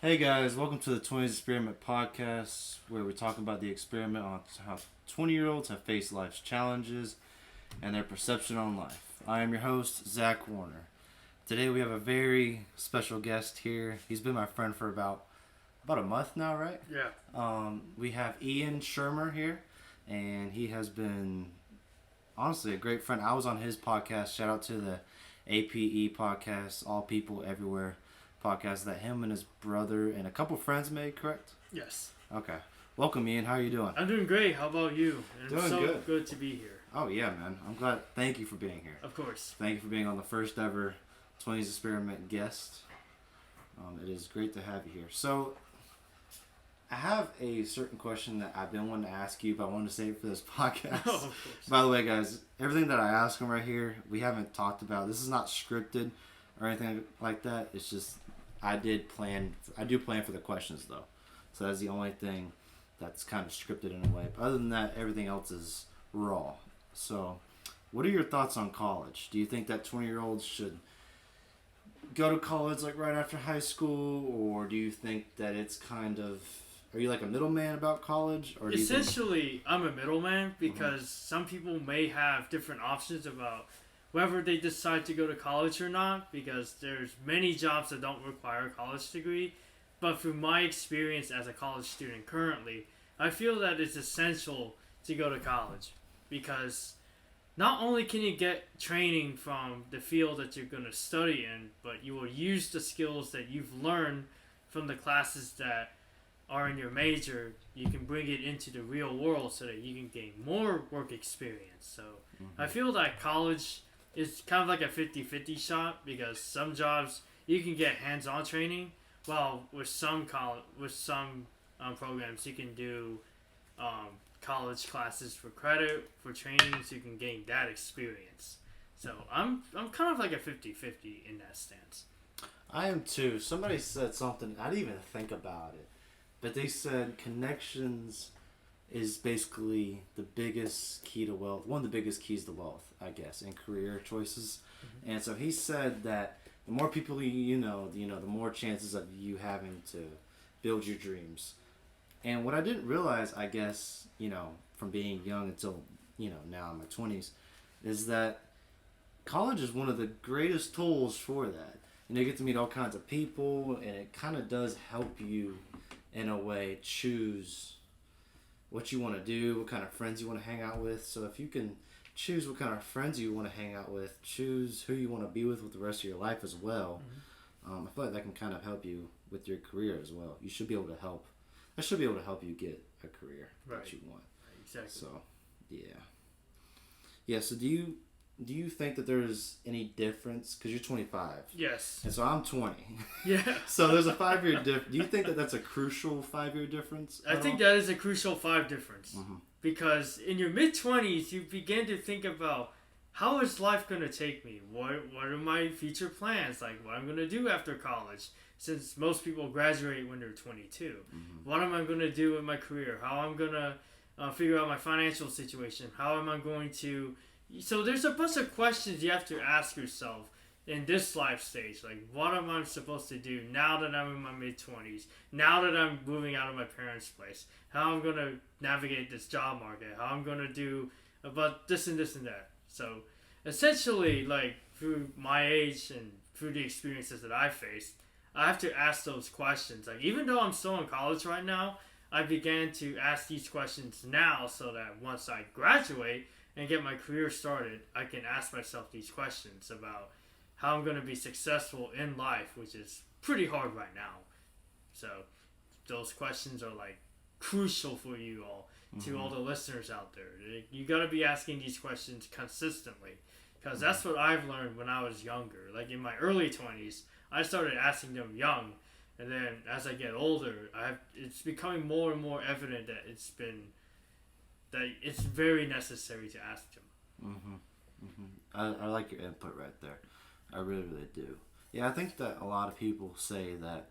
Hey guys, welcome to the 20s Experiment podcast, where we talk about the experiment on how 20-year-olds have faced life's challenges and their perception on life. I am your host, Zach Warner. Today we have a very special guest here. He's been my friend for about a month now, right? Yeah. We have Ian Schirmer here, and he has been honestly a great friend. I was on his podcast. Shout out to the APE podcast, All People Everywhere podcast that him and his brother and a couple friends made, correct? Yes. Okay. Welcome, Ian. How are you doing? I'm doing great. How about you? And Doing it's so good. to be here. Oh, yeah, man. I'm glad. Thank you for being here. Of course. Thank you for being on the first ever 20s Experiment guest. It is great to have you here. So, I have a certain question that I've been wanting to ask you, but I wanted to save it for this podcast. Oh, of course. By the way, guys, everything that I ask him right here, we haven't talked about. This is not scripted or anything like that. It's just I do plan for the questions though, so that's the only thing that's kind of scripted in a way. But other than that, everything else is raw. So, what are your thoughts on college? Do you think that 20-year-olds should go to college like right after high school, or do you think that it's kind of, are you like a middleman about college, or do you think... Essentially, I'm a middleman because some people may have different options about whether they decide to go to college or not, because there's many jobs that don't require a college degree. But through my experience as a college student currently, I feel that it's essential to go to college because not only can you get training from the field that you're going to study in, but you will use the skills that you've learned from the classes that are in your major. You can bring it into the real world so that you can gain more work experience. So I feel that college is kind of like a 50-50 shot, because some jobs you can get hands-on training, while with some programs you can do college classes for credit for training, so you can gain that experience. So I'm kind of like a 50-50 in that stance. I am too. Somebody said something, I didn't even think about it, but they said connections is basically the biggest key to wealth, one of the biggest keys to wealth, I guess, in career choices. And so he said that the more people you know, the more chances of you having to build your dreams. And what I didn't realize, I guess, from being young until, now in my 20s, is that college is one of the greatest tools for that. You get to meet all kinds of people, and it kind of does help you, in a way, choose what you want to do, what kind of friends you want to hang out with. So if you can choose what kind of friends you want to hang out with, choose who you want to be with the rest of your life as well, I feel like that can kind of help you with your career as well. You should be able to help. That should be able to help you get a career that you want. Exactly. So, yeah. So do you think that there's any difference? Because you're 25. Yes. And so I'm 20. Yeah. So there's a 5-year difference. Do you think that that's a crucial 5-year differance? I think that is a crucial 5 difference. Because in your mid-20s, you begin to think about, how is life going to take me? What are my future plans? Like, what I'm going to do after college? Since most people graduate when they're 22. What am I going to do in my career? How I'm going to figure out my financial situation? How am I going to... So there's a bunch of questions you have to ask yourself in this life stage. Like, what am I supposed to do now that I'm in my mid-20s? Now that I'm moving out of my parents' place? How I'm going to navigate this job market? How I'm going to do about this and this and that? So, essentially, like, through my age and through the experiences that I faced, I have to ask those questions. Like, even though I'm still in college right now, I began to ask these questions now so that once I graduate and get my career started, I can ask myself these questions about how I'm going to be successful in life, which is pretty hard right now. So those questions are like crucial for you all, to all the listeners out there. You got to be asking these questions consistently, because that's what I've learned when I was younger. Like in my early 20s, I started asking them young, and then as I get older, it's becoming more and more evident that it's very necessary to ask them. I like your input right there. I really, really do. Yeah, I think that a lot of people say that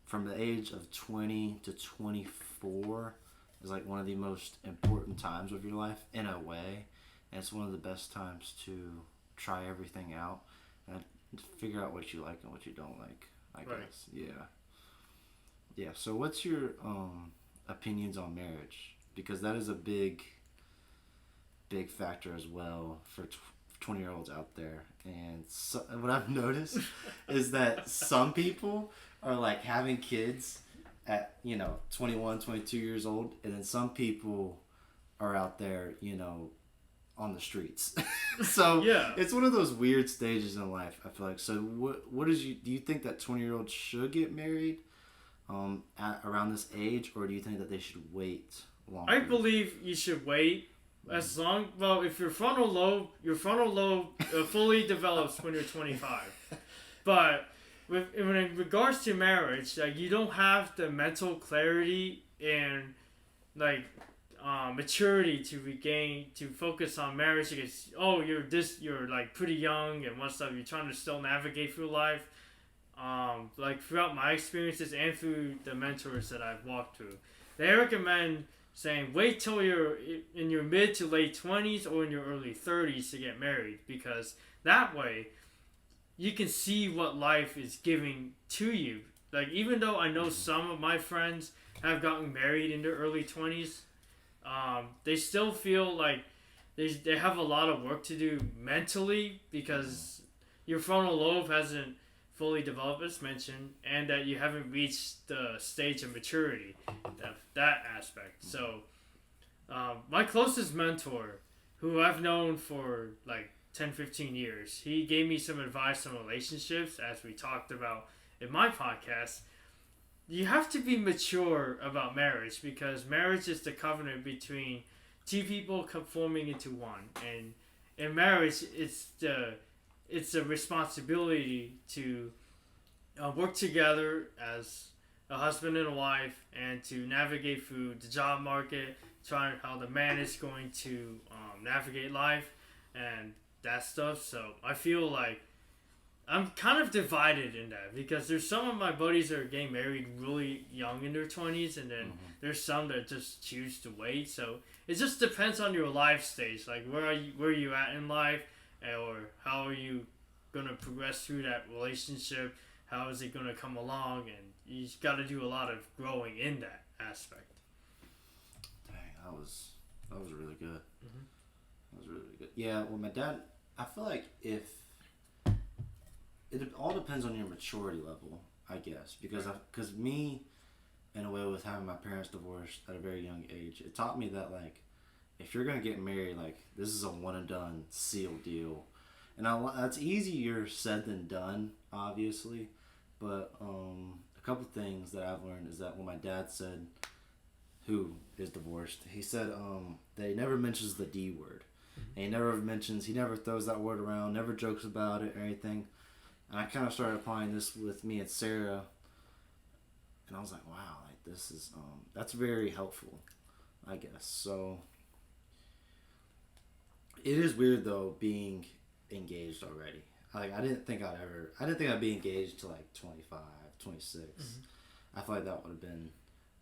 from the age of 20 to 24 is like one of the most important times of your life in a way. And it's one of the best times to try everything out and figure out what you like and what you don't like, I guess. Yeah. Yeah. So what's your opinions on marriage? Because that is a big factor as well for 20-year-olds out there. And so, what I've noticed is that some people are like having kids at 21, 22 years old, and then some people are out there on the streets. So Yeah. it's one of those weird stages in life, I feel like. So do you think that 20-year-olds should get married at around this age, or do you think that they should wait longer? I believe you should wait as long. Well, if your frontal lobe fully develops when you're 25, but when in regards to marriage, like you don't have the mental clarity and like maturity to focus on marriage because you're like pretty young and stuff. You're trying to still navigate through life. Like throughout my experiences and through the mentors that I've walked through, they recommend saying wait till you're in your mid to late 20s or in your early 30s to get married, because that way you can see what life is giving to you. Like, even though I know some of my friends have gotten married in their early 20s, they still feel like they have a lot of work to do mentally because your frontal lobe hasn't fully developed, as mentioned, and that you haven't reached the stage of maturity, that aspect. So, my closest mentor, who I've known for like 10-15 years, he gave me some advice on relationships, as we talked about in my podcast. You have to be mature about marriage because marriage is the covenant between two people conforming into one, and in marriage it's a responsibility to work together as a husband and a wife and to navigate through the job market, trying how the man is going to navigate life and that stuff. So I feel like I'm kind of divided in that because there's some of my buddies that are getting married really young in their 20s, and then there's some that just choose to wait. So it just depends on your life stage, like where are you at in life, or how are you gonna progress through that relationship, how is it gonna come along, and you got to do a lot of growing in that aspect. Dang, that was really good. That was really good. Yeah, well, my dad, I feel like if it all depends on your maturity level, I guess, because me, in a way, with having my parents divorced at a very young age, it taught me that like if you're gonna get married, like this is a one and done seal deal, and that's easier said than done, obviously, but a couple things that I've learned is that when my dad said, who is divorced, he said that he never mentions the D word, and he never throws that word around, never jokes about it or anything. And I kind of started applying this with me and Sarah, and I was like, wow, like this is that's very helpful, I guess. So it is weird though being engaged already. Like I didn't think I'd be engaged to like 25, 26. I feel like that would have been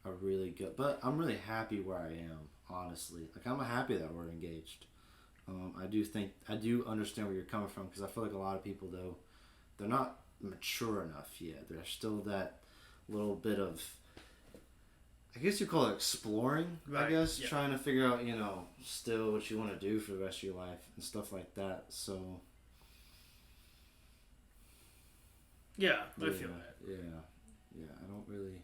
a really good, but I'm really happy where I am, honestly. Like I'm happy that we're engaged. I do understand where you're coming from, because I feel like a lot of people though, they're not mature enough yet. There's still that little bit of, I guess you call it exploring, right, I guess, yeah. Trying to figure out, still what you want to do for the rest of your life and stuff like that. So, yeah, I feel that. Yeah, I don't really.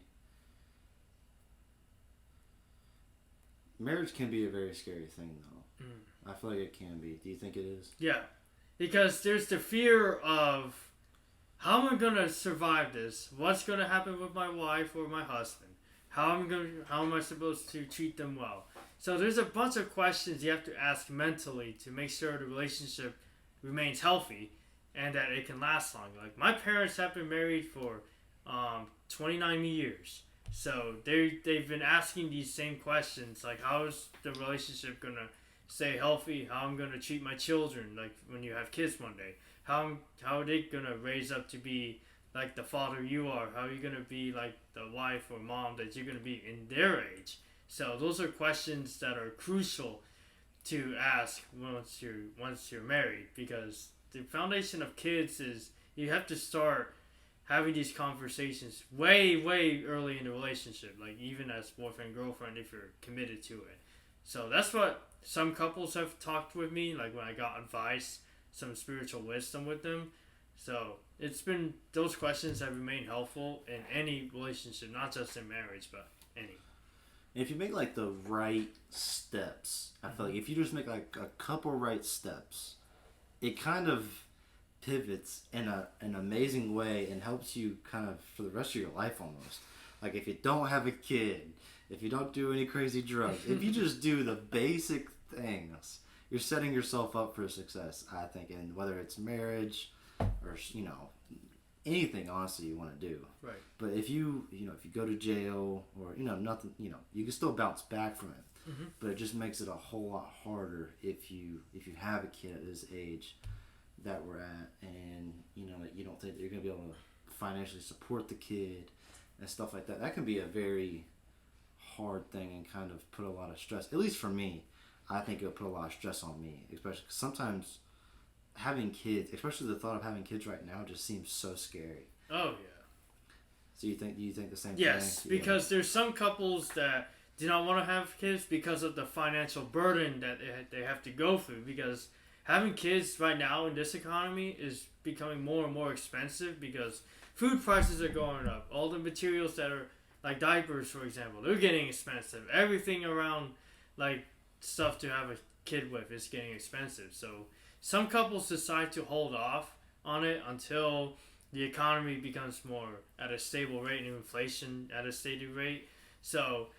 Marriage can be a very scary thing, though. I feel like it can be. Do you think it is? Yeah, because there's the fear of, how am I gonna survive this? What's gonna happen with my wife or my husband? How am I supposed to treat them well? So there's a bunch of questions you have to ask mentally to make sure the relationship remains healthy and that it can last long. Like my parents have been married for 29 years, so they've been asking these same questions, like how is the relationship gonna stay healthy? How I'm gonna treat my children, like when you have kids one day. How are they gonna raise up to be like the father you are? How are you gonna be like the wife or mom that you're gonna be in their age? So those are questions that are crucial to ask once you're married, because the foundation of kids is you have to start having these conversations way early in the relationship, like even as boyfriend girlfriend if you're committed to it. So that's what some couples have talked with me, like when I got advice, some spiritual wisdom with them. So it's been, those questions have remained helpful in any relationship, not just in marriage, but any. If you make like the right steps, I feel like if you just make like a couple right steps, it kind of pivots in an amazing way and helps you kind of for the rest of your life almost. Like if you don't have a kid, if you don't do any crazy drugs, if you just do the basic things, you're setting yourself up for success, I think. And whether it's marriage or, you know, anything honestly you want to do. Right. But if you go to jail or, you know, nothing, you know, you can still bounce back from it. Mm-hmm. But it just makes it a whole lot harder if you have a kid at this age that we're at, and you know you don't think that you're gonna be able to financially support the kid and stuff like that. That can be a very hard thing and kind of put a lot of stress. At least for me, I think it'll put a lot of stress on me, especially because sometimes having kids, especially the thought of having kids right now, just seems so scary. Oh yeah. So you think the same thing? Yes, because there's some couples that do not want to have kids because of the financial burden that they have to go through, because having kids right now in this economy is becoming more and more expensive because food prices are going up. All the materials that are, like diapers, for example, they're getting expensive. Everything around, like, stuff to have a kid with is getting expensive. So some couples decide to hold off on it until the economy becomes more at a stable rate and inflation at a steady rate. So,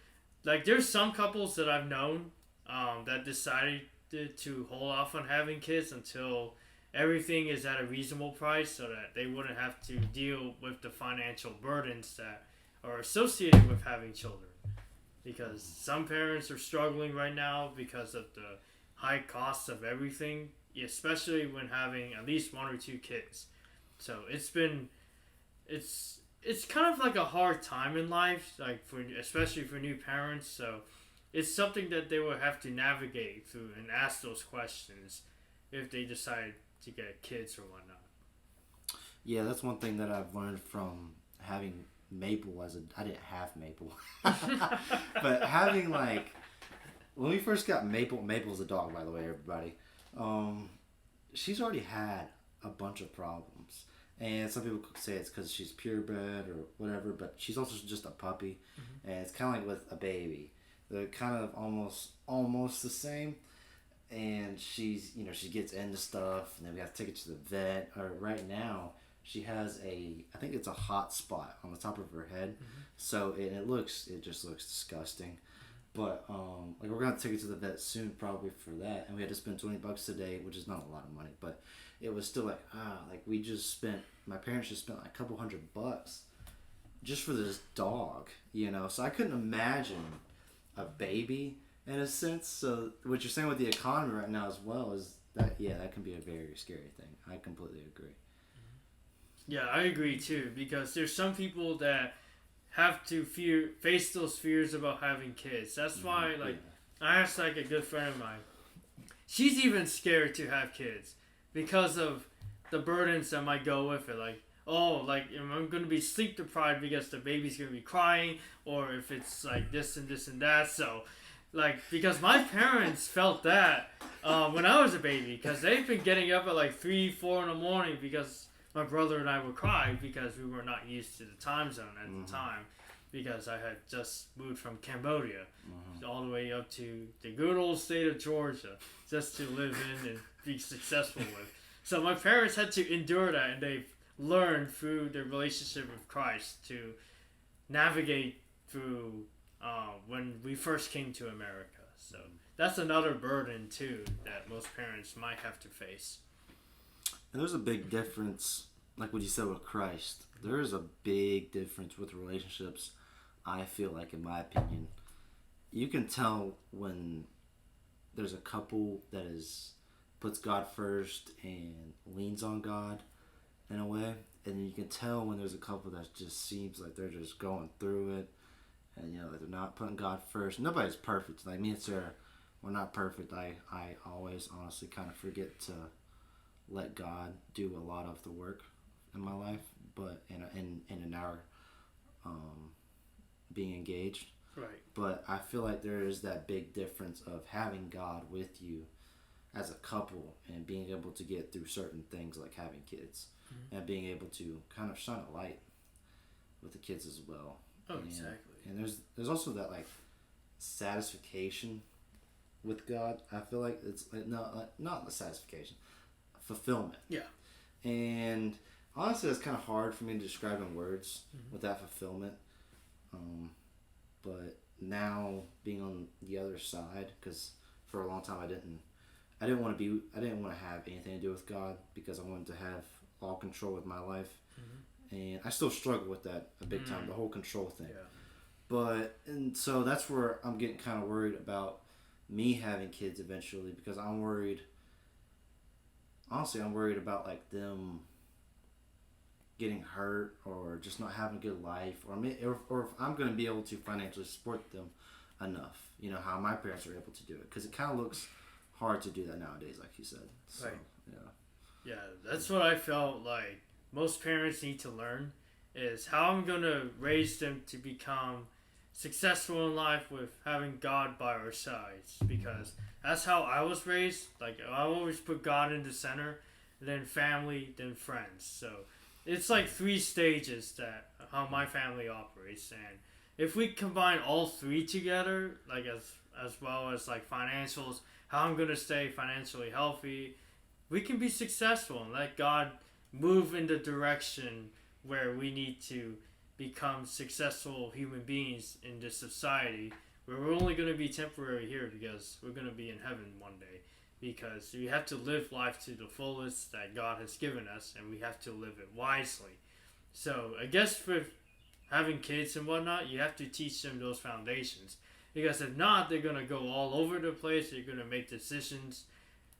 like, there's some couples that I've known that decided to hold off on having kids until everything is at a reasonable price so that they wouldn't have to deal with the financial burdens that are associated with having children. Because some parents are struggling right now because of the high costs of everything, especially when having at least one or two kids. So it's kind of like a hard time in life, like especially for new parents. So it's something that they will have to navigate through and ask those questions if they decide to get kids or whatnot. Yeah, that's one thing that I've learned from having Maple I didn't have Maple. But having, like, when we first got Maple's a dog, by the way, everybody. She's already had a bunch of problems. And some people say it's because she's purebred or whatever, but she's also just a puppy. Mm-hmm. And it's kind of like with a baby. They're kind of almost the same. And she gets into stuff, and then we have to take it to the vet. Or right now, she has I think it's a hot spot on the top of her head. Mm-hmm. So it just looks disgusting. But like, we're gonna take it to the vet soon, probably for that. And we had to spend $20 a day, which is not a lot of money, but it was still like my parents just spent like a couple $100 just for this dog, you know. So I couldn't imagine a baby in a sense. So what you're saying with the economy right now as well is that, yeah, that can be a very scary thing. I completely agree. Yeah, I agree too, because there's some people that have to face those fears about having kids. That's why, like, yeah. I asked, like, a good friend of mine. She's even scared to have kids because of the burdens that might go with it. Like, oh, like, I'm going to be sleep deprived because the baby's going to be crying, or if it's like this and this and that. So, like, because my parents felt that when I was a baby, because they've been getting up at like 3, 4 in the morning because my brother and I would cry because we were not used to the time zone at the time, because I had just moved from Cambodia all the way up to the good old state of Georgia just to live in and be successful with. So my parents had to endure that, and they've learned through their relationship with Christ to navigate through when we first came to America. So that's another burden too that most parents might have to face. And there's a big difference, like what you said with Christ. There is a big difference with relationships, I feel like, in my opinion. You can tell when there's a couple that puts God first and leans on God in a way. And you can tell when there's a couple that just seems like they're just going through it. And, you know, they're not putting God first. Nobody's perfect. Like me and Sarah, we're not perfect. I always honestly kind of forget to let God do a lot of the work in my life, but in our being engaged. Right. But I feel like there is that big difference of having God with you as a couple and being able to get through certain things like having kids, and being able to kind of shine a light with the kids as well. Oh, exactly. And there's also that like satisfaction with God. I feel like it's like, not the satisfaction, fulfillment. Yeah. And honestly, it's kind of hard for me to describe in words with that fulfillment. But now being on the other side, because for a long time I didn't want to have anything to do with God because I wanted to have all control with my life, and I still struggle with that a big time, the whole control thing. Yeah. And so that's where I'm getting kind of worried about me having kids eventually, because I'm worried. Honestly, I'm worried about like them getting hurt or just not having a good life, or if I'm going to be able to financially support them enough. You know how my parents are able to do it, because it kind of looks hard to do that nowadays, like you said. So, right. Yeah. Yeah, that's what I felt like most parents need to learn, is how I'm going to raise them to become successful in life with having God by our sides, because that's how I was raised. Like, I always put God in the center, then family, then friends. So it's like 3 stages that how my family operates, and if we combine all 3 together, like as well as like financials, how I'm going to stay financially healthy, we can be successful and let God move in the direction where we need to become successful human beings in this society, where we're only going to be temporary here because we're going to be in heaven one day, because we have to live life to the fullest that God has given us, and we have to live it wisely. So I guess with having kids and whatnot, you have to teach them those foundations, because if not, they're going to go all over the place. They're going to make decisions.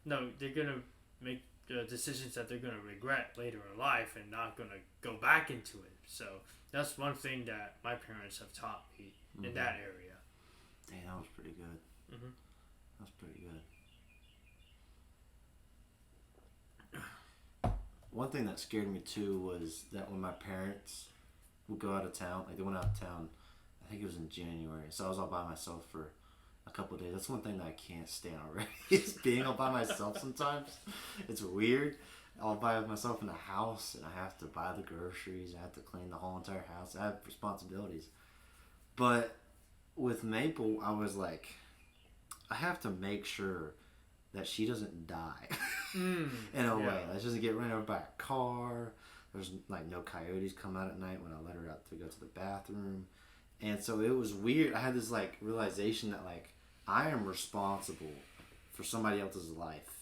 No, they're going to make decisions that they're going to regret later in life and not going to go back into it. So that's one thing that my parents have taught me in that area. Dang, that was pretty good. That's pretty good. One thing that scared me too was that when my parents would go out of town, like they went out of town, I think it was in January, so I was all by myself for a couple of days. That's one thing that I can't stand already, is being all by myself sometimes. It's weird. I'll by myself in the house, and I have to buy the groceries, I have to clean the whole entire house, I have responsibilities. But with Maple, I was like, I have to make sure that she doesn't die in a way. That she doesn't get ran over by a car. There's like no coyotes come out at night when I let her out to go to the bathroom. And so it was weird. I had this like realization that like I am responsible for somebody else's life.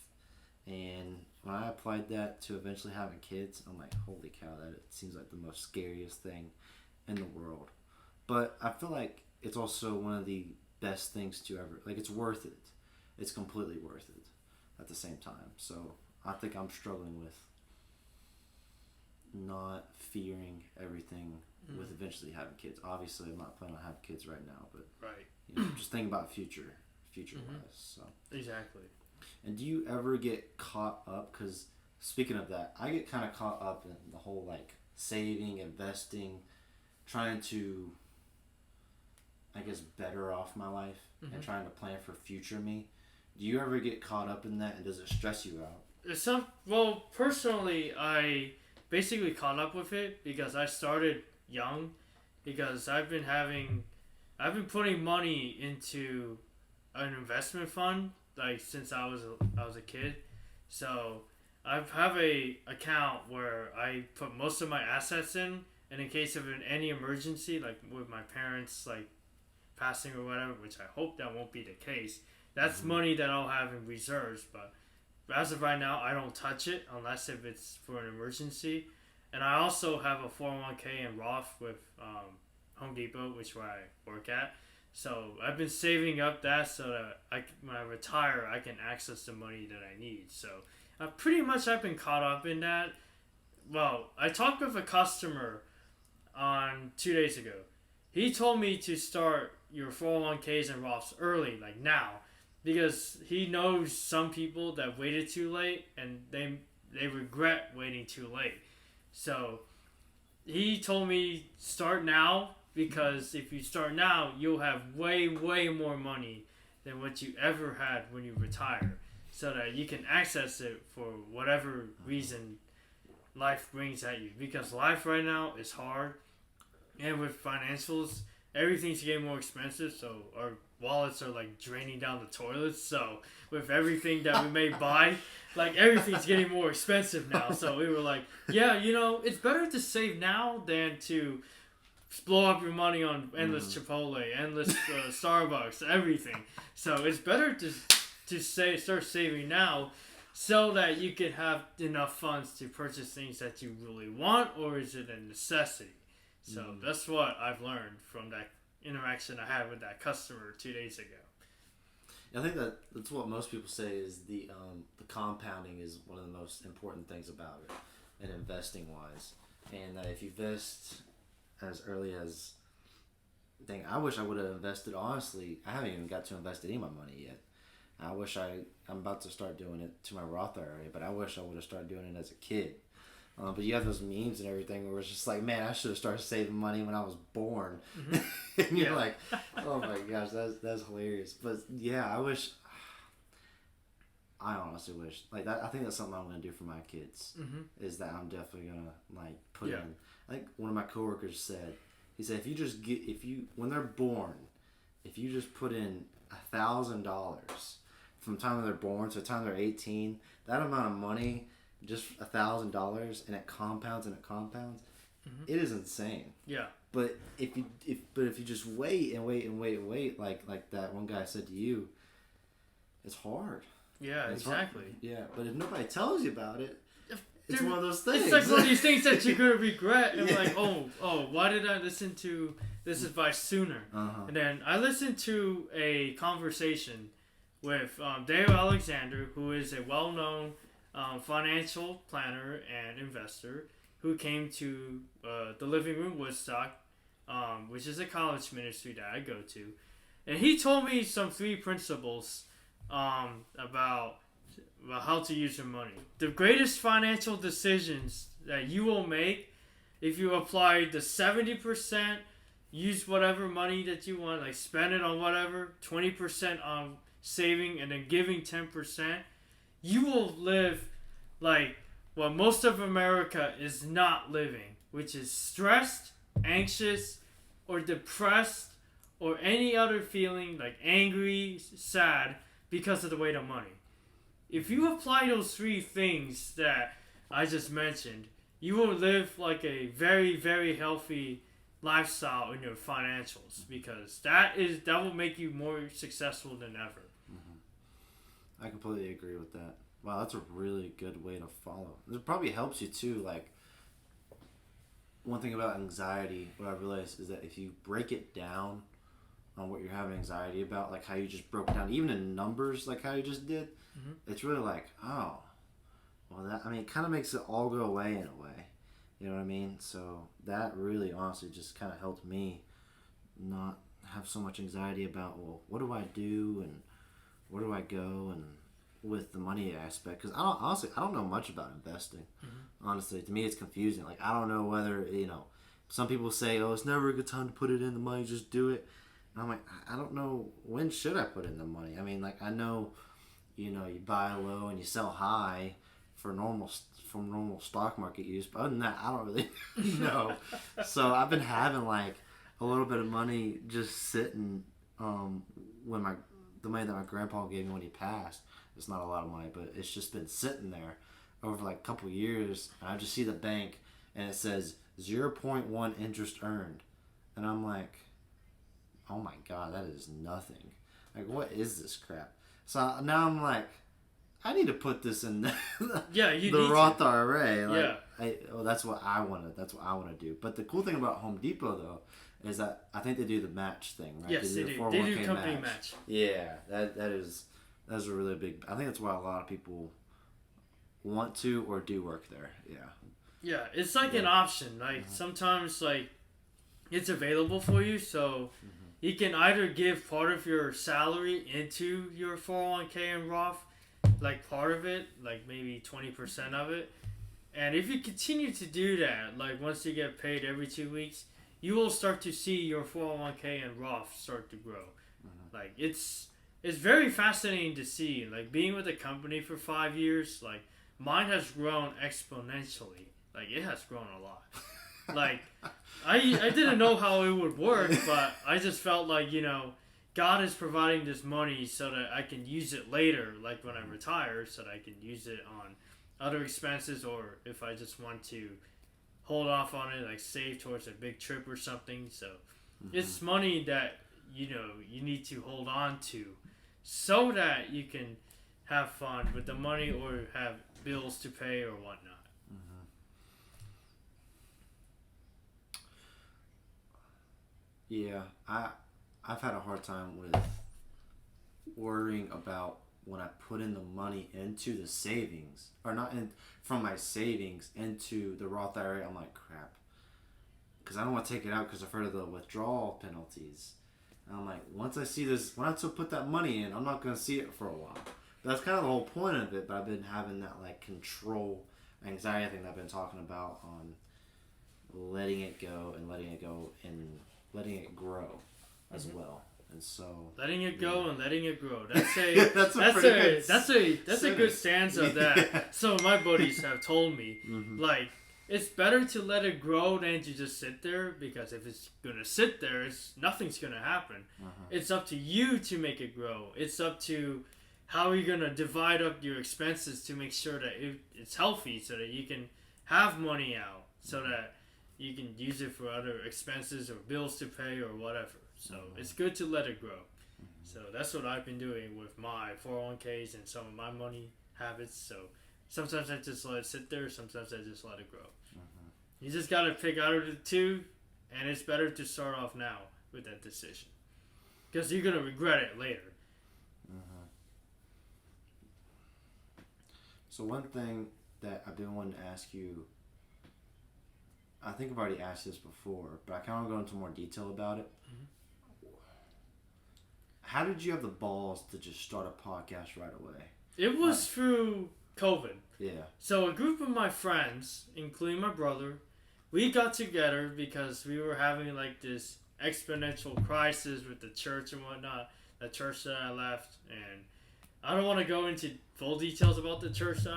And when I applied that to eventually having kids, I'm like, holy cow, that it seems like the most scariest thing in the world. But I feel like it's also one of the best things to ever, like, it's worth it. It's completely worth it at the same time. So I think I'm struggling with not fearing everything with eventually having kids. Obviously, I'm not planning on having kids right now, but you know, just thinking about future wise. So Exactly. And do you ever get caught up? Because speaking of that, I get kind of caught up in the whole like saving, investing, trying to, I guess, better off my life and trying to plan for future me. Do you ever get caught up in that, and does it stress you out? Well, personally, I basically caught up with it because I started young, because I've been putting money into an investment fund like since I was a kid. So I have a account where I put most of my assets in, and in case of any emergency, like with my parents like passing or whatever, which I hope that won't be the case, that's money that I'll have in reserves. But as of right now, I don't touch it unless if it's for an emergency. And I also have a 401k and Roth with Home Depot, which is where I work at. So I've been saving up that so that when I retire, I can access the money that I need. So pretty much I've been caught up in that. Well, I talked with a customer on 2 days ago. He told me to start your 401ks and Roths early, like now, because he knows some people that waited too late and they regret waiting too late. So he told me start now, because if you start now, you'll have way, way more money than what you ever had when you retire, so that you can access it for whatever reason life brings at you. Because life right now is hard, and with financials, everything's getting more expensive, so our wallets are like draining down the toilets. So with everything that we may buy, like everything's getting more expensive now. So we were like, yeah, it's better to save now than to blow up your money on endless Chipotle, endless Starbucks, everything. So it's better to start saving now, so that you can have enough funds to purchase things that you really want, or is it a necessity? So that's what I've learned from that interaction I had with that customer 2 days ago. I think that's what most people say is the compounding is one of the most important things about it, and investing wise. And if you invest as early as, I wish I would have invested. Honestly, I haven't even got to invest any of my money yet. I'm about to start doing it to my Roth IRA, but I wish I would have started doing it as a kid. But you have those memes and everything where it's just like, man, I should have started saving money when I was born. And you're like, oh my gosh, that's hilarious. But yeah, I honestly wish, like that. I think that's something I'm gonna do for my kids. Is that I'm definitely gonna like put in. I think one of my coworkers said, he said, when they're born, if you just put in $1,000 from the time they're born to the time they're 18, that amount of money, just $1,000, and it compounds and it compounds, it is insane. Yeah. But if you just wait and wait and wait and wait, like that one guy said to you, it's hard. Yeah, it's exactly. Hard. Yeah, but if nobody tells you about it, it's one of those things. It's like one of these things that you're gonna regret, and like, oh, why did I listen to this advice sooner? And then I listened to a conversation with Dave Alexander, who is a well-known financial planner and investor, who came to the Living Room Woodstock, which is a college ministry that I go to, and he told me some 3 principles about how to use your money. The greatest financial decisions that you will make, if you apply the 70%, use whatever money that you want, like spend it on whatever, 20% on saving, and then giving 10%, you will live like what most of America is not living, which is stressed, anxious, or depressed, or any other feeling like angry, sad, because of the weight of money. If you apply those 3 things that I just mentioned, you will live like a very, very healthy lifestyle in your financials, because that will make you more successful than ever. I completely agree with that. Wow, that's a really good way to follow. It probably helps you too. Like, one thing about anxiety, what I realized is that if you break it down on what you're having anxiety about, like how you just broke it down, even in numbers, like how you just did, it's really like, oh, well, it kind of makes it all go away in a way. You know what I mean? So that really, honestly, just kind of helped me not have so much anxiety about, well, what do I do and where do I go, and with the money aspect, because I don't know much about investing. Honestly, to me, it's confusing. Like, I don't know whether, some people say, oh, it's never a good time to put it in the money, just do it. And I'm like, I don't know, when should I put in the money? I mean, like, I know, you buy low and you sell high for normal stock market use, but other than that, I don't really know. So I've been having like a little bit of money just sitting, when the money that my grandpa gave me when he passed. It's not a lot of money, but it's just been sitting there over like a couple years. And I just see the bank and it says 0.1 interest earned, and I'm like, oh my god, that is nothing. Like, what is this crap? So now I'm like, I need to put this in the Roth IRA. Like, that's what I want to do. But the cool thing about Home Depot though is that I think they do the match thing, right? Yes, they do. They do company match. Yeah, that's a really big. I think that's why a lot of people want to or do work there. Yeah. Yeah, it's like an option. Like sometimes, like it's available for you, so you can either give part of your salary into your 401k and Roth, like part of it, like maybe 20% of it, And if you continue to do that, like once you get paid every 2 weeks, you will start to see your 401k and Roth start to grow. Like it's very fascinating to see. Like being with a company for 5 years, like mine has grown exponentially. Like it has grown a lot. Like I didn't know how it would work, but I just felt like, God is providing this money so that I can use it later, like when I retire, so that I can use it on other expenses, or if I just want to hold off on it, like save towards a big trip or something. So it's money that you need to hold on to so that you can have fun with the money or have bills to pay or whatnot. Yeah, I've had a hard time with worrying about when I put in the money into the savings, or not in from my savings into the Roth IRA. I'm like, crap, because I don't want to take it out because I've heard of the withdrawal penalties. And I'm like, once I see this, when I have to put that money in, I'm not going to see it for a while. But that's kind of the whole point of it. But I've been having that like control anxiety thing that I've been talking about on letting it go and letting it grow as well. And so letting it go and letting it grow. That's a that's a good stanza that some of my buddies have told me. Like it's better to let it grow than to just sit there, because if it's gonna sit there, nothing's gonna happen. It's up to you to make it grow. It's up to how you're gonna divide up your expenses to make sure that it's healthy, so that you can have money out, so that you can use it for other expenses or bills to pay or whatever. So it's good to let it grow. So that's what I've been doing with my 401ks and some of my money habits. So sometimes I just let it sit there. Sometimes I just let it grow. You just got to pick out of the two, and it's better to start off now with that decision, because you're going to regret it later. So one thing that I've been wanting to ask you, I think I've already asked this before, but I kind of want to go into more detail about it. How did you have the balls to just start a podcast right away? It was through COVID. Yeah. So a group of my friends, including my brother, we got together because we were having like this exponential crisis with the church and whatnot. The church that I left, and I don't want to go into full details about the church that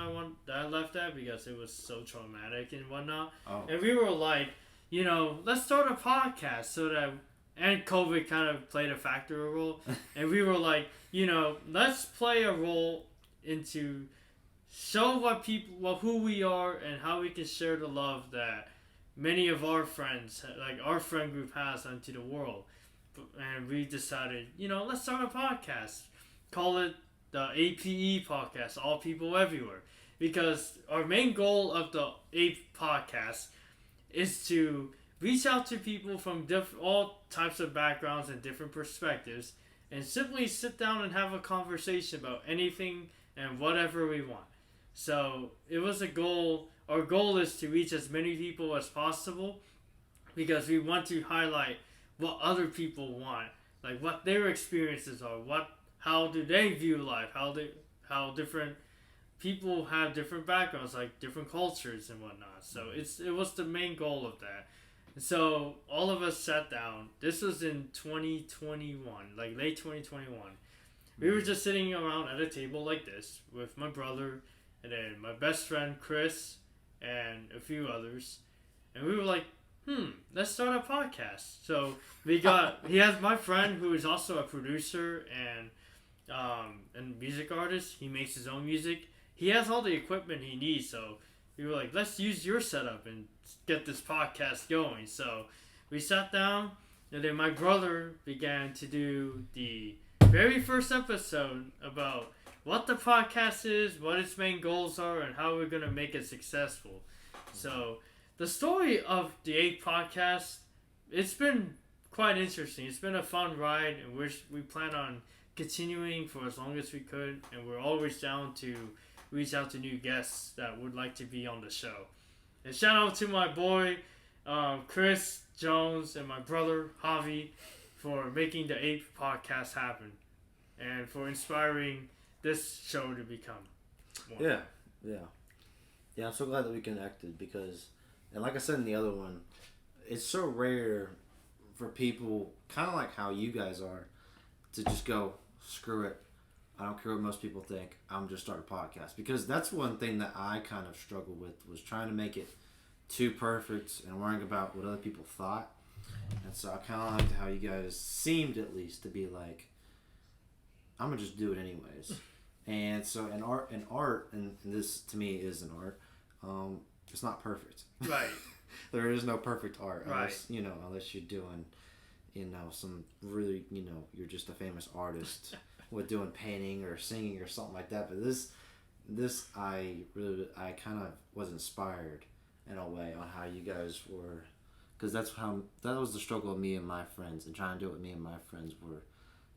I left at, because it was so traumatic and whatnot. And we were like, let's start a podcast so that. And COVID kind of played a role. And we were like, let's play a role into show who we are and how we can share the love that many of our friends, like our friend group, has onto the world. And we decided, let's start a podcast. Call it the APE podcast, All People Everywhere. Because our main goal of the APE podcast is to reach out to people from all types of backgrounds and different perspectives, and simply sit down and have a conversation about anything and whatever we want. So it was a goal. Our goal is to reach as many people as possible, because we want to highlight what other people want, like what their experiences are, how do they view life, how different people have different backgrounds, like different cultures and whatnot. So it was the main goal of that. So all of us sat down. This was in 2021, like late 2021. We were just sitting around at a table like this with my brother and then my best friend Chris and a few others. And we were like, let's start a podcast. So he has my friend who is also a producer and music artist. He makes his own music. He has all the equipment he needs. So we were like, let's use your setup and get this podcast going. So we sat down, and then my brother began to do the very first episode about what the podcast is, what its main goals are, and how we're going to make it successful. So the story of the 8 podcast, it's been quite interesting. It's been a fun ride, and we plan on continuing for as long as we could, and we're always down to reach out to new guests that would like to be on the show. And shout out to my boy Chris Jones and my brother Javi for making the 8th podcast happen, and for inspiring this show to become one. Yeah. Yeah, I'm so glad that we connected because, and like I said in the other one, it's so rare for people, kind of like how you guys are, to just go, screw it. I don't care what most people think. I'm just start a podcast. Because that's one thing that I kind of struggled with, was trying to make it too perfect and worrying about what other people thought. And so I kind of liked how you guys seemed, at least, to be like, I'm going to just do it anyways. And so in art, and this to me is an art, it's not perfect. Right. There is no perfect art. Right. Unless you're doing, some really, you're just a famous artist with doing painting or singing or something like that. But this I kind of was inspired in a way on how you guys were, because that was the struggle of me and my friends, and trying to do it with me and my friends were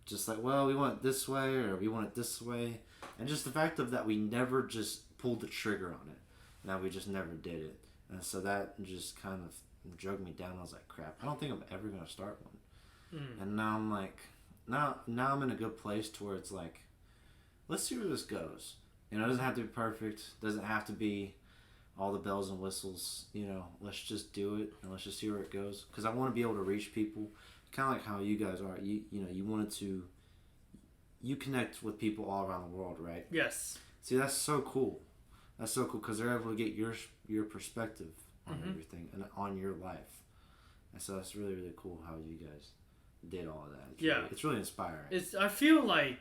just like, well, we want it this way or we want it this way, and just the fact of that we never just pulled the trigger on it, and we just never did it, and so that just kind of drug me down. I was like, crap, I don't think I'm ever gonna start one. And now I'm like, now I'm in a good place towards like, let's see where this goes. It doesn't have to be perfect. Doesn't have to be all the bells and whistles. Let's just do it and let's just see where it goes. Because I want to be able to reach people, kind of like how you guys are. You connect with people all around the world, right? Yes. See, that's so cool. That's so cool because they're able to get your perspective on everything and on your life. And so it's really, really cool how you guys did all of that. It's really inspiring. I feel like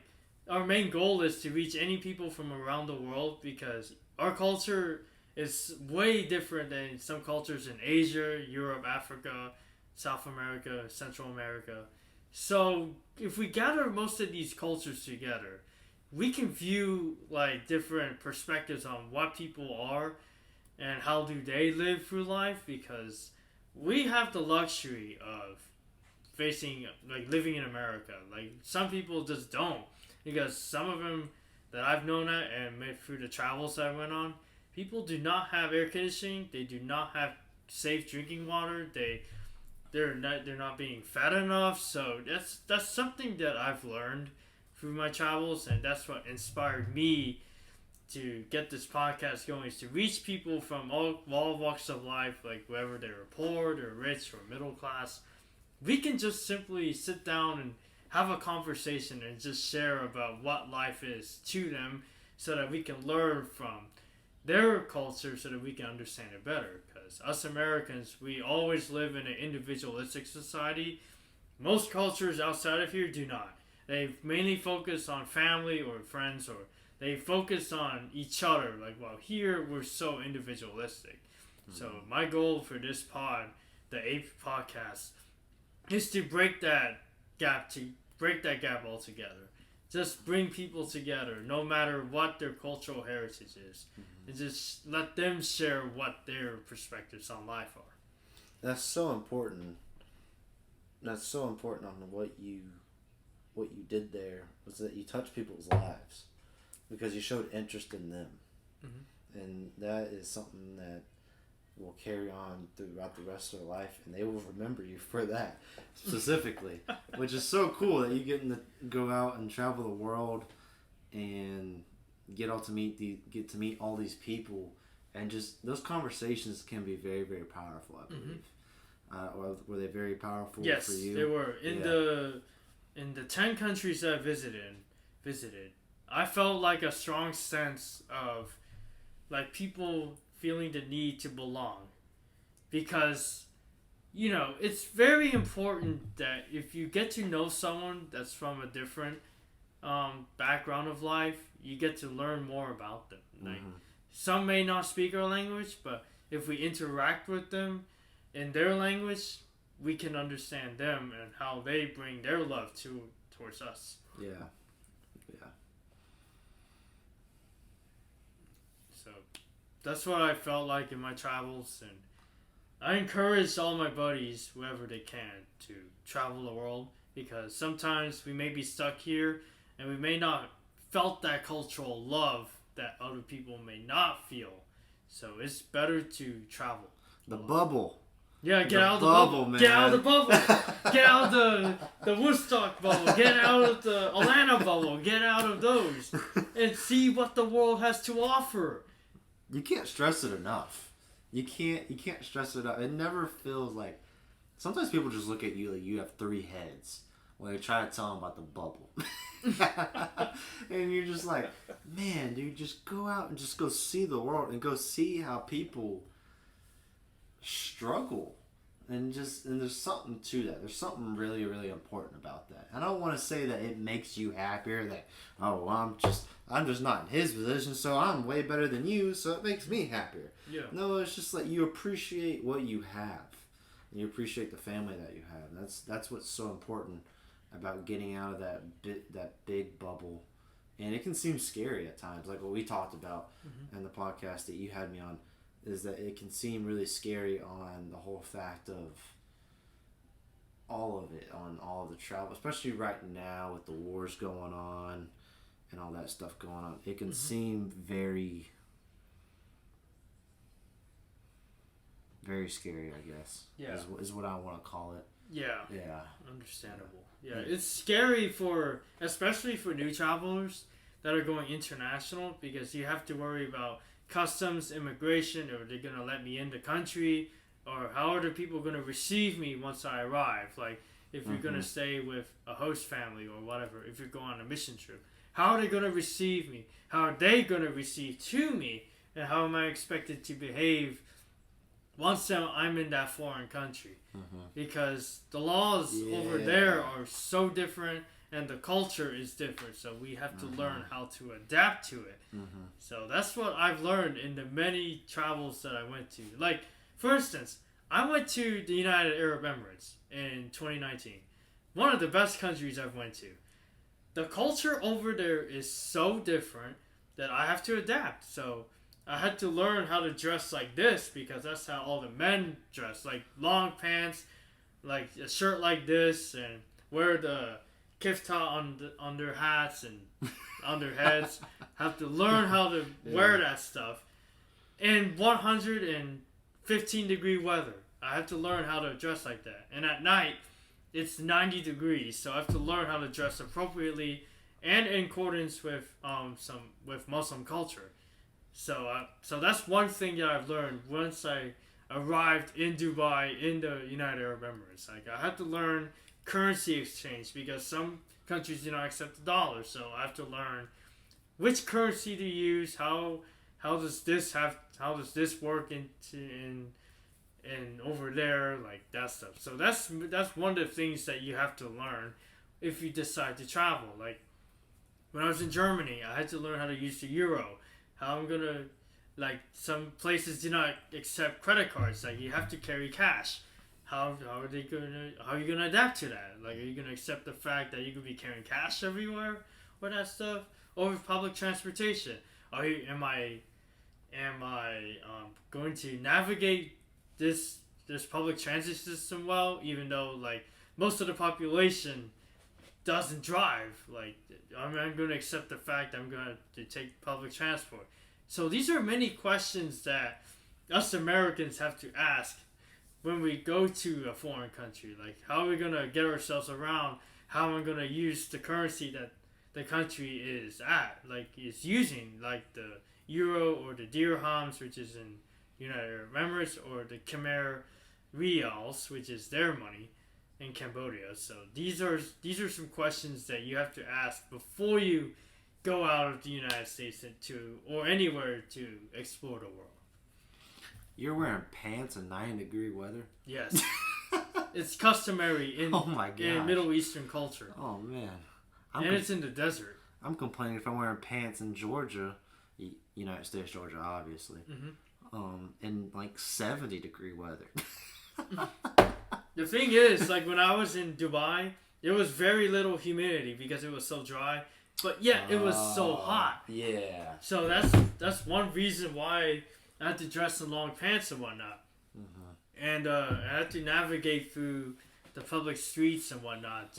our main goal is to reach any people from around the world, because our culture is way different than some cultures in Asia, Europe, Africa, South America, Central America. So if we gather most of these cultures together, we can view like different perspectives on what people are and how do they live through life, because we have the luxury of living in America. Like, some people just don't, because some of them that I've known and met through the travels that I went on, people do not have air conditioning. They do not have safe drinking water. They're not being fed enough. So that's something that I've learned through my travels, and that's what inspired me to get this podcast going, is to reach people from all walks of life, like whether they were poor, they're rich, or middle class. We can just simply sit down and have a conversation and just share about what life is to them, so that we can learn from their culture, so that we can understand it better. Because us Americans, we always live in an individualistic society. Most cultures outside of here do not. They mainly focus on family or friends, or they focus on each other. Like, well, here we're so individualistic. So my goal for this the 8th podcast, is to break that gap altogether. Just bring people together, no matter what their cultural heritage is, and just let them share what their perspectives on life are. That's so important. That's so important on what you did there, was that you touched people's lives because you showed interest in them. And that is something that will carry on throughout the rest of their life, and they will remember you for that specifically. Which is so cool that you get to go out and travel the world and get to meet all these people, and just those conversations can be very, very powerful, I believe. Or were they very powerful for you? Yes, they were. In the 10 countries that I visited, I felt like a strong sense of like people feeling the need to belong, because it's very important that if you get to know someone that's from a different background of life, you get to learn more about them. Like, some may not speak our language, but if we interact with them in their language, we can understand them and how they bring their love towards us. Yeah. So that's what I felt like in my travels, and I encourage all my buddies, whoever they can, to travel the world, because sometimes we may be stuck here and we may not felt that cultural love that other people may not feel. So it's better to travel. The bubble. Yeah, get out of the bubble, man. Get out of the bubble. Get out of the Woodstock bubble. Get out of the Atlanta bubble. Get out of those and see what the world has to offer. you can't stress it enough. You can't stress it enough. It never feels like. Sometimes people just look at you like you have 3 heads when they try to tell them about the bubble. And you're just like, man, dude, just go out and just go see the world and go see how people struggle. And there's something to that. There's something really, really important about that. I don't want to say that it makes you happier that, oh, well, I'm just not in his position, so I'm way better than you, so it makes me happier. Yeah. No, it's just like you appreciate what you have. And you appreciate the family that you have. That's what's so important about getting out of that big bubble. And it can seem scary at times, like what we talked about in the podcast that you had me on, is that it can seem really scary on the whole fact of all of it, on all of the travel, especially right now with the wars going on and all that stuff going on. It can seem very, very scary, I guess. Yeah. Is what I want to call it. Yeah. Yeah. Understandable. Yeah, it's scary especially for new travelers that are going international, because you have to worry about customs, immigration, or they're going to let me in the country, or how are the people going to receive me once I arrive? Like, if you're going to stay with a host family or whatever, if you're going on a mission trip, how are they going to receive me? How are they going to receive to me? And how am I expected to behave once I'm in that foreign country? Because the laws over there are so different, and the culture is different, so we have to learn how to adapt to it. So that's what I've learned in the many travels that I went to. Like, for instance, I went to the United Arab Emirates in 2019. One of the best countries I've went to. The culture over there is so different that I have to adapt. So I had to learn how to dress like this, because that's how all the men dress. Like long pants, like a shirt like this, and wear the kifta on their hats and on their heads. Have to learn how to wear that stuff in 115 degree weather. I have to learn how to dress like that. And at night, it's 90 degrees, so I have to learn how to dress appropriately and in accordance with Muslim culture. So that's one thing that I've learned once I arrived in Dubai, in the United Arab Emirates. Like, I had to learn currency exchange, because some countries do not accept the dollar, so I have to learn which currency to use. How does this work in over there, like that stuff. So that's one of the things that you have to learn if you decide to travel. Like, when I was in Germany, I had to learn how to use the euro. How I'm gonna, like, some places do not accept credit cards. Like, you have to carry cash. How are you gonna adapt to that? Like, are you gonna accept the fact that you could be carrying cash everywhere or that stuff? Or with public transportation, am I going to navigate this public transit system well, even though, like, most of the population doesn't drive? Like, I'm going to accept the fact that I'm going to take public transport. So these are many questions that us Americans have to ask when we go to a foreign country. Like, how are we going to get ourselves around? How am I going to use the currency that the country is using, like the euro or the dirhams, which is in United Arab Emirates, or the Khmer Reals, which is their money in Cambodia. So these are some questions that you have to ask before you go out of the United States or anywhere to explore the world. You're wearing pants in 90-degree weather? Yes. It's customary in Middle Eastern culture. Oh, man. It's in the desert. I'm complaining if I'm wearing pants in Georgia, United States, Georgia, obviously, in like 70-degree weather. The thing is, like, when I was in Dubai, there was very little humidity because it was so dry. But yeah, it was so hot. Yeah. So that's one reason why I had to dress in long pants and whatnot. And I had to navigate through the public streets and whatnot.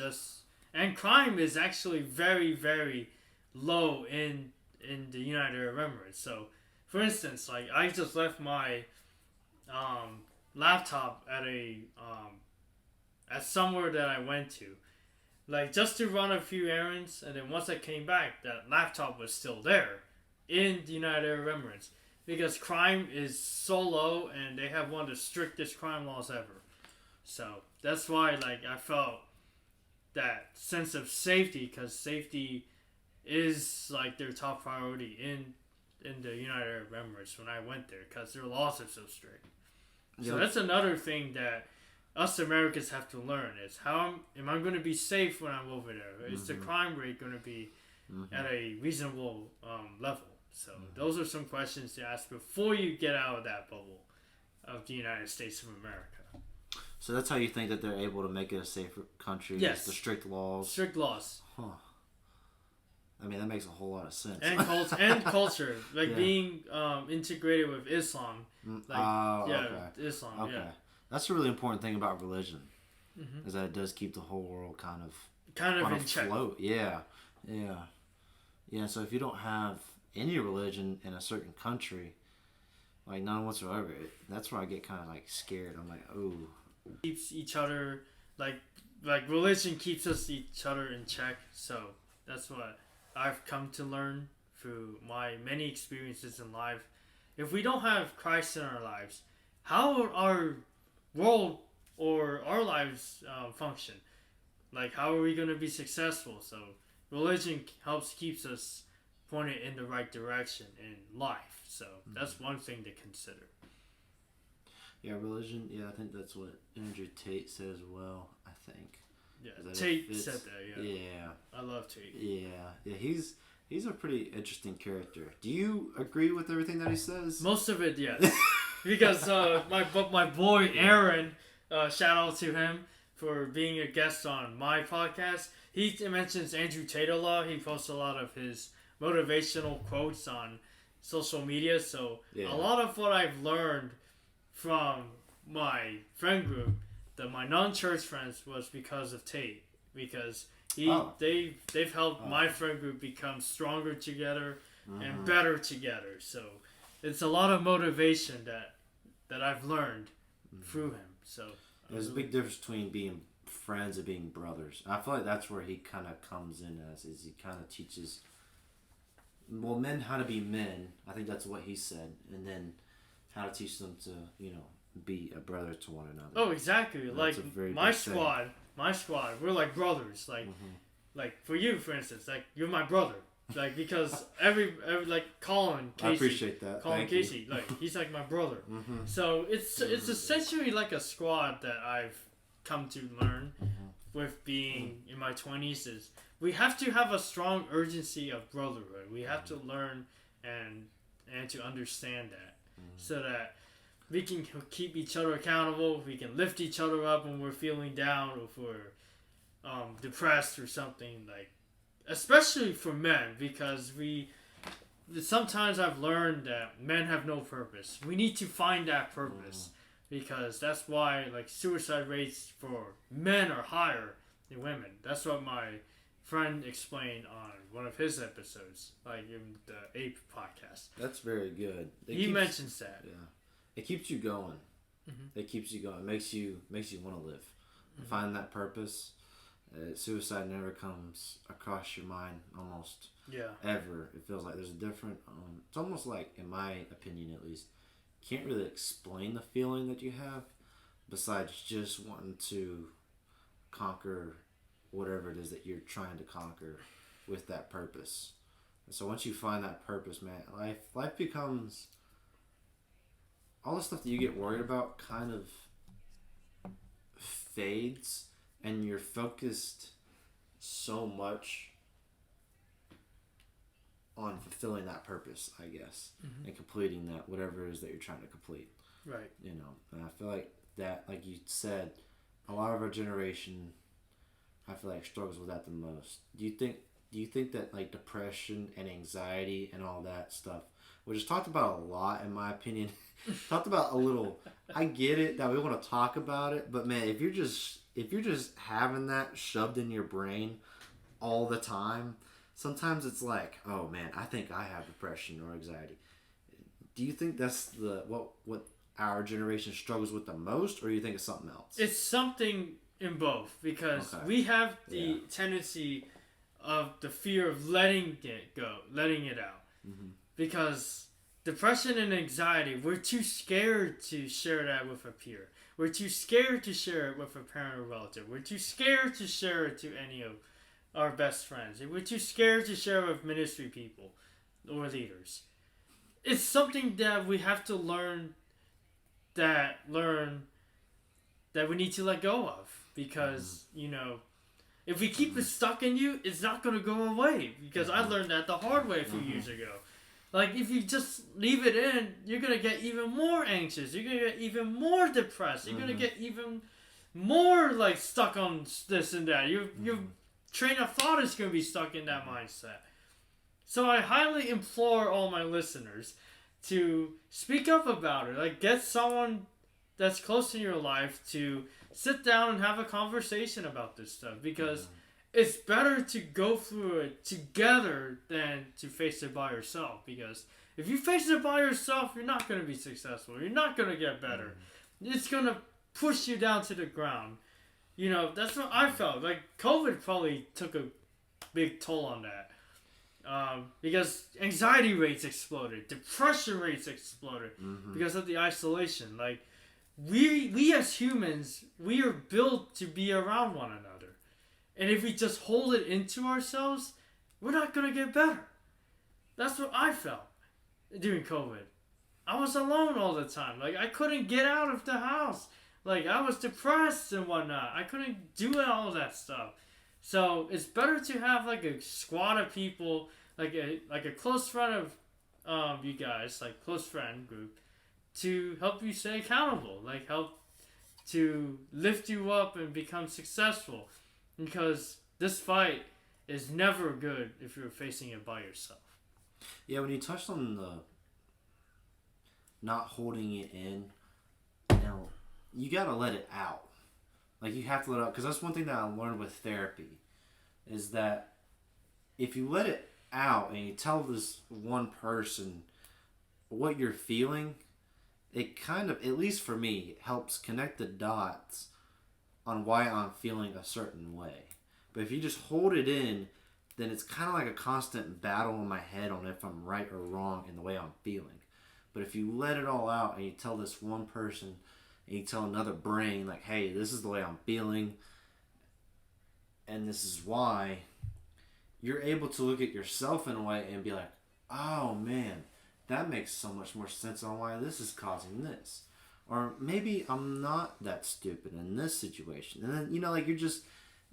And crime is actually very, very low in the United Arab Emirates. So, for instance, like, I just left my laptop at somewhere that I went to, like, just to run a few errands, and then once I came back, that laptop was still there in the United Arab Emirates. because crime is so low and they have one of the strictest crime laws ever. So that's why like I felt that sense of safety, because safety is like their top priority in the United Arab Emirates when I went there, because their laws are so strict. So that's another thing that us Americans have to learn is how am I going to be safe when I'm over there? Is the crime rate going to be at a reasonable level? So those are some questions to ask before you get out of that bubble of the United States of America. So that's how you think that they're able to make it a safer country? Yes. The strict laws? Strict laws. Huh. I mean, that makes a whole lot of sense. And culture. Like being integrated with Islam. Like, okay. Islam, okay. yeah. That's a really important thing about religion, is that it does keep the whole world kind of in check. Float. Yeah. So if you don't have any religion in a certain country, like none whatsoever, that's where I get kind of like scared. I'm like, oh. Keeps each other like religion keeps us each other in check. So that's what I've come to learn through my many experiences in life. If we don't have Christ in our lives, how will our world or our lives function? Like, how are we going to be successful? So religion keeps us pointed in the right direction in life. So that's one thing to consider. Yeah, religion. Yeah, I think that's what Andrew Tate said as well. I think. Yeah, Tate said that. Yeah. Yeah. I love Tate. Yeah. He's a pretty interesting character. Do you agree with everything that he says? Most of it, yes. Because my boy Aaron, shout out to him for being a guest on my podcast. He mentions Andrew Tate a lot. He posts a lot of his motivational quotes on social media. So a lot of what I've learned from my friend group, my non-church friends, was because of Tate. Because they've helped my friend group become stronger together and better together. So it's a lot of motivation that I've learned through him. So there's a big difference between being friends and being brothers. I feel like that's where he kind of comes in is he kind of teaches men how to be men. I think that's what he said, and then how to teach them to be a brother to one another. Oh, exactly. Like my squad, we're like brothers. Like for you, for instance, like you're my brother. Like because every like Colin Casey. I appreciate that. Colin Casey, like he's like my brother. So it's essentially like a squad that I've come to learn with being in my 20s is we have to have a strong urgency of brotherhood. We have to learn and to understand that so that we can keep each other accountable. We can lift each other up when we're feeling down or if we're depressed or something, like especially for men, because sometimes I've learned that men have no purpose. We need to find that purpose because that's why like suicide rates for men are higher than women. That's what my friend explained on one of his episodes, like in the Ape podcast. That's very good. He mentions that. Yeah, it keeps you going. It keeps you going. It makes you want to live. Find that purpose. Suicide never comes across your mind almost ever. It feels like there's a different. It's almost like, in my opinion at least, you can't really explain the feeling that you have, besides just wanting to conquer whatever it is that you're trying to conquer with that purpose. And so once you find that purpose, man, life becomes all the stuff that you get worried about kind of fades, and you're focused so much on fulfilling that purpose, I guess, and completing that whatever it is that you're trying to complete. Right. And I feel like that, like you said, a lot of our generation, I feel like, struggles with that the most. Do you think that like depression and anxiety and all that stuff, which is talked about a lot in my opinion, talked about a little, I get it that we want to talk about it, but man, if you're just having that shoved in your brain all the time, sometimes it's like, oh man, I think I have depression or anxiety. Do you think that's what our generation struggles with the most, or do you think it's something else? It's something in both, because we have the tendency of the fear of letting it go, letting it out. Because depression and anxiety, we're too scared to share that with a peer. We're too scared to share it with a parent or relative. We're too scared to share it to any of our best friends. We're too scared to share it with ministry people or leaders. It's something that we have to learn that we need to let go of, because if we keep it stuck in you, it's not going to go away, because I learned that the hard way a few years ago. Like, if you just leave it in, you're going to get even more anxious, you're going to get even more depressed, you're going to get even more like stuck on this and that. Your train of thought is going to be stuck in that mindset. So I highly implore all my listeners to speak up about it. Like, get someone that's close in your life to sit down and have a conversation about this stuff, because it's better to go through it together than to face it by yourself. Because if you face it by yourself, you're not going to be successful. You're not going to get better. It's going to push you down to the ground. That's what I felt. Like, COVID probably took a big toll on that. Because anxiety rates exploded, depression rates exploded because of the isolation. Like, we as humans, we are built to be around one another, and if we just hold it into ourselves, we're not gonna get better. That's what I felt during COVID. I was alone all the time. Like, I couldn't get out of the house. Like, I was depressed and whatnot. I couldn't do all that stuff. So it's better to have like a squad of people, like a close friend of you guys, like close friend group, to help you stay accountable, like help to lift you up and become successful. Because this fight is never good if you're facing it by yourself. Yeah, when you touched on the not holding it in, you gotta let it out. Like, you have to let it out, because that's one thing that I learned with therapy, is that if you let it out and you tell this one person what you're feeling, it kind of, at least for me, helps connect the dots on why I'm feeling a certain way. But if you just hold it in, then it's kind of like a constant battle in my head on if I'm right or wrong in the way I'm feeling. But if you let it all out and you tell this one person, and you tell another brain, like, hey, this is the way I'm feeling, and this is why, you're able to look at yourself in a way and be like, oh man, that makes so much more sense on why this is causing this. Or maybe I'm not that stupid in this situation. And then,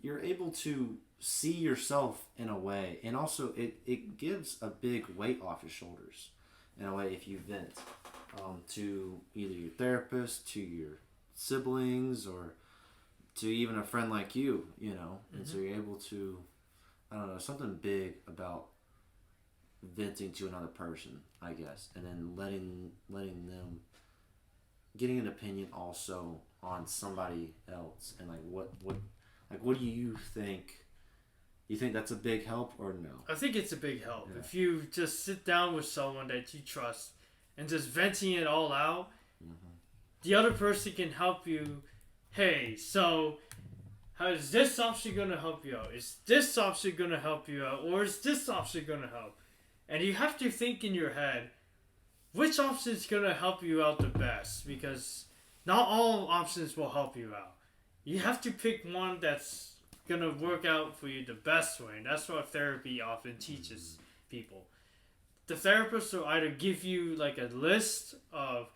you're able to see yourself in a way. And also, it gives a big weight off your shoulders in a way if you vent. To either your therapist, to your siblings, or to even a friend like you, and so you're able to, I don't know, something big about venting to another person, I guess, and then letting them, getting an opinion also on somebody else, and what do you think? You think that's a big help or no? I think it's a big help. Yeah. If you just sit down with someone that you trust and just venting it all out, the other person can help you. Hey, so how is this option going to help you out? Is this option going to help you out? Or is this option going to help? And you have to think in your head, which option is going to help you out the best? Because not all options will help you out. You have to pick one that's going to work out for you the best way. And that's what therapy often teaches people. The therapist will either give you like a list of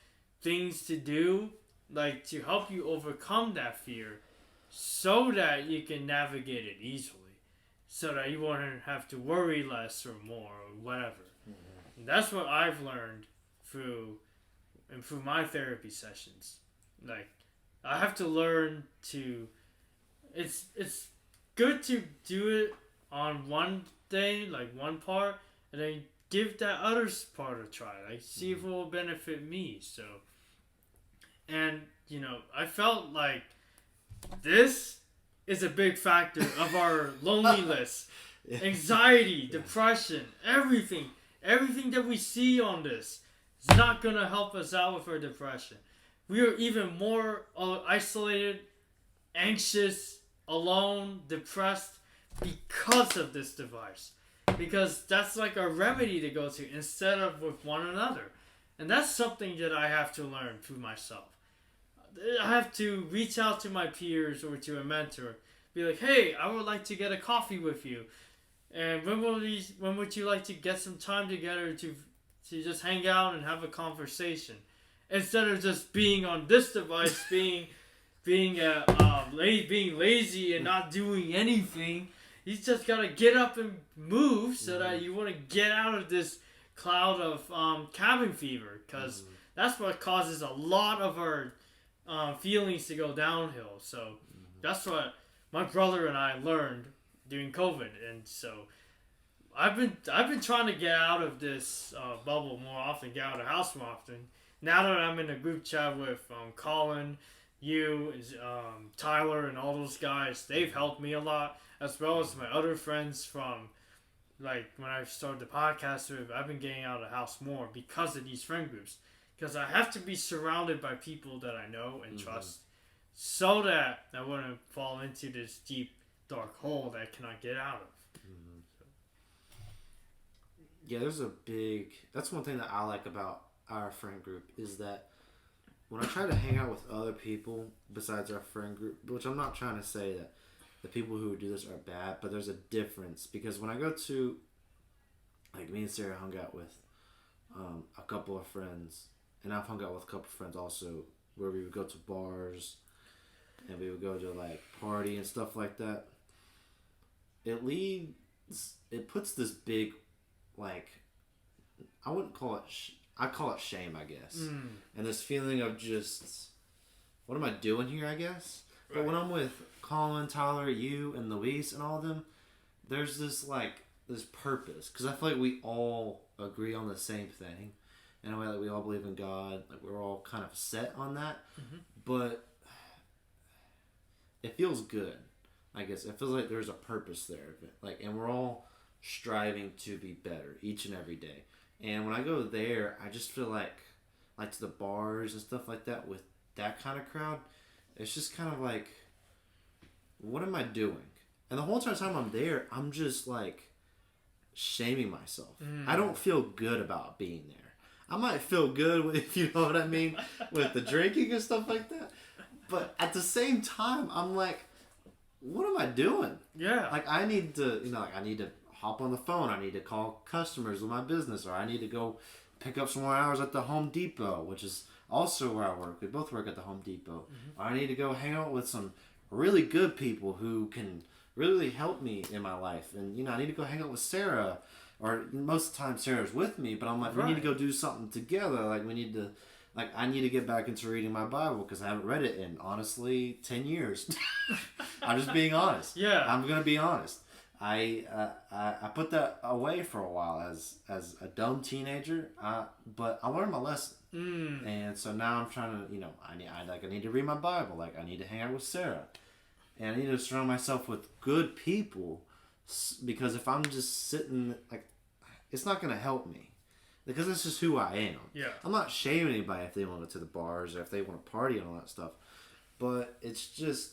things to do, like to help you overcome that fear, so that you can navigate it easily, so that you won't have to worry less or more or whatever. And that's what I've learned through my therapy sessions. Like, I have to learn to. It's good to do it on one day, like one part, and then give that other part a try. Like, see if it will benefit me. So, and I felt like this is a big factor of our loneliness, anxiety, depression, everything that we see on this is not gonna help us out with our depression. We are even more isolated, anxious, alone, depressed because of this device. Because that's like our remedy to go to instead of with one another. And that's something that I have to learn for myself. I have to reach out to my peers or to a mentor, be like, hey, I would like to get a coffee with you. And when would you like to get some time together to just hang out and have a conversation? Instead of just being on this device, being lazy and not doing anything. You just gotta get up and move so that you want to get out of this cloud of cabin fever, because that's what causes a lot of our feelings to go downhill. So that's what my brother and I learned during COVID, and so I've been trying to get out of this bubble more often, get out of the house more often. Now that I'm in a group chat with Colin, you, Tyler, and all those guys, they've helped me a lot, as well as my other friends from, like, when I started the podcast with. I've been getting out of the house more because of these friend groups. Because I have to be surrounded by people that I know and trust, so that I wouldn't fall into this deep, dark hole that I cannot get out of. Yeah, that's one thing that I like about our friend group, is that when I try to hang out with other people besides our friend group, which I'm not trying to say that the people who do this are bad, but there's a difference. Because when I go to, like, me and Sarah hung out with a couple of friends, and I've hung out with a couple of friends also, where we would go to bars and we would go to, like, party and stuff like that. It puts this big, like, I wouldn't call it, I call it shame, I guess. And this feeling of just, what am I doing here, I guess? Right. But when I'm with Colin, Tyler, you, and Luis and all of them, there's this, like, this purpose. Because I feel like we all agree on the same thing. In a way, like, we all believe in God. Like, we're all kind of set on that. But it feels good. I guess it feels like there's a purpose there. Like, and we're all striving to be better each and every day. And when I go there, I just feel like to the bars and stuff like that with that kind of crowd, it's just kind of like, what am I doing? And the whole entire time I'm there, I'm just like shaming myself. I don't feel good about being there. I might feel good, if you know what I mean, with the drinking and stuff like that. But at the same time, I'm like, what am I doing? Yeah. Like, I need to, I need to hop on the phone. I need to call customers with my business, or I need to go pick up some more hours at the Home Depot, which is also where I work. We both work at the Home Depot. Or I need to go hang out with some really good people who can really help me in my life. And, I need to go hang out with Sarah. Or most of the time Sarah's with me, but I'm like, we need to go do something together. Like, I need to get back into reading my Bible, because I haven't read it in, honestly, 10 years. I'm just being honest. Yeah. I'm going to be honest. I put that away for a while as a dumb teenager, but I learned my lesson. And so now I'm trying to, I need to read my Bible. Like, I need to hang out with Sarah. And I need to surround myself with good people, because if I'm just sitting, like, it's not going to help me. Because that's just who I am. Yeah. I'm not shaming anybody if they want to go to the bars or if they want to party and all that stuff. But it's just,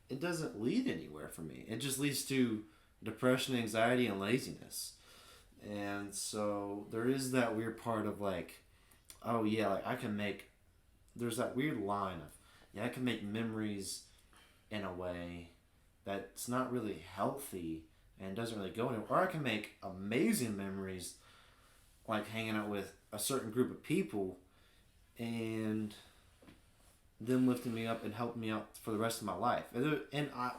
it doesn't lead anywhere for me. It just leads to depression, anxiety, and laziness. And so there is that weird part of, like, oh yeah, like, there's that weird line of, yeah, I can make memories in a way that's not really healthy and doesn't really go anywhere. Or I can make amazing memories, like hanging out with a certain group of people and them lifting me up and helping me out for the rest of my life. And I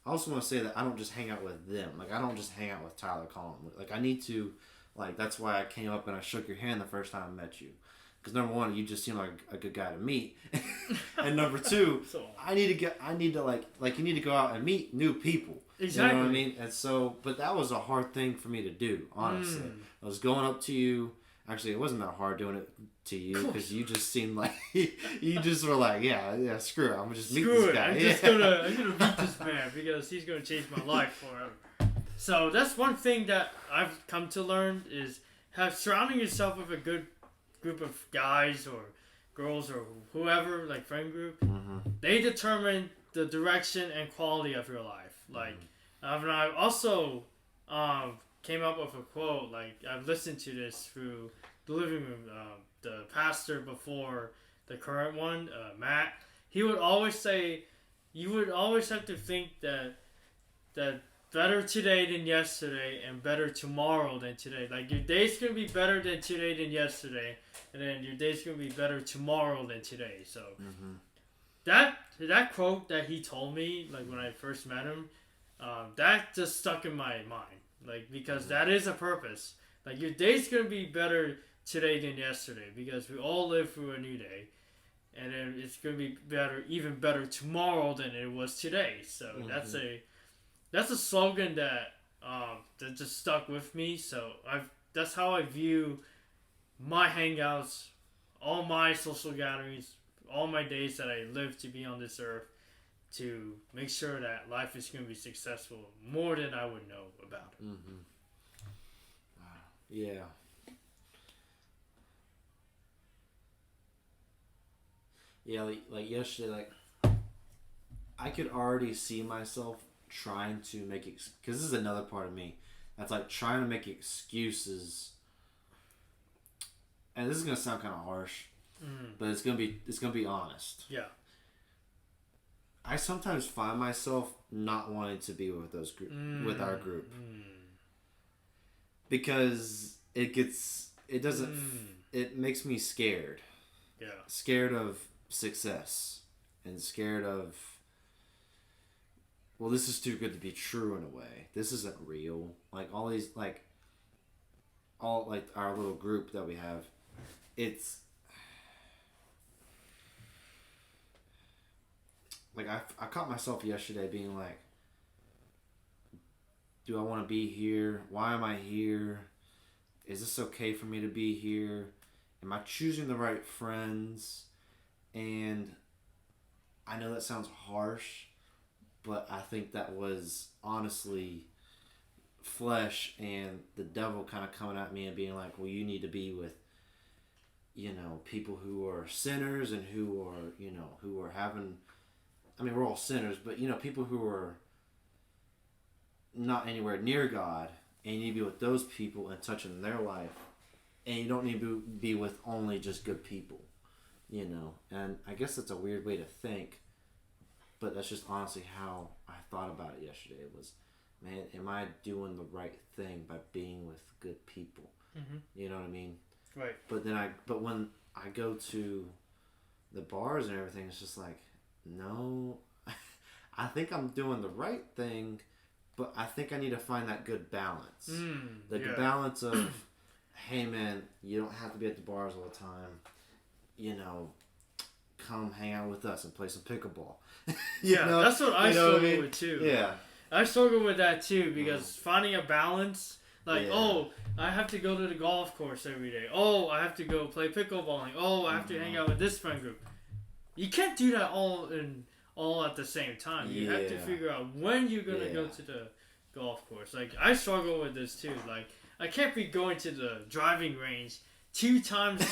also want to say that I don't just hang out with them. Like, I don't just hang out with Tyler Collin. Like, I need to, like, that's why I came up and I shook your hand the first time I met you. Because number one, you just seem like a good guy to meet. And number two, you need to go out and meet new people. Exactly. You know what I mean? And so, but that was a hard thing for me to do, honestly. I was going up to you. Actually, it wasn't that hard doing it to you, because you just seemed like, you just were like, yeah, screw it. I'm going to just meet this guy. I'm gonna meet this man, because he's going to change my life forever. So that's one thing that I've come to learn, is surrounding yourself with a good group of guys or girls or whoever, like friend group. They determine the direction and quality of your life. Like, and I also came up with a quote. Like, I've listened to this through the living room, the pastor before the current one, Matt, he would always say, you would always have to think that better today than yesterday and better tomorrow than today. Like your day's gonna be better than today than yesterday, and then your day's gonna be better tomorrow than today. So that quote that he told me, like when I first met him, that just stuck in my mind. Like because that is a purpose. Like your day's gonna be better today than yesterday because we all live through a new day, and then it's gonna be better, even better tomorrow than it was today. So that's a slogan that just stuck with me. So that's how I view my hangouts, all my social gatherings, all my days that I live to be on this earth, to make sure that life is going to be successful more than I would know about it. Yeah. Yeah, like yesterday, like I could already see myself trying to make because this is another part of me that's like trying to make excuses, and this is gonna sound kind of harsh, but it's gonna be honest. Yeah. I sometimes find myself not wanting to be with with our group because it makes me scared. Yeah. Scared of success and scared of, well, this is too good to be true in a way. This isn't real. Like all these, all our little group that we have, it's like I caught myself yesterday being like, do I want to be here? Why am I here? Is this okay for me to be here? Am I choosing the right friends? And I know that sounds harsh, but I think that was honestly flesh and the devil kind of coming at me and being like, well, you need to be with, people who are sinners and who are having, I mean, we're all sinners, but, people who are not anywhere near God, and you need to be with those people and touching their life, and you don't need to be with only just good people, and I guess that's a weird way to think, but that's just honestly how I thought about it yesterday. It was, man, am I doing the right thing by being with good people? You know what I mean? Right. But when I go to the bars and everything, it's just like, no, I think I'm doing the right thing, but I think I need to find that good balance. Good balance of, hey man, you don't have to be at the bars all the time. Come hang out with us and play some pickleball. That's what I struggle with too. Yeah. I struggle with that too because finding a balance, I have to go to the golf course every day. Oh, I have to go play pickleballing. Oh, I have to hang out with this friend group. You can't do that all at the same time. You have to figure out when you're gonna go to the golf course. Like I struggle with this too. Like I can't be going to the driving range 2 times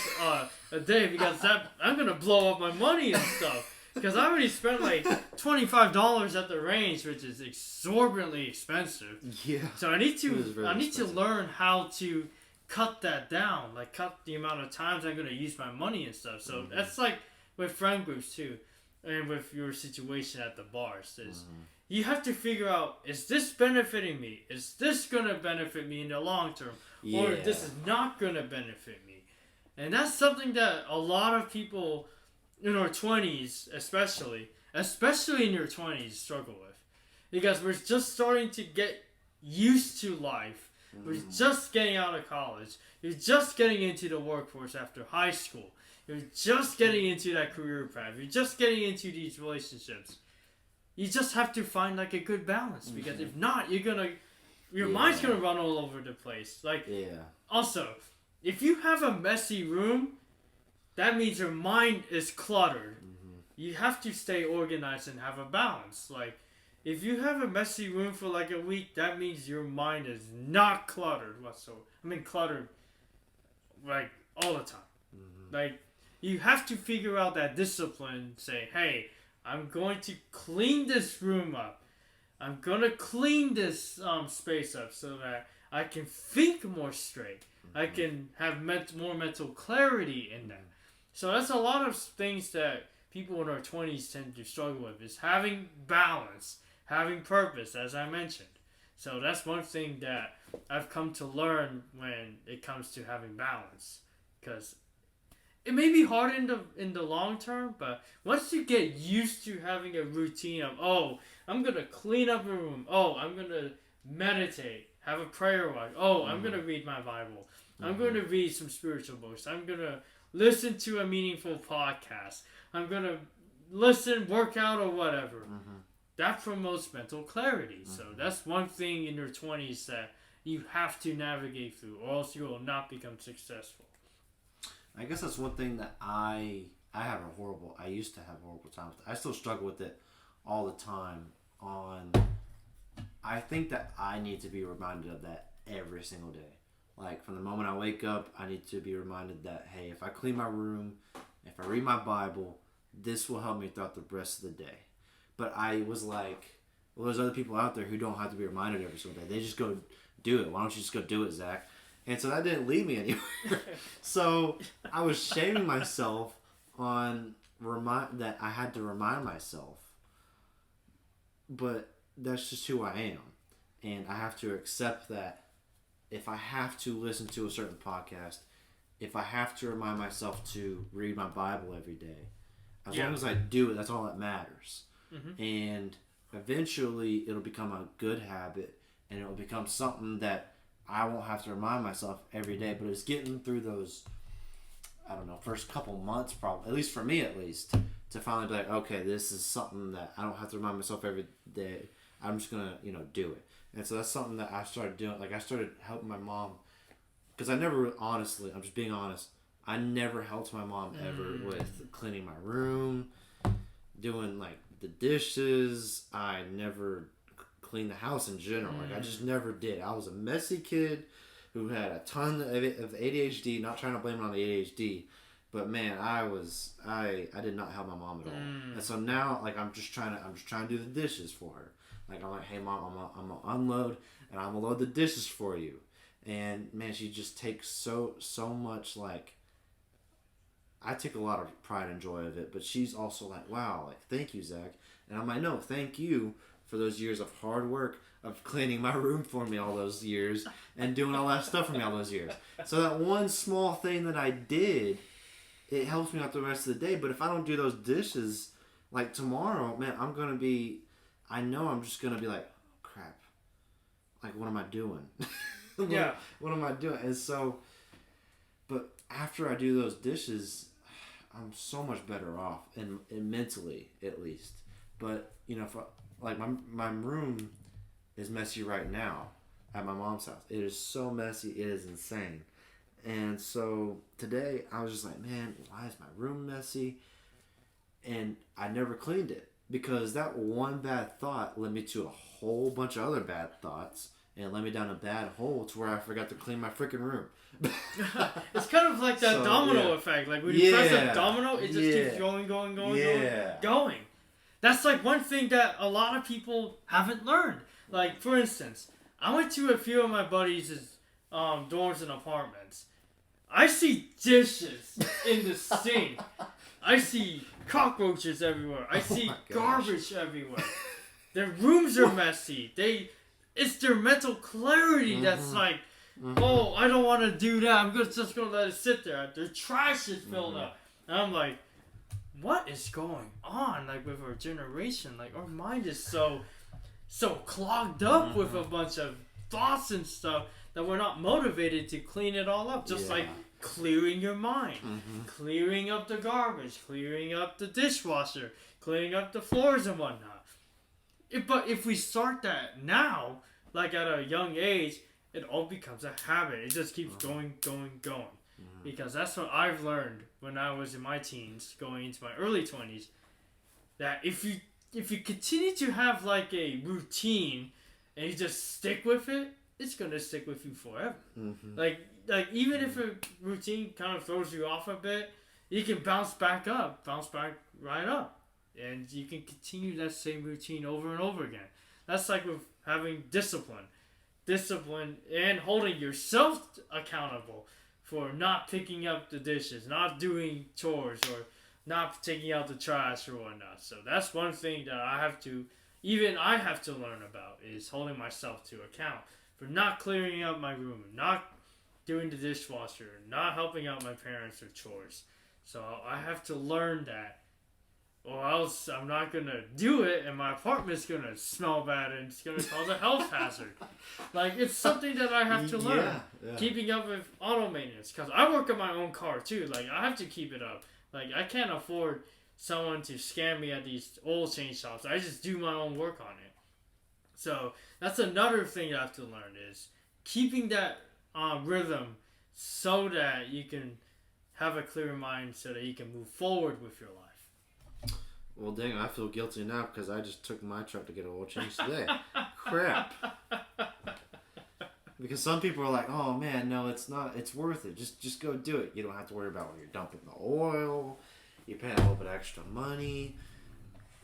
a day because I'm gonna blow up my money and stuff. Because I already spent like $25 at the range, which is exorbitantly expensive. Yeah. So I need to learn how to cut that down, like cut the amount of times I'm gonna use my money and stuff. So that's like with friend groups too, and with your situation at the bars. Is you have to figure out, is this benefiting me? Is this gonna benefit me in the long term, or this is not gonna benefit me? And that's something that a lot of people in our 20s, especially in your 20s, struggle with. Because we're just starting to get used to life. We're just getting out of college. You're just getting into the workforce after high school. You're just getting into that career path. You're just getting into these relationships. You just have to find like a good balance. Because if not, your mind's gonna run all over the place. Also, if you have a messy room, that means your mind is cluttered. You have to stay organized and have a balance. Like, if you have a messy room for like a week, that means your mind is not cluttered whatsoever. I mean, cluttered, like, all the time. Like, you have to figure out that discipline. Say, hey, I'm going to clean this room up. I'm going to clean this space up so that I can think more straight. I can have more mental clarity in that. So that's a lot of things that people in our 20s tend to struggle with, is having balance, having purpose, as I mentioned. So that's one thing that I've come to learn when it comes to having balance. Because it may be hard in the long term, but once you get used to having a routine of, oh, I'm going to clean up a room. Oh, I'm going to meditate, have a prayer walk. Oh, I'm going to read my Bible. I'm going to read some spiritual books. I'm going to listen to a meaningful podcast. I'm going to work out or whatever. That promotes mental clarity. So that's one thing in your 20s that you have to navigate through, or else you will not become successful. I guess that's one thing that I used to have a horrible time with. I still struggle with it all the time. I think that I need to be reminded of that every single day. Like, from the moment I wake up, I need to be reminded that, hey, if I clean my room, if I read my Bible, this will help me throughout the rest of the day. But I was like, well, there's other people out there who don't have to be reminded every single day. They just go do it. Why don't you just go do it, Zach? And so that didn't lead me anywhere. So I was shaming myself on that I had to remind myself. But that's just who I am. And I have to accept that if I have to listen to a certain podcast, if I have to remind myself to read my Bible every day, as long as I do it, that's all that matters. And eventually it'll become a good habit, and it'll become something that I won't have to remind myself every day. But it's getting through those, I don't know, first couple months, probably, at least for me at least, to finally be like, okay, this is something that I don't have to remind myself every day. I'm just going to, do it. And so that's something that I started doing. Like, I started helping my mom, because I never, honestly, I'm just being honest, I never helped my mom ever with cleaning my room, doing, like, the dishes. I never cleaned the house in general. Like, I just never did. I was a messy kid who had a ton of ADHD, not trying to blame it on the ADHD, but man, I did not help my mom at all. And so now, like, I'm just trying to do the dishes for her. Like, I'm like, hey mom, I'm gonna unload and I'm gonna load the dishes for you. And man, she just takes so much, like, I take a lot of pride and joy of it, but she's also like, wow, like, thank you, Zach. And I'm like, no, thank you for those years of hard work of cleaning my room for me all those years and doing all that stuff for me all those years. So that one small thing that I did, it helps me out the rest of the day. But if I don't do those dishes, like tomorrow, man, I'm just going to be like, oh, crap. Like, what am I doing? What am I doing? And so, but after I do those dishes, I'm so much better off, and mentally at least. But, like, my room is messy right now at my mom's house. It is so messy, it is insane. And so today I was just like, man, why is my room messy? And I never cleaned it, because that one bad thought led me to a whole bunch of other bad thoughts, and it led me down a bad hole to where I forgot to clean my freaking room. It's kind of like that domino effect. Like, when you press a domino, it just keeps going. That's like one thing that a lot of people haven't learned. Like, for instance, I went to a few of my buddies' dorms and apartments. I see dishes in the sink. I see cockroaches everywhere. I see garbage everywhere. Their rooms are messy. It's their mental clarity that's like, oh, I don't want to do that. I'm just going to let it sit there. Their trash is filled up. And I'm like, what is going on? Like, with our generation, like, our mind is so clogged up with a bunch of thoughts and stuff that we're not motivated to clean it all up. Just like clearing your mind, clearing up the garbage, clearing up the dishwasher, clearing up the floors and whatnot. But if we start that now, like at a young age, it all becomes a habit. It just keeps going. Because that's what I've learned when I was in my teens, going into my early 20s, that if you continue to have like a routine and you just stick with it, it's gonna stick with you forever. Like even if a routine kind of throws you off a bit, you can bounce back right up, and you can continue that same routine over and over again. That's like with having discipline. discipline and holding yourself accountable for not picking up the dishes, not doing chores, or not taking out the trash or whatnot. So that's one thing that I have to learn about, is holding myself to account for not clearing up my room, not doing the dishwasher, not helping out my parents or chores. So I have to learn that, or else I'm not going to do it and my apartment's going to smell bad and it's going to cause a health hazard. Like, it's something that I have to learn. Yeah. Keeping up with auto maintenance. Because I work on my own car too. Like, I have to keep it up. Like, I can't afford someone to scam me at these oil change shops. I just do my own work on it. So that's another thing I have to learn, is keeping that rhythm so that you can have a clear mind, so that you can move forward with your life. Well, dang, I feel guilty now because I just took my truck to get an oil change today. Crap. Because some people are like, oh man, no, it's not. It's worth it. Just go do it. You don't have to worry about where you're dumping the oil. You're paying a little bit extra money.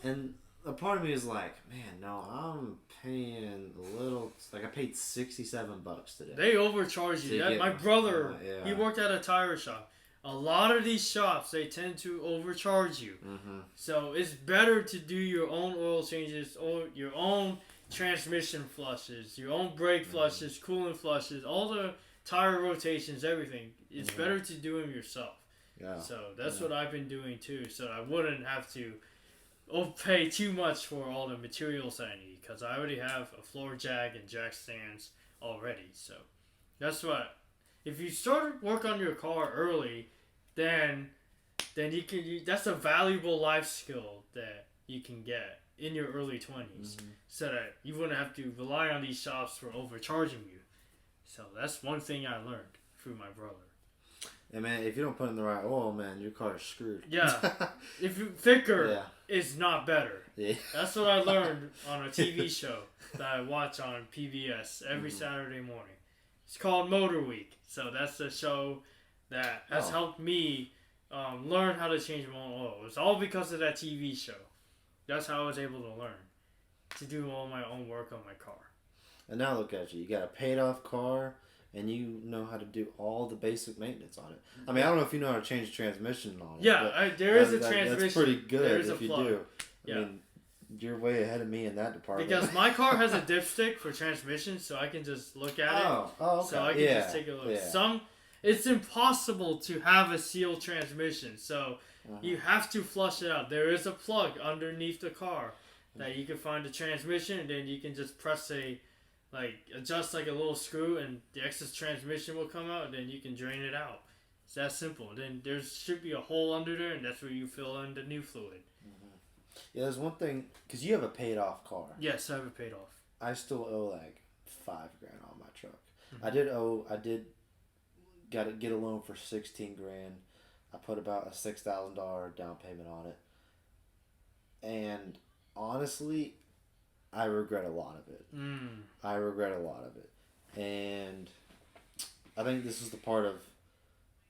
And a part of me is like, man, no, I'm paying a little. Like, I paid $67 today. They overcharge you. My brother, he worked at a tire shop. A lot of these shops, they tend to overcharge you. Mm-hmm. So it's better to do your own oil changes, or your own transmission flushes, your own brake flushes, coolant flushes, all the tire rotations, everything. It's better to do them yourself. Yeah. So that's what I've been doing too. So I wouldn't have to pay too much for all the materials I need, because I already have a floor jack and jack stands already. So that's what. If you start work on your car early, then you can. That's a valuable life skill that you can get in your early 20s, so that you wouldn't have to rely on these shops for overcharging you. So that's one thing I learned through my brother. And man, if you don't put in the right oil, man, your car is screwed. Yeah, thicker is not better. Yeah. That's what I learned on a TV show that I watch on PBS every Saturday morning. It's called Motor Week. So that's the show that has helped me learn how to change my own oil. It's all because of that TV show. That's how I was able to learn to do all my own work on my car. And now look at you. You got a paid off car, and you know how to do all the basic maintenance on it. I mean, I don't know if you know how to change the transmission on it. Yeah, there is a transmission. That's pretty good if you plug. do. I mean, you're way ahead of me in that department. Because my car has a dipstick for transmission, so I can just look at it. Oh, okay. So I can just take a look. Yeah. It's impossible to have a sealed transmission, so you have to flush it out. There is a plug underneath the car that you can find the transmission, and then you can just press adjust like a little screw, and the excess transmission will come out, and then you can drain it out. It's that simple. Then there should be a hole under there, and that's where you fill in the new fluid. Yeah, there's one thing, because you have a paid off car. Yes, I have a paid off. I still owe like $5,000 on my truck. I did get a loan for $16,000. I put about a $6,000 down payment on it. And honestly, I regret a lot of it. I regret a lot of it. And I think this is the part of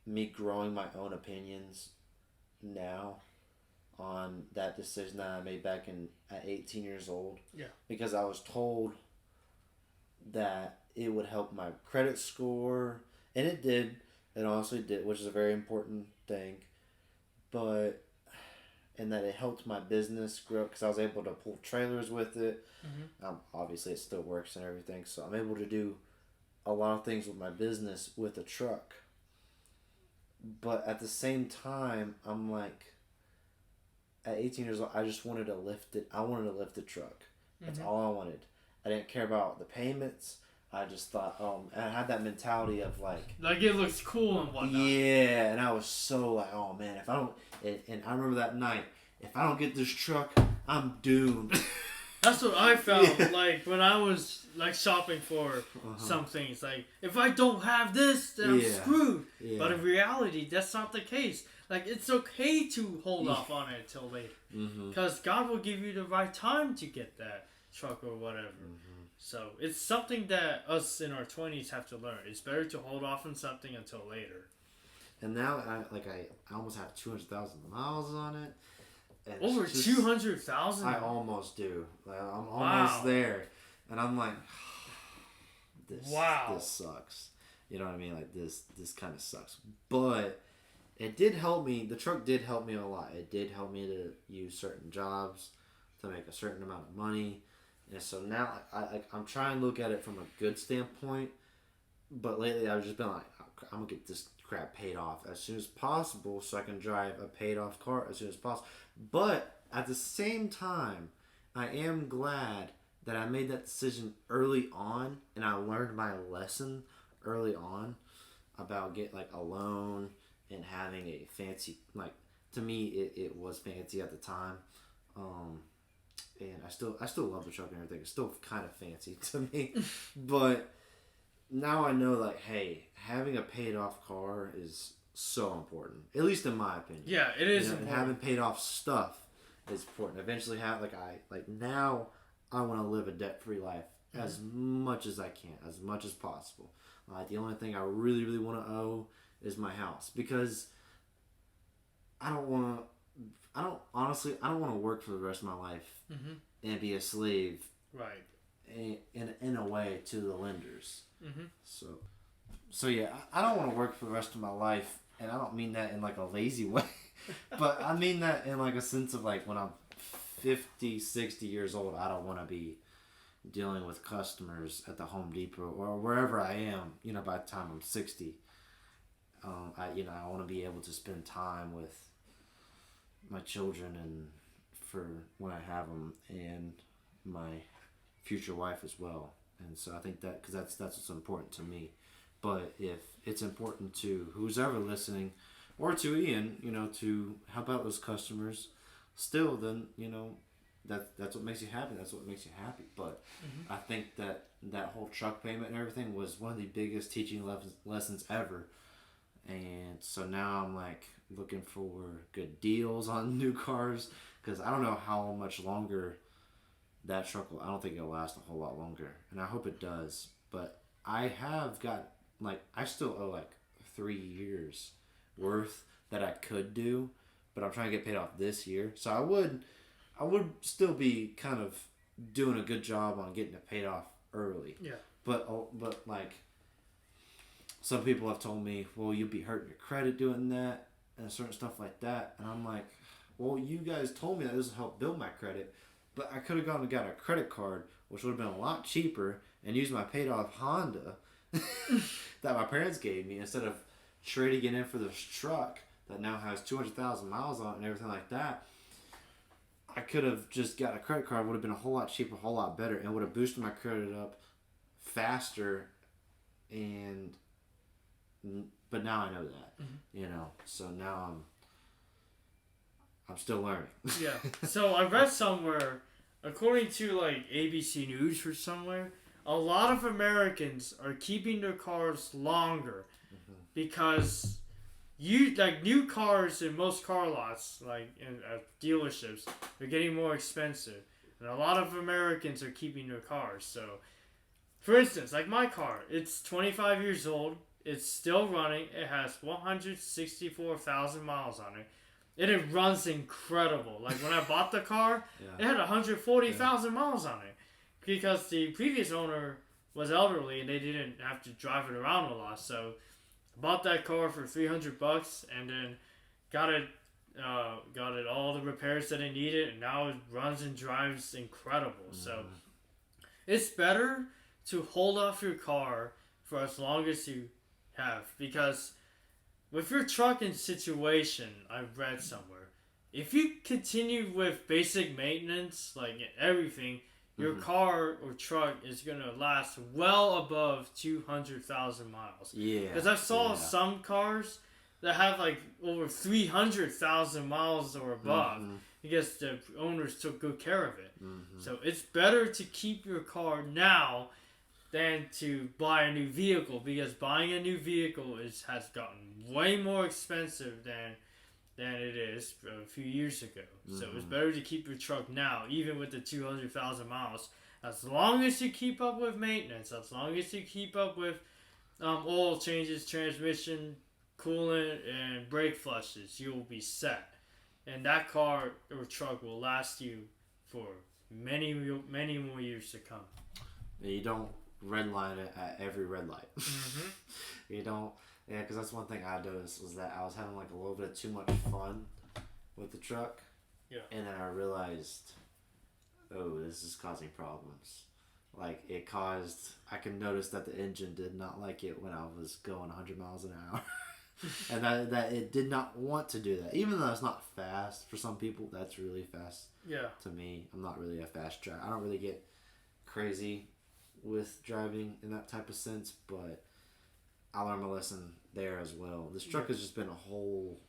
me growing my own opinions now on that decision that I made back at 18 years old. Yeah. Because I was told that it would help my credit score, and it did. It honestly did, which is a very important thing. And that it helped my business grow, because I was able to pull trailers with it. Obviously, it still works and everything, so I'm able to do a lot of things with my business with a truck. But at the same time, I'm like, at 18 years old, I just wanted to lift it. I wanted to lift the truck. That's all I wanted. I didn't care about the payments. I just thought, and I had that mentality of like it looks cool and whatnot. Yeah, and I was so like, oh man, if I don't, and I remember that night, if I don't get this truck, I'm doomed. That's what I felt like when I was like shopping for some things. Like, if I don't have this, then I'm screwed. Yeah. But in reality, that's not the case. Like, it's okay to hold off on it until later. Because God will give you the right time to get that truck or whatever. So, it's something that us in our 20s have to learn. It's better to hold off on something until later. And now, I almost have 200,000 miles on it. Over 200,000? I almost do. I'm almost there. And I'm like, this sucks. You know what I mean? Like this kind of sucks. But it did help me. The truck did help me a lot. It did help me to use certain jobs to make a certain amount of money. And so now I'm trying to look at it from a good standpoint. But lately I've just been like, I'm going to get this crap paid off as soon as possible so I can drive a paid off car as soon as possible. But at the same time, I am glad that I made that decision early on and I learned my lesson early on about getting like a loan and having a fancy, like, to me it was fancy at the time. And I still love the truck and everything. It's still kind of fancy to me. But now I know, like, hey, having a paid off car is so important. At least in my opinion. Yeah, it is important. And having paid off stuff is important. Eventually now I want to live a debt-free life as much as I can, as much as possible. The only thing I really, really want to owe is my house, because I don't want to work for the rest of my life and be a slave, right? In a way, to the lenders. So yeah, I don't want to work for the rest of my life, and I don't mean that in like a lazy way, but I mean that in like a sense of like when I'm 50, 60 years old, I don't want to be dealing with customers at the Home Depot or wherever I am, by the time I'm 60. I want to be able to spend time with my children and for when I have them, and my future wife as well. And so I think that, because that's what's important to me. But if it's important to who's ever listening, or to Ian, to help out those customers, still, then, that's what makes you happy. That's what makes you happy. But I think that whole truck payment and everything was one of the biggest teaching lessons ever. And so now I'm like looking for good deals on new cars, because I don't know how much longer that truck will. I don't think it'll last a whole lot longer, and I hope it does. But I have got, like, I still owe like 3 years worth that I could do, but I'm trying to get paid off this year. So I would still be kind of doing a good job on getting it paid off early. Yeah. But like, some people have told me, well, you'll be hurting your credit doing that and certain stuff like that. And I'm like, well, you guys told me that this will help build my credit, but I could have gone and got a credit card, which would have been a lot cheaper, and used my paid off Honda that my parents gave me, instead of trading it in for this truck that now has 200,000 miles on it and everything like that. I could have just got a credit card, would have been a whole lot cheaper, a whole lot better, and would have boosted my credit up faster. But now I know that, so now I'm still learning. Yeah. So I read somewhere, according to like ABC News or somewhere, a lot of Americans are keeping their cars longer because new cars in most car lots, like in dealerships, they're getting more expensive, and a lot of Americans are keeping their cars. So, for instance, like my car, it's 25 years old. It's still running. It has 164,000 miles on it. And it runs incredible. Like when I bought the car, it had 140,000 miles on it. Because the previous owner was elderly and they didn't have to drive it around a lot. So I bought that car for $300 and then got it all the repairs that it needed, and now it runs and drives incredible. So it's better to hold off your car for as long as you have, because with your trucking situation, I've read somewhere, if you continue with basic maintenance, like everything, your car or truck is going to last well above 200,000 miles. Yeah. Because I saw some cars that have like over 300,000 miles or above, because the owners took good care of it. So it's better to keep your car now than to buy a new vehicle, because buying a new vehicle has gotten way more expensive than it is a few years ago. So it's better to keep your truck now, even with the 200,000 miles. As long as you keep up with maintenance, as long as you keep up with oil changes, transmission, coolant, and brake flushes, you will be set. And that car or truck will last you for many more years to come. You don't red line it at every red light. Mm-hmm. You don't, yeah, because that's one thing I noticed was that I was having like a little bit too much fun with the truck. Yeah. And then I realized, oh, this is causing problems. Like, I can notice that the engine did not like it when I was going 100 miles an hour. And that it did not want to do that. Even though it's not fast, for some people, that's really fast. Yeah. To me, I'm not really a fast driver. I don't really get crazy with driving in that type of sense, but I learned my lesson there as well. This truck has just been a whole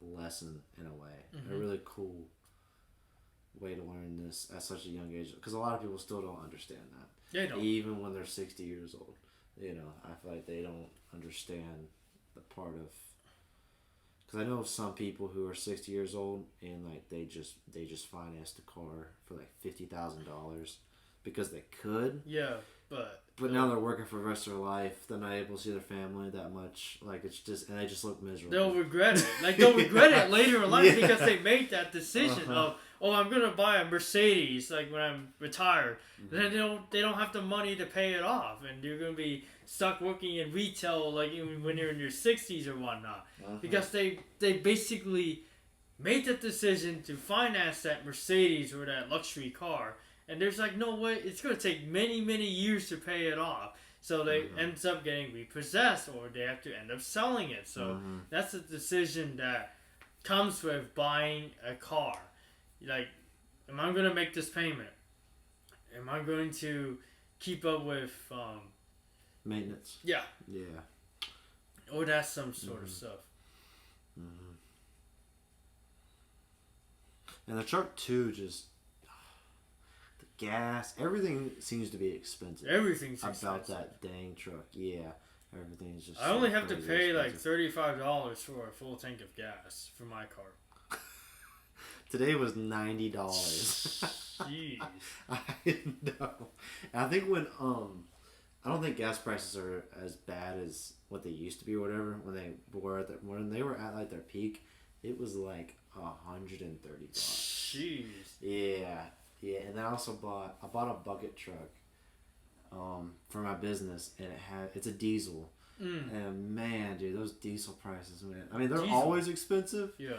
lesson in a way. Mm-hmm. A really cool way to learn this at such a young age, because a lot of people still don't understand that. They don't. Even when they're 60 years old. You know, I feel like they don't understand the part of, because I know of some people who are 60 years old and like they just financed a car for like $50,000 because they could. Yeah, but now they're working for the rest of their life. They're not able to see their family that much. Like, it's just, and they just look miserable. they'll regret it. Like, they'll regret it later in life because they made that decision of, oh, I'm gonna buy a Mercedes like when I'm retired. Mm-hmm. Then they don't have the money to pay it off, and you're gonna be stuck working in retail like even when you're in your 60s or whatnot, because they basically made the decision to finance that Mercedes or that luxury car, and there's like no way it's gonna take many years to pay it off. So they ends up getting repossessed, or they have to end up selling it. So that's a decision that comes with buying a car. Like, am I going to make this payment? Am I going to keep up with maintenance? Yeah. Yeah. Or that's some sort of stuff. Mm-hmm. And the truck too, just the gas, everything seems to be expensive. Everything's about expensive. that dang truck. Yeah, everything's just. I only have to pay expensive. like $35 for a full tank of gas for my car. Today was $90. Jeez. I know. And I think when I don't think gas prices are as bad as what they used to be or whatever. When they were at like their peak, it was like $130. Jeez. Yeah. And then I bought a bucket truck for my business, and it's a diesel. And man, dude, those diesel prices, man. I mean, they're always expensive. Yeah.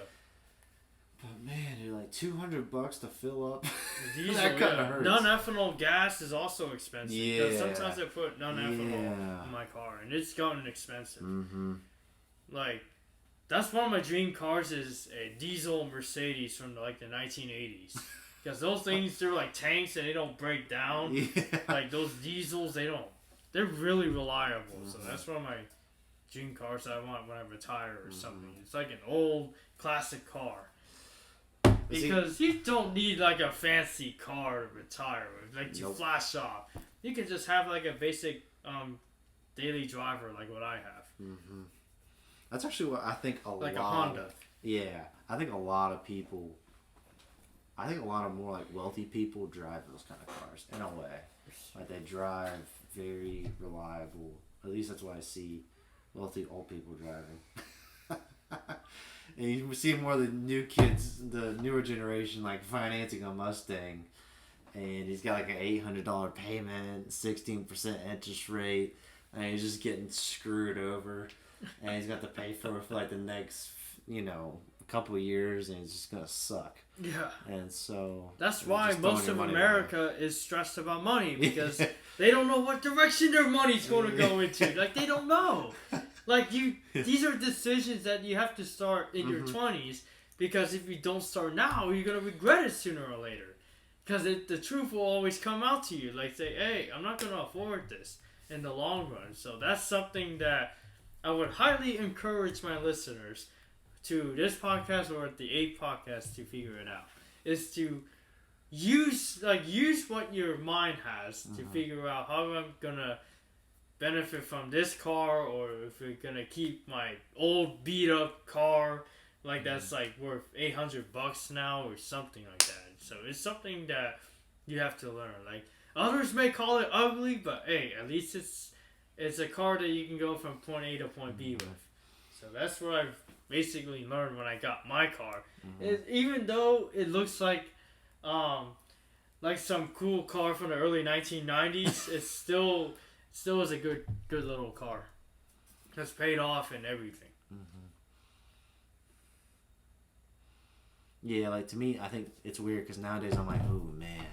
But man, dude, like $200 to fill up. Diesel, that kind of hurts. Non-ethanol gas is also expensive. Yeah. Because sometimes I put non-ethanol in my car, and it's gotten expensive. Mm-hmm. Like, that's one of my dream cars is a diesel Mercedes from the 1980s. Because those things, they're like tanks and they don't break down. Yeah. Like those diesels, they're really reliable. So that's one of my dream cars that I want when I retire or something. It's like an old classic car. Because you don't need like a fancy car to retire with, like to flash off. You can just have like a basic daily driver like what I have. Mm-hmm. That's actually what I think a Honda. Yeah, I think a lot of people. I think a lot of more like wealthy people drive those kind of cars in a way. Like they drive very reliable. At least that's what I see wealthy old people driving. And you see more of the new kids, the newer generation, like financing a Mustang, and he's got like an $800 payment, 16% interest rate, and he's just getting screwed over, and he's got to pay for it for like the next, couple of years, and it's just gonna suck. Yeah. And so that's why most of America is stressed about money, because they don't know what direction their money's going to go into. Like they don't know. Like these are decisions that you have to start in your 20s, because if you don't start now, you're gonna regret it sooner or later. Because the truth will always come out to you. Like say, hey, I'm not gonna afford this in the long run. So that's something that I would highly encourage my listeners to this podcast or the 8th podcast to figure it out. Is to use what your mind has to figure out how I'm gonna benefit from this car, or if we're gonna keep my old beat up car that's like worth $800 now or something like that. So it's something that you have to learn. Like others may call it ugly, but hey, at least it's a car that you can go from point A to point B with. So that's what I've basically learned when I got my car. Even though it looks like like some cool car from the early 1990s, it's still is a good little car. It's paid off and everything. Mm-hmm. Yeah, like to me, I think it's weird because nowadays I'm like, oh man,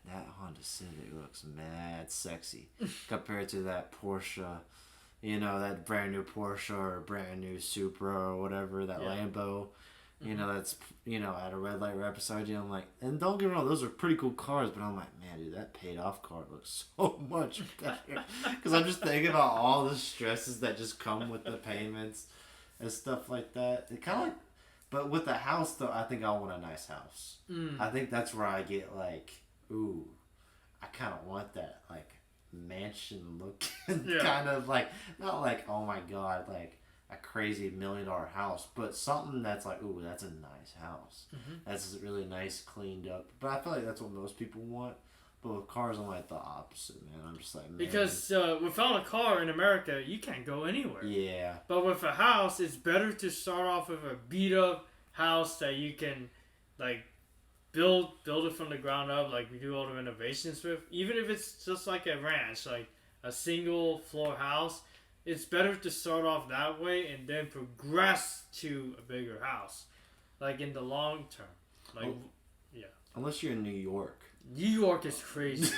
that Honda Civic looks mad sexy compared to that Porsche, that brand new Porsche or brand new Supra or whatever, that Lambo, that's at a red light right beside you. I'm like, and don't get me wrong, those are pretty cool cars, but I'm like, man, dude, that paid off car looks so much better because I'm just thinking about all the stresses that just come with the payments and stuff like that. It kind of like. But with the house, though, I think I want a nice house. I think that's where I get, like, ooh, I kind of want that, like, mansion looking kind of, like, not like, oh my God, like a crazy $1 million house, but something that's like, ooh, that's a nice house. That's really nice, cleaned up. But I feel like that's what most people want. But with cars, I'm like the opposite, man. I'm just like, man. Because without a car in America, you can't go anywhere. Yeah. But with a house, it's better to start off with a beat up house that you can, like, build it from the ground up, like we do all the renovations with. Even if it's just like a ranch, like a single floor house, it's better to start off that way and then progress to a bigger house, like in the long term. Like, Unless you're in New York. New York is crazy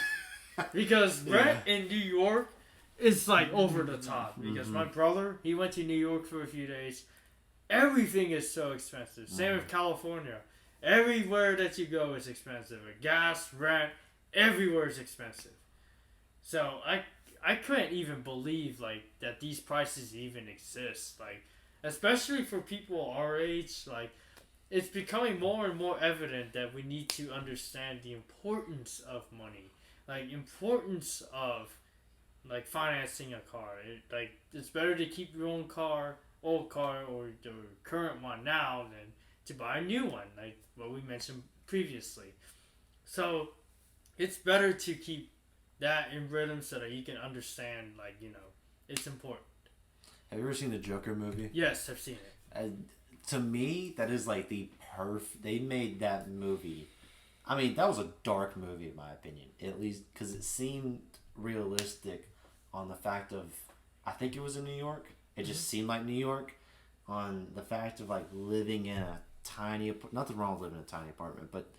because rent in New York is like over the top. Because my brother, he went to New York for a few days. Everything is so expensive. Same with California. Everywhere that you go is expensive. Gas, rent, everywhere is expensive. So I couldn't even believe like that these prices even exist. Like, especially for people our age, like. It's becoming more and more evident that we need to understand the importance of money, like importance of, like financing a car. It's better to keep your own car, old car, or the current one now than to buy a new one, like what we mentioned previously. So, it's better to keep that in rhythm so that you can understand, like it's important. Have you ever seen the Joker movie? Yes, I've seen it. To me, that is like the perfect. They made that movie. I mean, that was a dark movie in my opinion, at least because it seemed realistic on the fact of. I think it was in New York. It just seemed like New York, on the fact of like living in a tiny. Nothing wrong with living in a tiny apartment, but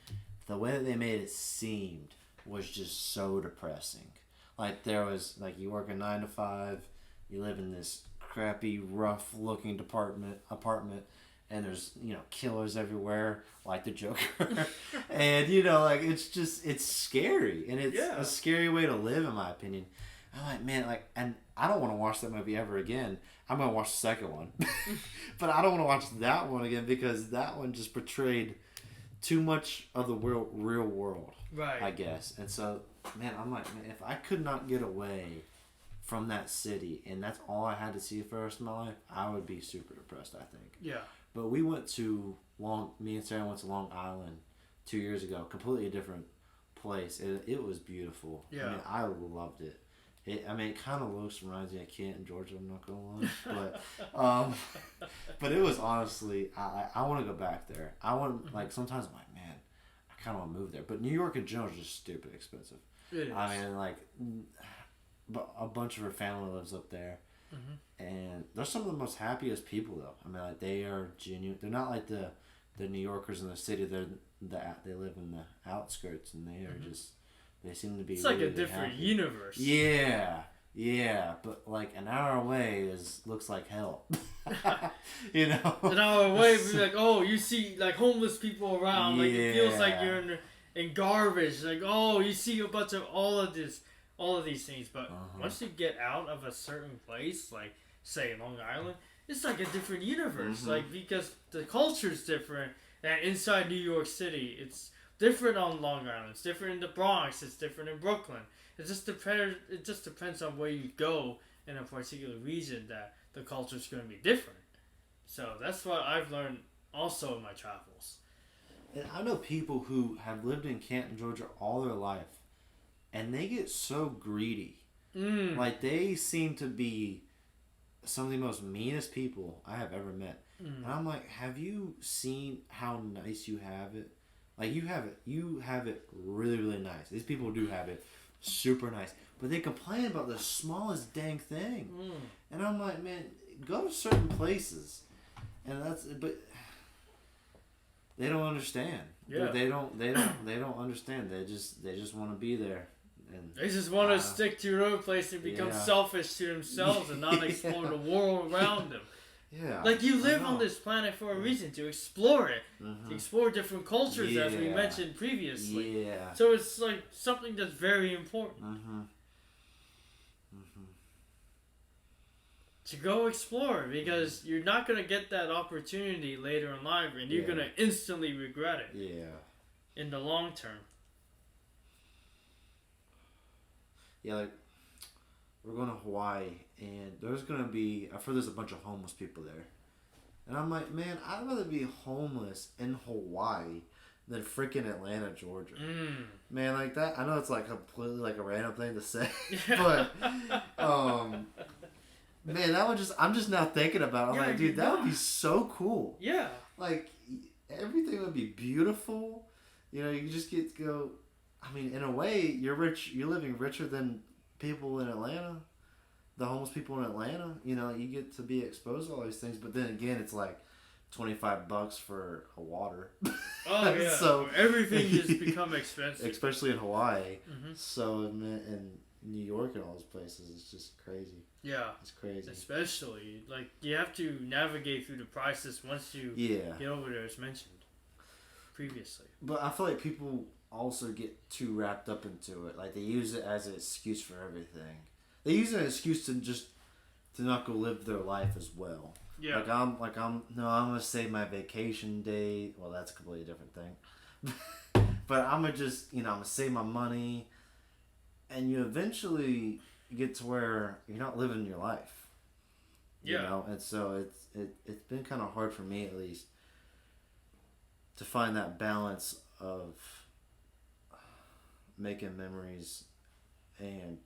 the way that they made it seemed was just so depressing. Like there was like you work a 9 to 5, you live in this crappy, rough looking apartment. And there's, killers everywhere, like the Joker. And, like, it's scary. And it's a scary way to live, in my opinion. I'm like, man, like, and I don't want to watch that movie ever again. I'm going to watch the second one. But I don't want to watch that one again because that one just portrayed too much of the real world, right? I guess. And so, man, I'm like, man, if I could not get away from that city and that's all I had to see for the rest of my life, I would be super depressed, I think. Yeah. But we went to me and Sarah went to Long Island 2 years ago. Completely different place. It was beautiful. Yeah. I mean, I loved it. It kind of reminds me of Canton, Georgia. I'm not gonna lie, but it was honestly. I want to go back there. I want like sometimes I'm like, man, I kind of want to move there. But New York in general is just stupid expensive. It is. I mean, like, but a bunch of her family lives up there. And they're some of the most happiest people, though. I mean, like they are genuine. They're not like the New Yorkers in the city. They live in the outskirts, and they are just. They seem to be. It's really like a different happy. universe. Yeah, but like an hour away looks like hell. An hour away, be like, oh, you see like homeless people around. Like it feels like you're in garbage. Like you see a bunch of all of these things. But once you get out of a certain place, like say Long Island, it's like a different universe. Like because the culture's different. And inside New York City, it's different on Long Island. It's different in the Bronx. It's different in Brooklyn. It just depends on where you go in a particular region that the culture is going to be different. So that's what I've learned also in my travels. And I know people who have lived in Canton, Georgia all their life, and they get so greedy. Like they seem to be some of the most meanest people I have ever met. And I'm like, have you seen how nice you have it? Like you have it really, really nice. These people do have it super nice, but they complain about the smallest dang thing, and I'm like, man, go to certain places, and but they don't understand. Yeah. They don't understand. They just want to be there. And they just want to stick to your own place and become selfish to themselves and not explore the world around them. Yeah. Like you live on this planet for a reason, to explore it, to explore different cultures as we mentioned previously. Yeah. So it's like something that's very important. To go explore, because you're not going to get that opportunity later in life and you're going to instantly regret it. Yeah. In the long term. Yeah, like we're going to Hawaii and there's going to be, I've heard there's a bunch of homeless people there. And I'm like, man, I'd rather be homeless in Hawaii than freaking Atlanta, Georgia. Man, like that, I know it's like completely like a random thing to say, but man, I'm just now thinking about it. I'm like, dude, that would be so cool. Yeah. Like, everything would be beautiful. You know, you just get to go, I mean, in a way, you're living richer than people in Atlanta. The homeless people in Atlanta, you know, you get to be exposed to all these things, but then again, it's like $25 for a water. Oh yeah. So everything has become expensive, especially in Hawaii. So in New York and all those places, it's just crazy. Yeah, it's crazy. Especially like you have to navigate through the prices once you get over there, as mentioned previously. But I feel like people also get too wrapped up into it. Like they use it as an excuse for everything. They use it as an excuse to not go live their life as well. Yeah. I'm gonna save my vacation day. Well, that's a completely different thing. But I'm gonna just, I'm gonna save my money, and you eventually get to where you're not living your life. You know, and so it's been kind of hard for me, at least, to find that balance of making memories and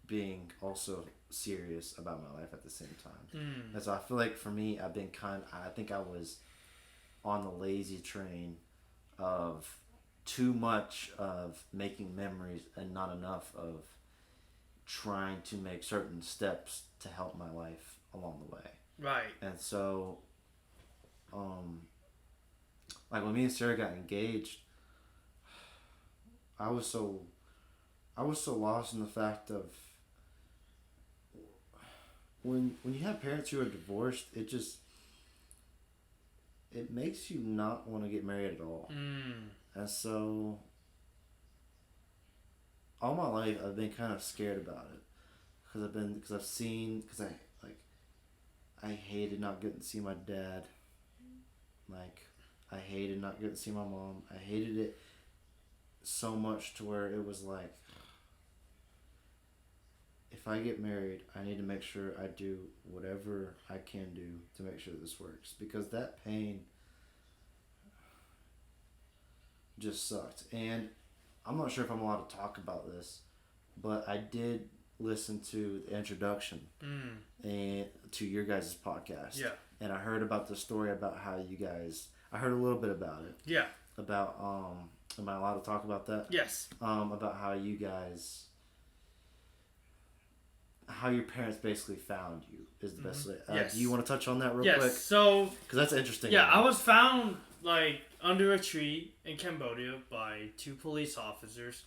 being also serious about my life at the same time. And so I feel like for me, I think I was on the lazy train of too much of making memories and not enough of trying to make certain steps to help my life along the way. Right. And so, like when me and Sarah got engaged, I was so lost in the fact of when you have parents who are divorced, it makes you not want to get married at all. And so all my life I've been kind of scared about it because I hated not getting to see my dad. Like I hated not getting to see my mom. I hated it so much to where it was like, if I get married, I need to make sure I do whatever I can do to make sure this works, because that pain just sucked. And I'm not sure if I'm allowed to talk about this, but I did listen to the introduction and to your guys' podcast. Yeah. And I heard about the story about how you guys, I heard a little bit about it. Yeah. About, am I allowed to talk about that? Yes. About how you guys, how your parents basically found you is the best way. Yes. Do you want to touch on that real quick? Yes. So, because that's interesting. Yeah, I was found like under a tree in Cambodia by 2 police officers.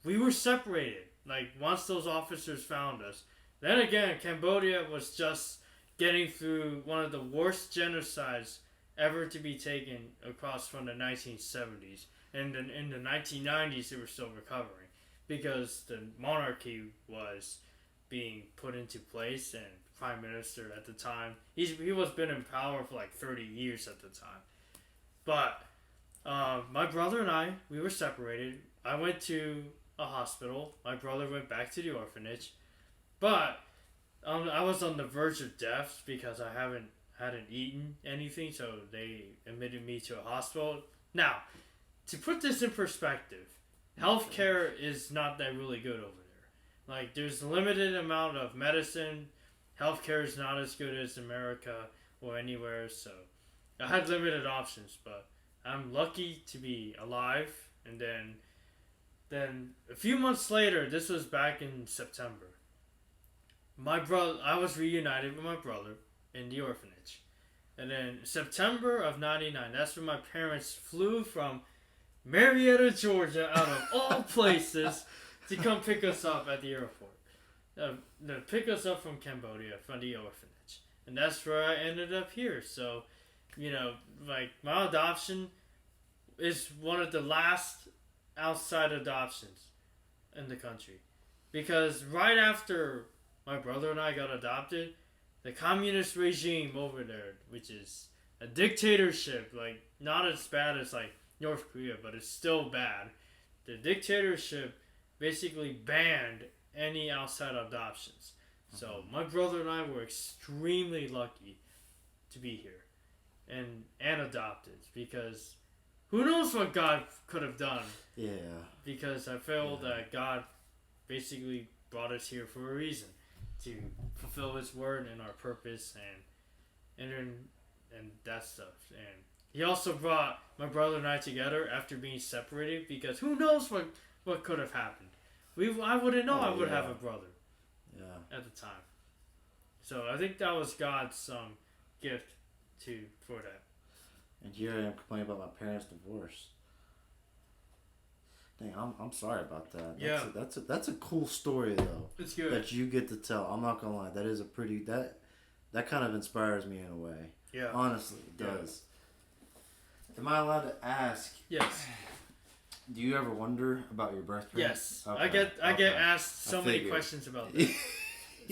We were separated. Like once those officers found us. Then again, Cambodia was just getting through one of the worst genocides ever to be taken across from the 1970s. And then in the 1990s, they were still recovering because the monarchy was being put into place, and prime minister at the time, he was been in power for like 30 years at the time. But my brother and I, we were separated. I went to a hospital. My brother went back to the orphanage. But I was on the verge of death because I hadn't eaten anything, so they admitted me to a hospital. Now, to put this in perspective, healthcare is not that really good over there. Like, there's a limited amount of medicine. Healthcare is not as good as America or anywhere, so I had limited options. But I'm lucky to be alive. And then a few months later, this was back in September. I was reunited with my brother in the orphanage. And then September of '99, that's when my parents flew from Marietta, Georgia, out of all places, to come pick us up at the airport. To pick us up from Cambodia, from the orphanage. And that's where I ended up here. So, like, my adoption is one of the last outside adoptions in the country. Because right after my brother and I got adopted, the communist regime over there, which is a dictatorship, like, not as bad as, like, North Korea, but it's still bad. The dictatorship basically banned any outside adoptions. So my brother and I were extremely lucky to be here and adopted, because who knows what God could have done. Yeah. Because I feel that God basically brought us here for a reason, to fulfill His word and our purpose and that stuff. And He also brought my brother and I together after being separated, because who knows what could have happened. I wouldn't know I would have a brother. Yeah. At the time. So I think that was God's gift for that. And here I am complaining about my parents' divorce. Dang, I'm sorry about that. That's a cool story though. It's good that you get to tell. I'm not gonna lie, that is a pretty that kind of inspires me in a way. Yeah. Honestly, it does. Am I allowed to ask? Yes. Do you ever wonder about your birth parents? Yes. Okay. I get asked so many questions about that.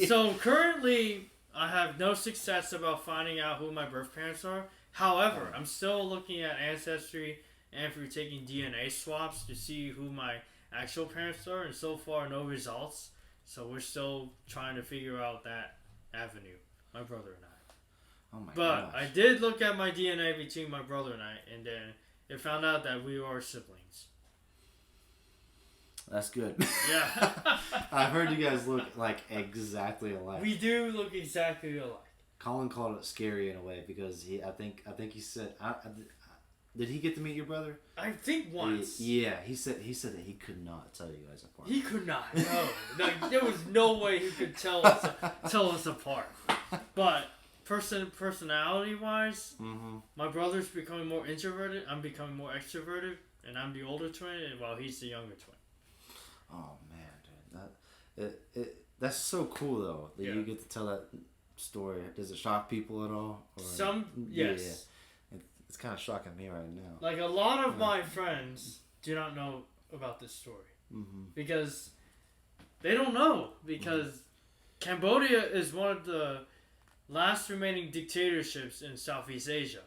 So currently, I have no success about finding out who my birth parents are. However, I'm still looking at Ancestry and for taking DNA swaps to see who my actual parents are, and so far no results. So we're still trying to figure out that avenue, my brother and I. Oh my But gosh. I did look at my DNA between my brother and I, and then it found out that we are siblings. That's good. Yeah. I've heard you guys look like exactly alike. We do look exactly alike. Colin called it scary in a way because I think he said, did he get to meet your brother? I think once. Yeah, he said that he could not tell you guys apart. He could not. No, there was no way he could tell us apart. But personality wise, my brother's becoming more introverted. I'm becoming more extroverted, and I'm the older twin, while he's the younger twin. Oh man, dude, that's so cool though that you get to tell that story. Does it shock people at all? Or, yes. Yeah. It's kind of shocking me right now. Like, a lot of my friends do not know about this story because they don't know, because Cambodia is one of the last remaining dictatorships in Southeast Asia.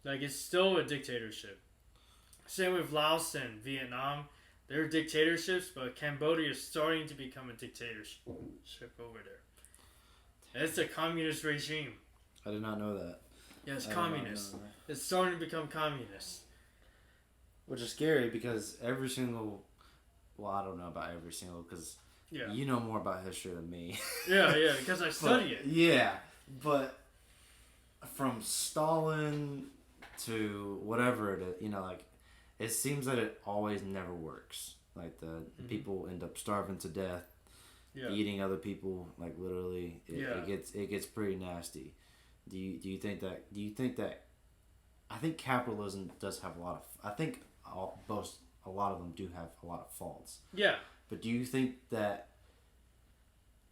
Like, it's still a dictatorship. Same with Laos and Vietnam. They're dictatorships, but Cambodia is starting to become a dictatorship over there. It's a communist regime. I did not know that. Yeah, it's communist. It's starting to become communist. Which is scary because every single... Well, I don't know about every single, because you know more about history than me. Yeah, because I study it. Yeah, but from Stalin to whatever it is, like... It seems that it always never works. Like, the people end up starving to death, eating other people. Like, literally, it gets pretty nasty. Do you think that? I think capitalism does have a lot of. I think a lot of them do have a lot of faults. Yeah. But do you think that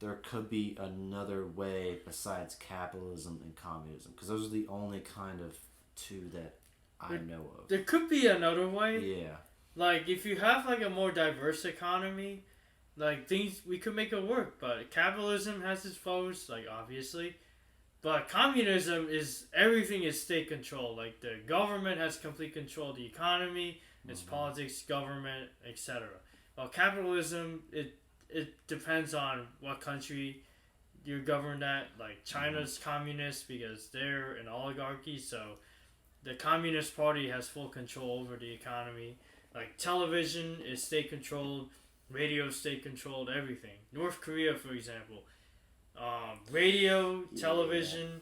there could be another way besides capitalism and communism? Because those are the only kind of two that I know of. There could be another way. Yeah. Like, if you have, like, a more diverse economy, like, we could make it work. But capitalism has its foes, like, obviously. But communism everything is state control. Like, the government has complete control of the economy, its politics, government, etc. While capitalism, it depends on what country you're governed at. Like, China's communist because they're an oligarchy, so the Communist Party has full control over the economy. Like, television is state controlled, radio is state controlled, everything. North Korea, for example, radio, television,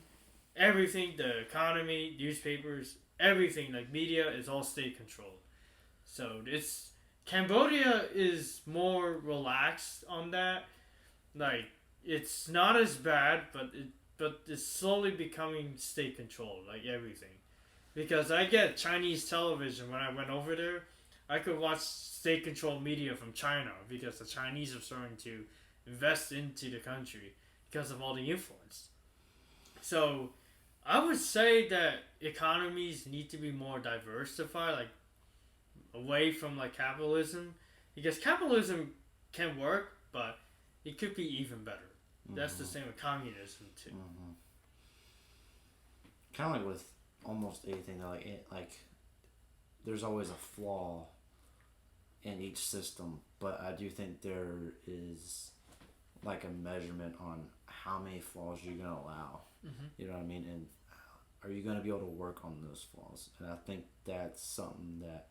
everything, the economy, newspapers, everything, like media, is all state controlled. So it's Cambodia is more relaxed on that. Like it's not as bad, but it's slowly becoming state controlled, like everything. Because I get Chinese television when I went over there, I could watch state controlled media from China because the Chinese are starting to invest into the country because of all the influence. So I would say that economies need to be more diversified, like away from like capitalism, because capitalism can work, but it could be even better. That's the same with communism too. Kind of like with almost anything, though, like there's always a flaw in each system, but I do think there is like a measurement on how many flaws you're gonna allow. You know what I mean? And are you gonna be able to work on those flaws? And I think that's something that,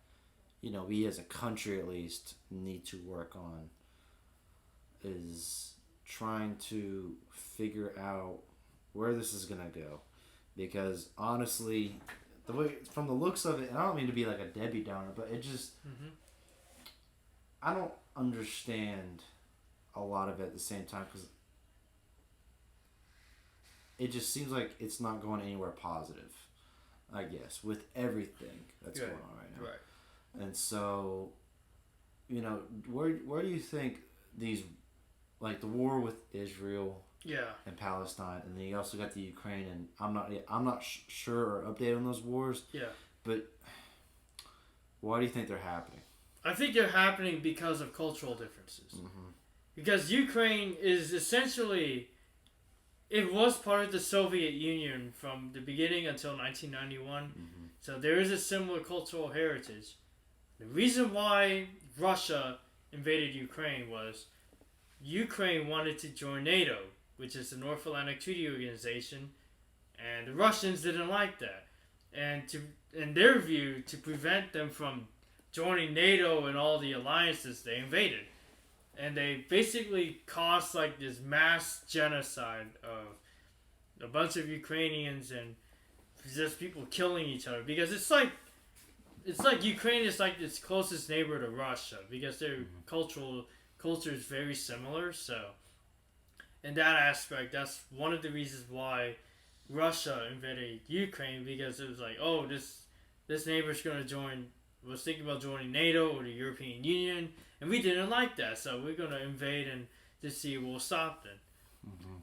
you know, we as a country at least need to work on, is trying to figure out where this is gonna go. Because honestly, the way, from the looks of it, and I don't mean to be like a Debbie Downer, but it just, I don't understand a lot of it at the same time, because it just seems like it's not going anywhere positive, I guess, with everything that's going on right now. Right. And so, you know, where do you think these, like the war with Israel and Palestine, and then you also got the Ukraine, and I'm not sure or updated on those wars. But why do you think they're happening? I think they're happening because of cultural differences. Because Ukraine is essentially, it was part of the Soviet Union from the beginning until 1991. So there is a similar cultural heritage. The reason why Russia invaded Ukraine was Ukraine wanted to join NATO, which is the North Atlantic Treaty Organization, and the Russians didn't like that. And in their view, to prevent them from joining NATO and all the alliances, they invaded. And they basically caused like this mass genocide of a bunch of Ukrainians and just people killing each other, because it's like Ukraine is like its closest neighbor to Russia, because their culture is very similar. So in that aspect, that's one of the reasons why Russia invaded Ukraine, because it was like, oh, this neighbor's gonna was thinking about joining NATO or the European Union, and we didn't like that, so we're gonna invade and to see if we'll stop them.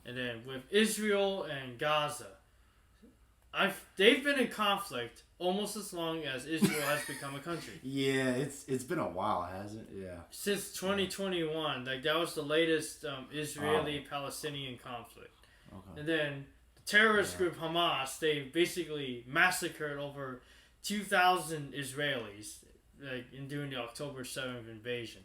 And then with Israel and Gaza, they've been in conflict almost as long as Israel has become a country. Yeah, it's been a while, hasn't it? Yeah. Since 2021, like that was the latest Israeli-Palestinian conflict. And then the terrorist group Hamas, they basically massacred over 2,000 Israelis, like during the October 7th invasion.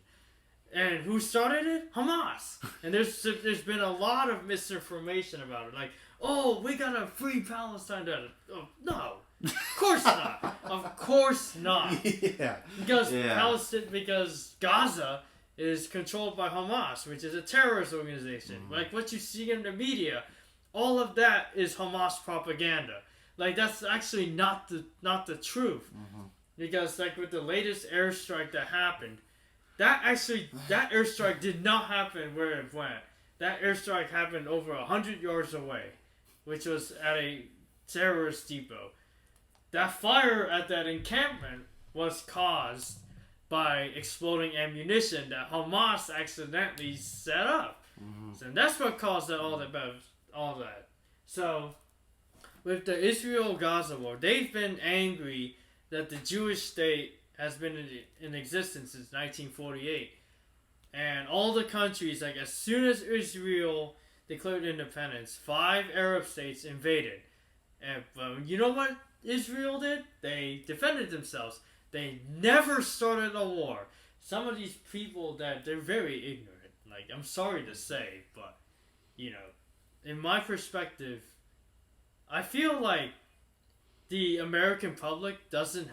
And who started it? Hamas. And there's been a lot of misinformation about it. Like, oh, we gotta free Palestine. Oh, no, of course not. Of course not. Because Gaza is controlled by Hamas, which is a terrorist organization. Like what you see in the media, all of that is Hamas propaganda. Like that's actually not the truth. Because like with the latest airstrike that happened, that airstrike did not happen where it went. That airstrike happened over 100 yards away, which was at a terrorist depot. That fire at that encampment was caused by exploding ammunition that Hamas accidentally set up. So that's what caused all that. So with the Israel-Gaza war, they've been angry that the Jewish state has been in existence since 1948. And all the countries, like as soon as Israel declared independence, 5 Arab states invaded. And you know what Israel did? They defended themselves. They never started a war. Some of these people, they're very ignorant. Like, I'm sorry to say, but, you know, in my perspective, I feel like the American public doesn't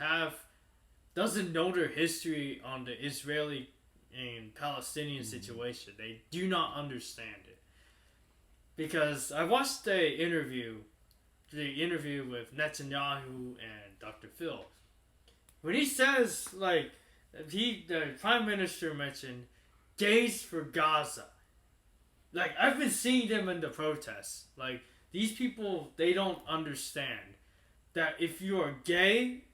know their history on the Israeli and Palestinian situation. They do not understand it. Because I watched an interview the interview with Netanyahu and Dr. Phil. When he says, like, the Prime Minister mentioned gays for Gaza. Like, I've been seeing them in the protests. Like, these people, they don't understand that if you are gay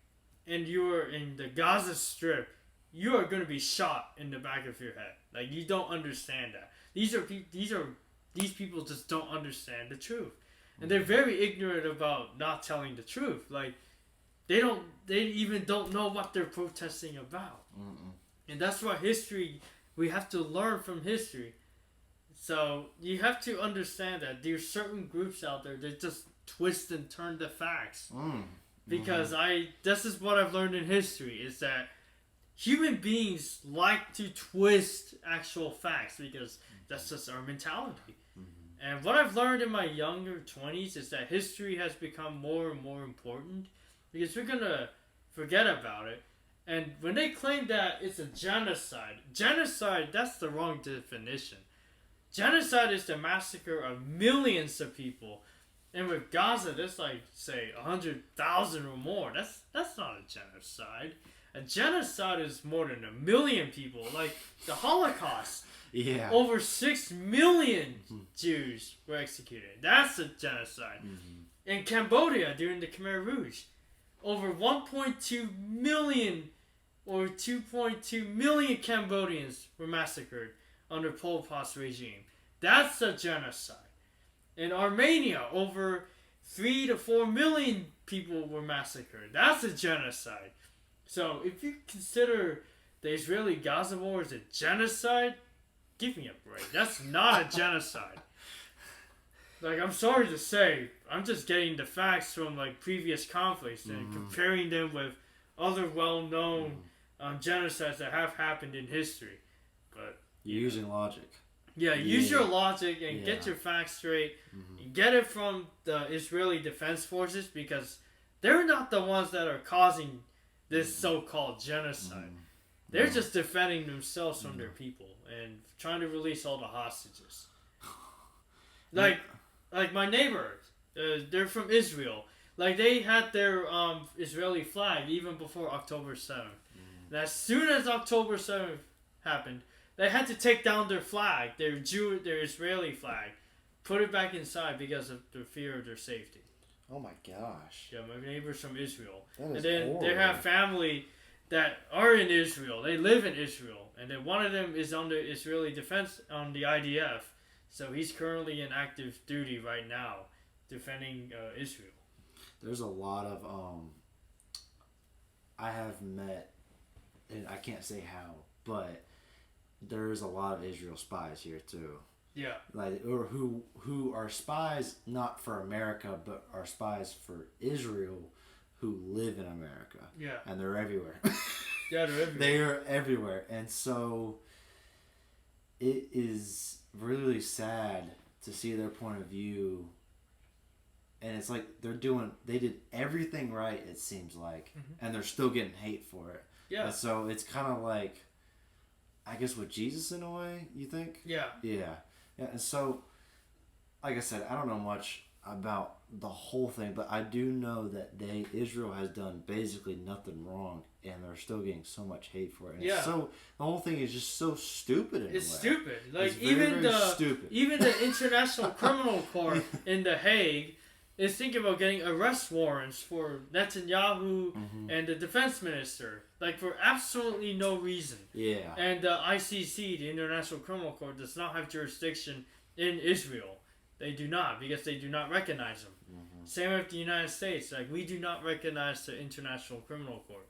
and you are in the Gaza Strip, you are going to be shot in the back of your head. Like, you don't understand that. These people just don't understand the truth. And they're very ignorant about not telling the truth. Like, they even don't know what they're protesting about. And that's why we have to learn from history. So you have to understand that there's certain groups out there that just twist and turn the facts. Because this is what I've learned in history, is that human beings like to twist actual facts because that's just our mentality. And what I've learned in my younger 20s is that history has become more and more important because we're going to forget about it. And when they claim that it's a genocide, that's the wrong definition. Genocide is the massacre of millions of people. And with Gaza, there's like, say, 100,000 or more. That's not a genocide. A genocide is more than 1 million people. Like the Holocaust. Yeah. Over 6 million Jews were executed. That's a genocide. In Cambodia, during the Khmer Rouge, over 1.2 million or 2.2 million Cambodians were massacred under Pol Pot's regime. That's a genocide. In Armenia, over 3 to 4 million people were massacred. That's a genocide. So if you consider the Israeli-Gaza war as a genocide, give me a break. That's not a genocide. Like, I'm sorry to say, I'm just getting the facts from like previous conflicts and comparing them with other well-known genocides that have happened in history. But you're using logic. Yeah, use your logic and get your facts straight. Get it from the Israeli Defense Forces because they're not the ones that are causing this so-called genocide. They're just defending themselves from their people and trying to release all the hostages. Like my neighbors, they're from Israel. Like, they had their Israeli flag even before October 7th. And as soon as October 7th happened, they had to take down their flag, their Israeli flag, put it back inside because of the fear of their safety. Oh my gosh. Yeah, my neighbors from Israel. That is and then horrible. they have family that are in Israel. They live in Israel. And then one of them is on the Israeli defense, on the IDF. So he's currently in active duty right now, defending Israel. There's a lot of, I have met, and I can't say how, but there's a lot of Israel spies here too. Yeah. Like, or who are spies not for America, but are spies for Israel, who live in America. Yeah. And they're everywhere. Yeah, they're everywhere. They are everywhere, and so it is really sad to see their point of view. And it's like they did everything right, it seems like, and they're still getting hate for it. Yeah. And so it's kind of like, I guess, with Jesus in a way, you think? Yeah. Yeah. Yeah. And so, like I said, I don't know much about the whole thing, but I do know that Israel has done basically nothing wrong, and they're still getting so much hate for it. And yeah. So the whole thing is just so stupid in it's a way. Stupid. Like, it's very stupid. Even the International Criminal Court in The Hague is thinking about getting arrest warrants for Netanyahu and the defense minister, like, for absolutely no reason. Yeah. And the ICC, the International Criminal Court, does not have jurisdiction in Israel. They do not, because they do not recognize them. Same with the United States. Like, we do not recognize the International Criminal Court.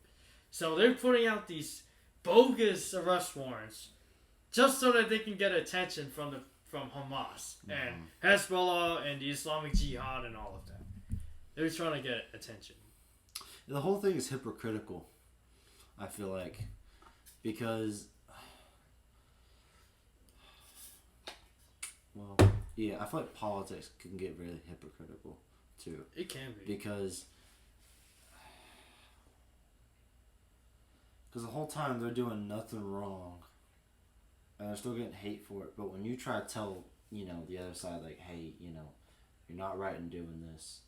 So they're putting out these bogus arrest warrants just so that they can get attention from Hamas and Hezbollah and the Islamic Jihad and all of that. They're trying to get attention. The whole thing is hypocritical, I feel like, because, well, yeah, I feel like politics can get really hypocritical too. It can be. Because the whole time they're doing nothing wrong, and they're still getting hate for it. But when you try to tell, the other side, like, hey, you're not right in doing this,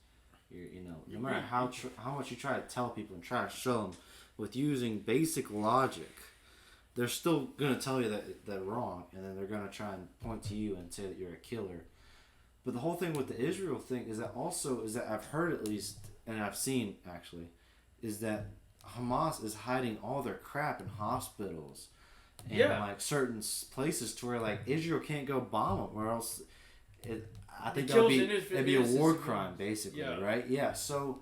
no matter how much you try to tell people and try to show them with using basic logic, they're still gonna tell you that they're wrong, and then they're gonna try and point to you and say that you're a killer. But the whole thing with the Israel thing is that I've heard at least, and I've seen actually, is that Hamas is hiding all their crap in hospitals and like certain places to where like Israel can't go bomb them, or else I think that'd be a war crime basically, right? Yeah. So.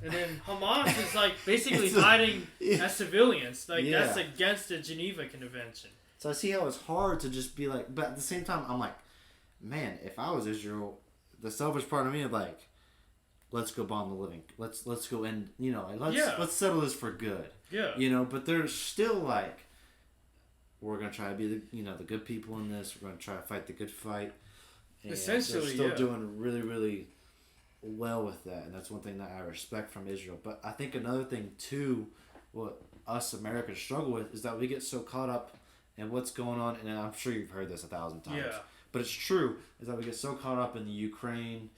And then Hamas is like basically hiding as civilians. Like that's against the Geneva Convention. So I see how it's hard to just be like, but at the same time, I'm like, man, if I was Israel, the selfish part of me is like, let's go bomb the living. Let's go end. Let's settle this for good. Yeah. But they're still like, we're gonna try to be the good people in this. We're gonna try to fight the good fight. And essentially, they're still doing really, really well with that, and that's one thing that I respect from Israel. But I think another thing too, what us Americans struggle with is that we get so caught up in what's going on, and I'm sure you've heard this 1,000 times. Yeah. But it's true, is that we get so caught up in the Ukraine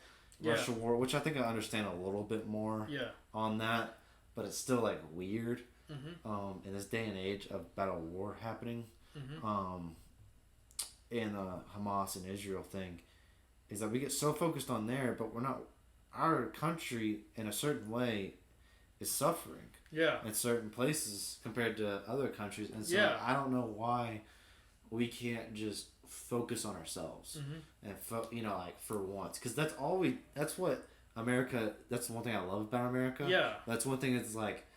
Russia war, which I think I understand a little bit more on that, but it's still like weird in this day and age of about a war happening. And Hamas and Israel thing is that we get so focused on there, but we're not. Our country, in a certain way, is suffering. Yeah. In certain places compared to other countries, and so I don't know why we can't just focus on ourselves and like for once, because that's all that's what America. That's the one thing I love about America. Yeah. That's one thing that's like,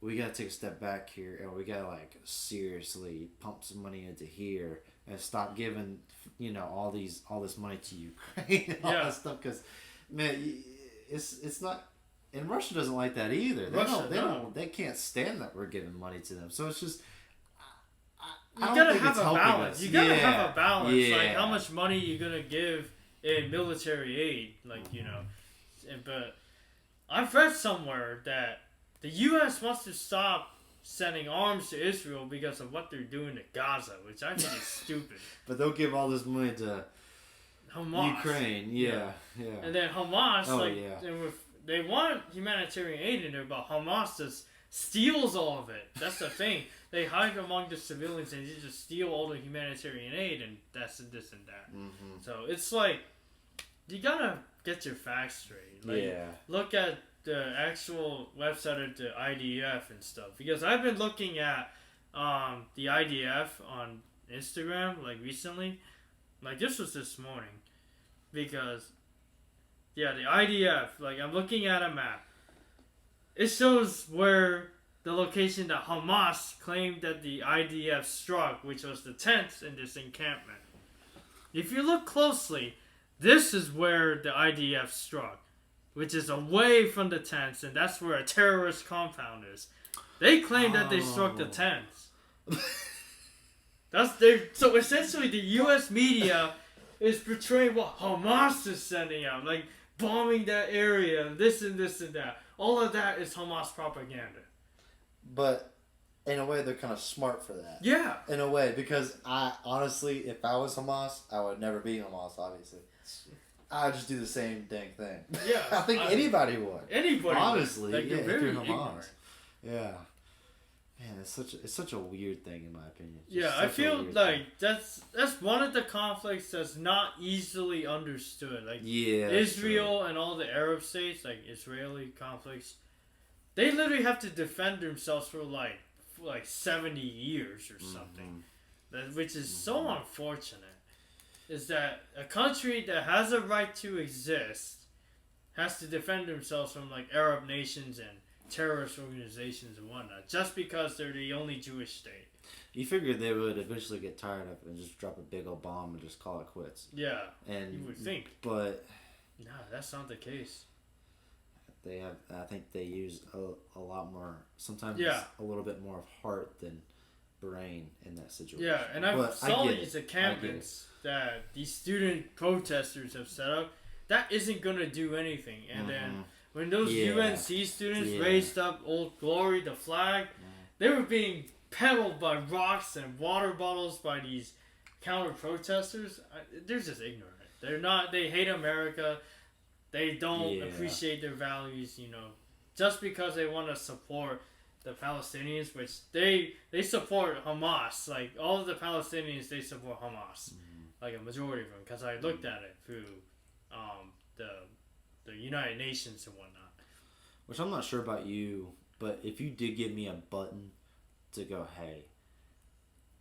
we gotta take a step back here, and we gotta like seriously pump some money into here and stop giving all this money to Ukraine and all that stuff, because. Man, it's not, and Russia doesn't like that either. They can't stand that we're giving money to them. So it's just, you gotta have a balance. You gotta have a balance. Yeah. Like how much money you're gonna give in military aid, but I've read somewhere that the U.S. wants to stop sending arms to Israel because of what they're doing to Gaza, which I think is stupid. But they'll give all this money to Hamas. Ukraine, yeah. And then Hamas, they want humanitarian aid in there, but Hamas just steals all of it. That's the thing. They hide among the civilians and they just steal all the humanitarian aid, and that's and this and that. So it's like, you gotta get your facts straight. Look at the actual website of the IDF and stuff, because I've been looking at the IDF on Instagram recently. This was this morning. Because, the IDF, I'm looking at a map. It shows where the location that Hamas claimed that the IDF struck, which was the tents in this encampment. If you look closely, this is where the IDF struck, which is away from the tents, and that's where a terrorist compound is. They claim that they struck the tents. So essentially the U.S. media is portraying what Hamas is sending out, bombing that area, this and this and that. All of that is Hamas propaganda. But in a way, they're kind of smart for that. Yeah. In a way, because honestly, if I was Hamas, I would never be Hamas, obviously. I would just do the same dang thing. Yeah. I think anybody would. Anybody honestly, would. If you're Hamas. Ignorant. Yeah. Man, it's such a weird thing in my opinion. I feel that's one of the conflicts that's not easily understood. Israel and all the Arab states, Israeli conflicts, they literally have to defend themselves for 70 years or something. Which is so unfortunate. Is that a country that has a right to exist has to defend themselves from Arab nations and terrorist organizations and whatnot, just because they're the only Jewish state. You figured they would eventually get tired of it and just drop a big old bomb and just call it quits. Yeah, and you would think. But no, that's not the case. I think they use a lot more, sometimes it's a little bit more of heart than brain in that situation. Yeah, and I saw these encampments that these student protesters have set up. That isn't going to do anything. And then when those UNC students raised up Old Glory, the flag, they were being pebbled by rocks and water bottles by these counter protesters. They're just ignorant. They're not. They hate America. they don't Yeah. appreciate their values, just because they want to support the Palestinians, which they support Hamas. Like, all of the Palestinians, they support Hamas. Like, a majority of them, because I looked at it through the United Nations and whatnot. Which I'm not sure about you, but if you did give me a button to go, hey,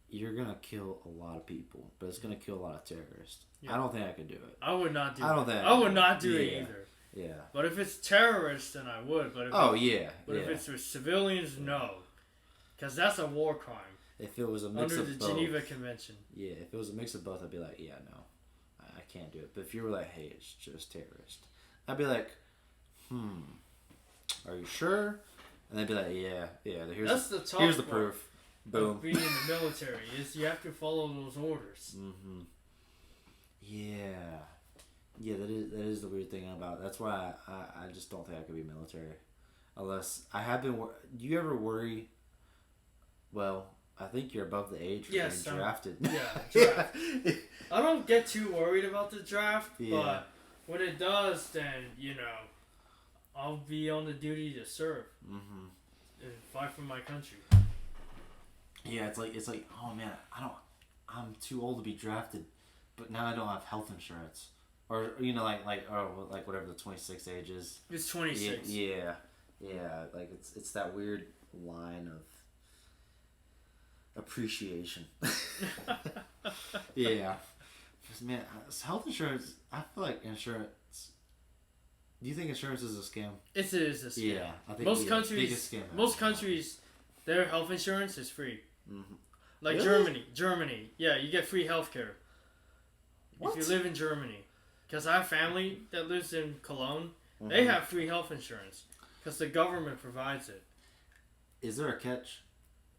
you're going to kill a lot of people, but it's going to kill a lot of terrorists. Yeah. I don't think I could do it. I would not do it. I would not do it either. Yeah. But if it's terrorists, then I would. But if it's with civilians, no. Because that's a war crime. If it was a mix under of the both, Geneva Convention. Yeah, if it was a mix of both, I'd be like, yeah, no. I can't do it. But if you were like, hey, it's just terrorist, I'd be like, are you sure? And they'd be like, yeah. Here's the proof. Boom. Being in the military is you have to follow those orders. Mm-hmm. Yeah, that is the weird thing about it. That's why I just don't think I could be military, unless I have been. Do you ever worry? Well, I think you're above the age for being drafted. Draft. I don't get too worried about the draft, but when it does, then I'll be on the duty to serve and fight for my country. Yeah, it's like, oh man, I'm too old to be drafted, but now I don't have health insurance, or like whatever the 26 age is. It's 26. Yeah, like it's that weird line of appreciation. Yeah, man, health insurance. I feel like insurance. Do you think insurance is a scam? It is a scam. Yeah, I think most countries, their health insurance is free. Mm-hmm. Like really? Germany, yeah, you get free healthcare if you live in Germany. Because I have family that lives in Cologne. Mm-hmm. They have free health insurance because the government provides it. Is there a catch?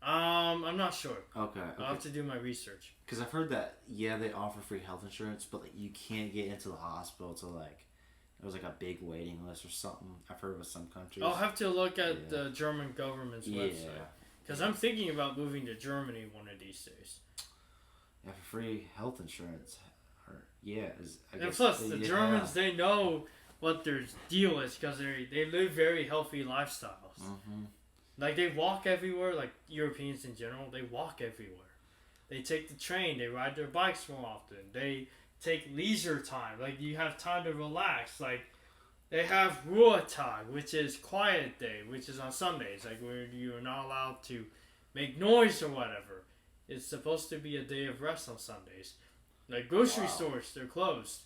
I'm not sure. Okay. I'll have to do my research. Because I've heard that they offer free health insurance, but you can't get into the hospital till it was like a big waiting list or something. I've heard with some countries. I'll have to look at the German government's website. Because I'm thinking about moving to Germany one of these days. Yeah, for free health insurance. And plus, the Germans, they know what their deal is because they live very healthy lifestyles. Mm-hmm. Like, they walk everywhere, like Europeans in general, they walk everywhere. They take the train, they ride their bikes more often. They take leisure time, like you have time to relax. Like, they have Ruhetag, which is quiet day, which is on Sundays, like where you're not allowed to make noise or whatever. It's supposed to be a day of rest on Sundays. Like, grocery stores, they're closed.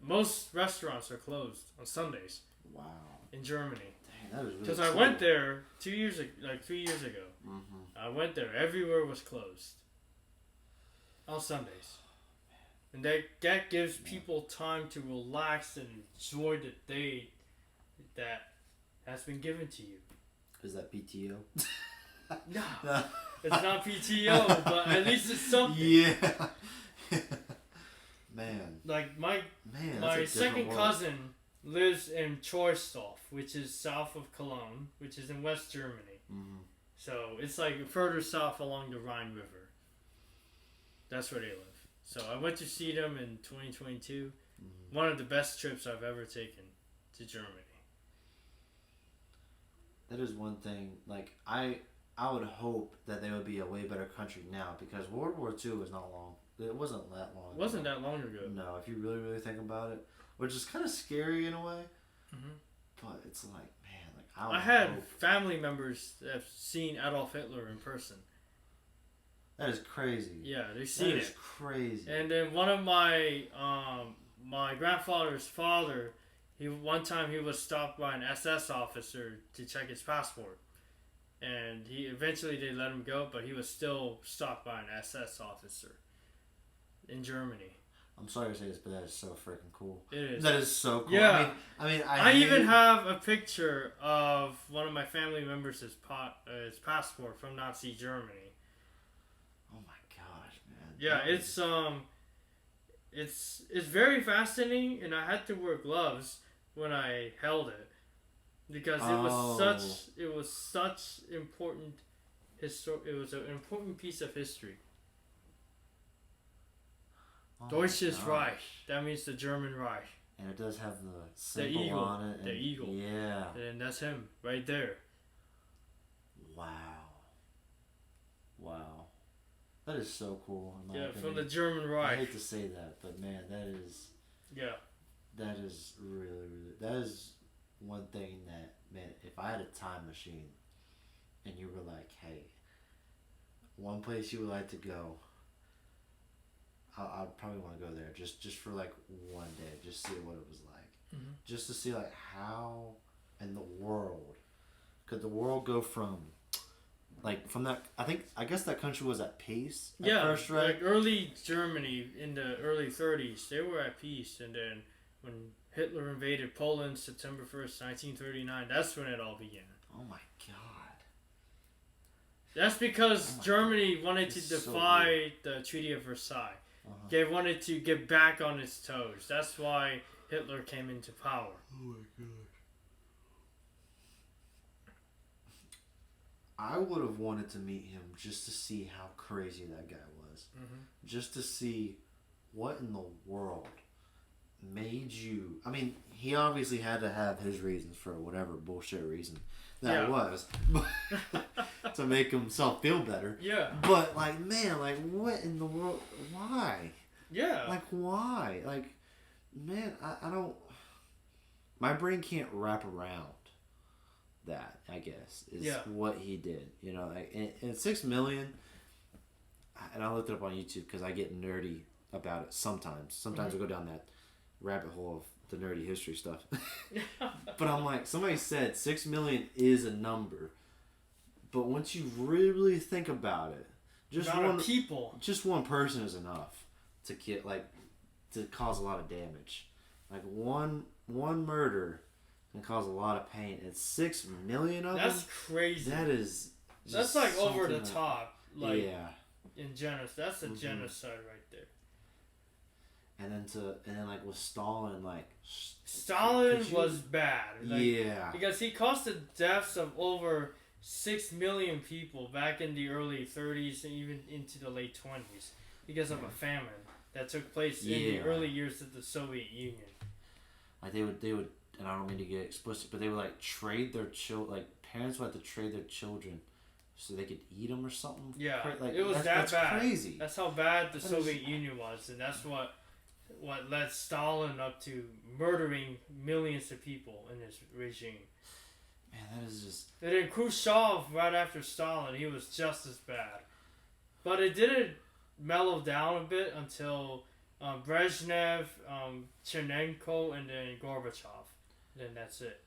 Most restaurants are closed on Sundays. Wow. In Germany. Dang, that is really because I went there 3 years ago. Mm-hmm. I went there. Everywhere was closed on Sundays. And that gives people time to relax and enjoy the day that has been given to you. Is that PTO? No. It's not PTO, but at least it's something. Yeah. Man. Like, my second cousin lives in Troisdorf, which is south of Cologne, which is in West Germany. Mm-hmm. So it's like further south along the Rhine River. That's where they live. So I went to see them in 2022. Mm-hmm. One of the best trips I've ever taken to Germany. That is one thing. Like, I would hope that they would be a way better country now, because World War II was not long. It wasn't that long. It wasn't that long ago. No, if you really, really think about it, which is kind of scary in a way. Mm-hmm. But it's like, man, I had family members that have seen Adolf Hitler in person. That is crazy. Yeah, they've seen it. That is crazy. And then one of my my grandfather's father, one time he was stopped by an SS officer to check his passport, and eventually they let him go, but he was still stopped by an SS officer in Germany. I'm sorry to say this, but that is so freaking cool. It is. That is so cool. Yeah. I even have a picture of one of my family members' his passport from Nazi Germany. Oh my gosh, man. Yeah, it's very fascinating, and I had to wear gloves when I held it because it was such important it was an important piece of history. Deutsches Reich. That means the German Reich. And it does have the The symbol eagle. on it. The eagle. Yeah. And that's him right there. Wow. Wow. That is so cool. In my opinion. From the German I Reich. hate to say that, but man, that is really, really, that is one thing that, man, if I had a time machine and you were like, hey, one place you would like to go, I'd probably want to go there just for like one day, just see what it was like. Mm-hmm. Just to see like how in the world could the world go from like from that, I guess that country was at peace at first, right? Like early Germany in the early 30s, they were at peace, and then when Hitler invaded Poland September 1st, 1939, that's when it all began. Oh my god. That's because Germany wanted to defy the Treaty of Versailles. They wanted to get back on its toes. That's why Hitler came into power. Oh my god. I would have wanted to meet him just to see how crazy that guy was. Mm-hmm. Just to see what in the world made you... I mean, he obviously had to have his reasons for whatever bullshit reason that was. To make himself feel better. Yeah. But, like, man, like, what in the world... Why? Yeah. Like, why? Like, man, I don't... My brain can't wrap around that, I guess, is what he did. You know, like, and 6 million, and I looked it up on YouTube because I get nerdy about it sometimes. Sometimes I go down that rabbit hole of the nerdy history stuff. But I'm like, somebody said 6 million is a number. But once you really think about it, just one person is enough to get, like, to cause a lot of damage. Like one murder can cause a lot of pain. And 6 million of them. That's crazy. That's like over the top. Like, yeah. In genocide, that's a genocide right there. And then like with Stalin, like Stalin was bad. Like, yeah. Because he caused the deaths of over 6 million people back in the early 30s and even into the late 20s because of a famine that took place in the early years of the Soviet Union. Like they would, and I don't mean to get explicit, but they would like trade their like parents would have to trade their children so they could eat them or something. Yeah, like, it was that's bad. Crazy. That's how bad the Soviet Union was, and that's what led Stalin up to murdering millions of people in his regime. Man, that is just... And then Khrushchev, right after Stalin, he was just as bad. But it didn't mellow down a bit until Brezhnev, Chernenko, and then Gorbachev. Then that's it.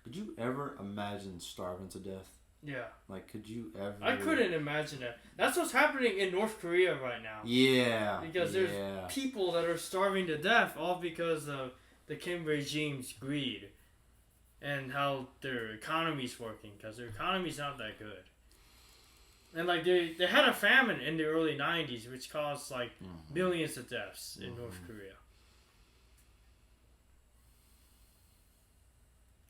Could you ever imagine starving to death? Yeah. Like, could you ever... I couldn't imagine that. That's what's happening in North Korea right now. Yeah. Because there's people that are starving to death all because of the Kim regime's greed and how their economy's working, because their economy's not that good. And like they had a famine in the early 90s which caused like millions of deaths in North Korea.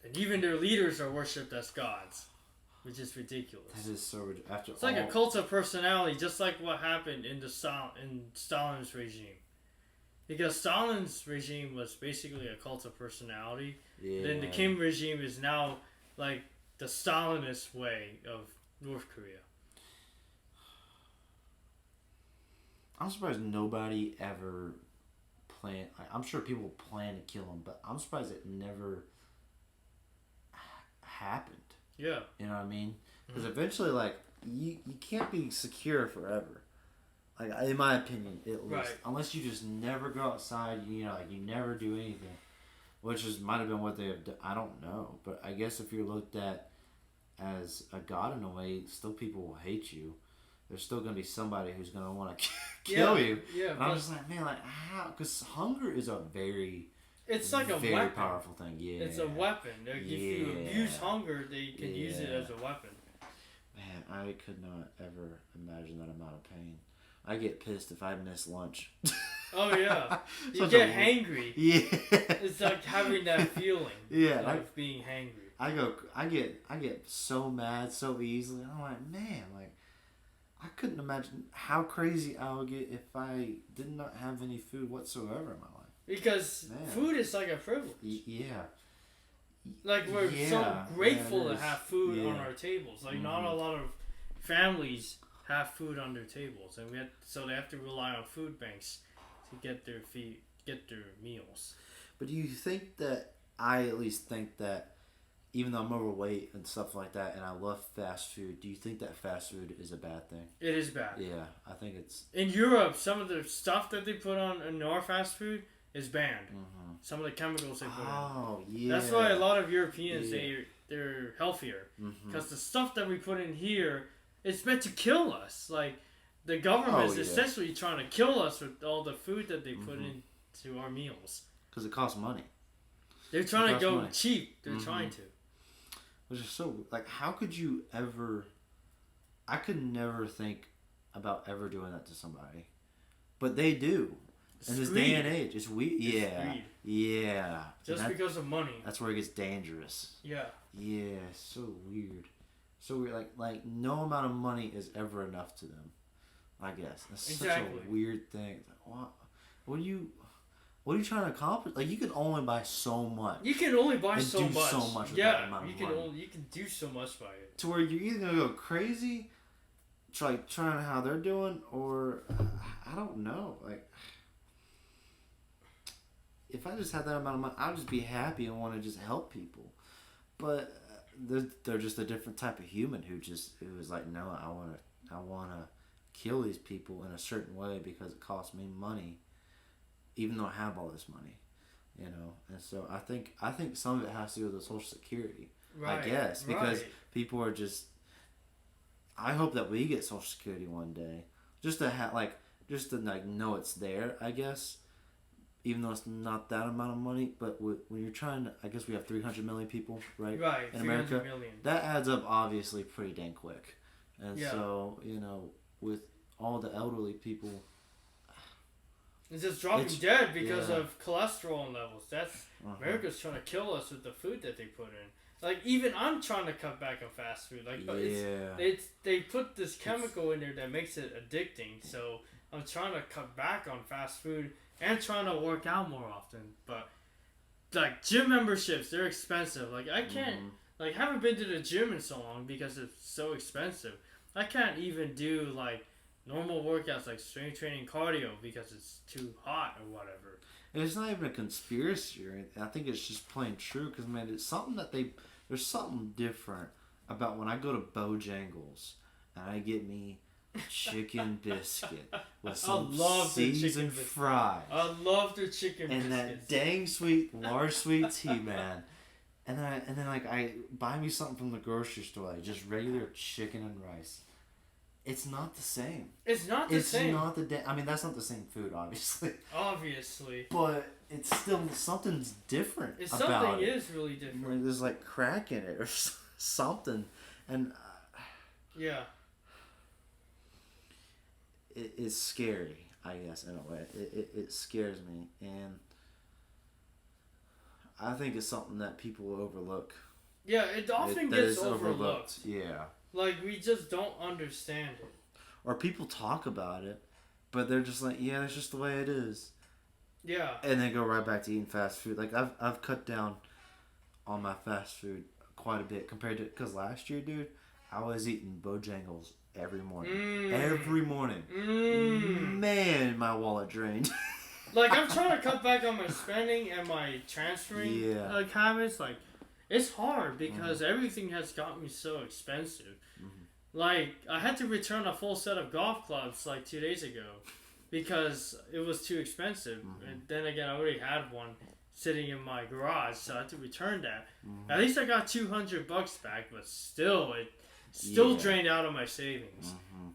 And even their leaders are worshipped as gods, which is ridiculous. That is so ridiculous. It's like a cult of personality, just like what happened in Stalin's regime. Because Stalin's regime was basically a cult of personality. Yeah. Then the Kim regime is now like the Stalinist way of North Korea. I'm surprised nobody ever planned... I'm sure people plan to kill him, but I'm surprised it never happened. Yeah. You know what I mean? Because eventually, like, you can't be secure forever. Like, in my opinion, at least. Right. Unless you just never go outside, you know, like, you never do anything. Which might have been what they have done. I don't know. But I guess if you're looked at as a god in a way, still people will hate you. There's still going to be somebody who's going to want to kill you. Yeah. And I'm just like, man, like, how? Because hunger is a very... It's like a very weapon. powerful thing, yeah. It's a weapon. Like, if you abuse hunger, they can use it as a weapon. Man, I could not ever imagine that amount of pain. I get pissed if I miss lunch. Oh yeah, you get hangry. Yeah, it's like having that feeling. Of being hangry. I get so mad so easily. I'm like, man, like I couldn't imagine how crazy I would get if I did not have any food whatsoever in my life. Because Man. food is like a privilege. Yeah. Like we're so grateful to have food on Yeah. our tables. Like not a lot of families have food on their tables, and so they have to rely on food banks to get their meals. But do you think that I at least think that even though I'm overweight and stuff like that, and I love fast food, do you think that fast food is a bad thing? It is bad. Yeah, I think it's In Europe, some of the stuff that they put on in our fast food is banned. Some of the chemicals they put in. Oh, yeah. That's why a lot of Europeans they're healthier because the stuff that we put in here it's meant to kill us. Like the government is essentially trying to kill us with all the food that they put into our meals. Because it costs money. They're trying to go cheap. They're trying to. Which is so like, how could you ever? I could never think about ever doing that to somebody, but they do. In this day and age, it's weird. Yeah. Just because of money. That's where it gets dangerous. Yeah. Yeah, so weird. So weird. Like no amount of money is ever enough to them. I guess that's such a weird thing. Like, what are you trying to accomplish? Like you can only buy so much. You can only buy so much. So much with that amount of money. You can do so much by it. To where you're either gonna go crazy, trying how they're doing, or I don't know. Like. If I just had that amount of money, I'd just be happy and want to just help people. But they're just a different type of human who is like, no, I want to kill these people in a certain way because it costs me money, even though I have all this money, you know. And so I think some of it has to do with Social Security, I guess, because people are just. I hope that we get Social Security one day, just to know it's there, I guess. Even though it's not that amount of money, but when you're trying to, I guess we have 300 million people, right? Right, in America. Million. That adds up obviously pretty dang quick. And so, you know, with all the elderly people. It's just dropping dead because of cholesterol levels. That's America's trying to kill us with the food that they put in. Like, even I'm trying to cut back on fast food. Like, they put this chemical in there that makes it addicting. So I'm trying to cut back on fast food. And trying to work out more often, but like gym memberships, they're expensive. Like I can't, like haven't been to the gym in so long because it's so expensive. I can't even do like normal workouts like strength training, cardio because it's too hot or whatever. And it's not even a conspiracy or anything. I think it's just plain true because man, it's something that there's something different about when I go to Bojangles and I get me. Chicken biscuit with some seasoned fries. I love the chicken biscuits. And that dang sweet, large sweet tea, man. And then I buy me something from the grocery store, like just regular chicken and rice. It's not the same. It's not the same. It's not I mean, that's not the same food, obviously. Obviously. But it's still something's different. Something is really different. Like, there's like crack in it or something, and yeah. It's scary, I guess, in a way. It scares me, and I think it's something that people overlook. Yeah, it often gets overlooked. Yeah. Like, we just don't understand it. Or people talk about it, but they're just like, yeah, that's just the way it is. Yeah. And then go right back to eating fast food. Like, I've cut down on my fast food quite a bit compared to... Because last year, dude, I was eating Bojangles every morning. Every morning. Man, my wallet drained. Like, I'm trying to cut back on my spending and my transferring habits. Like, it's hard because everything has gotten me so expensive. Like, I had to return a full set of golf clubs like 2 days ago because it was too expensive. And then again, I already had one sitting in my garage, so I had to return that. At least I got $200 back, but still, it drained out of my savings.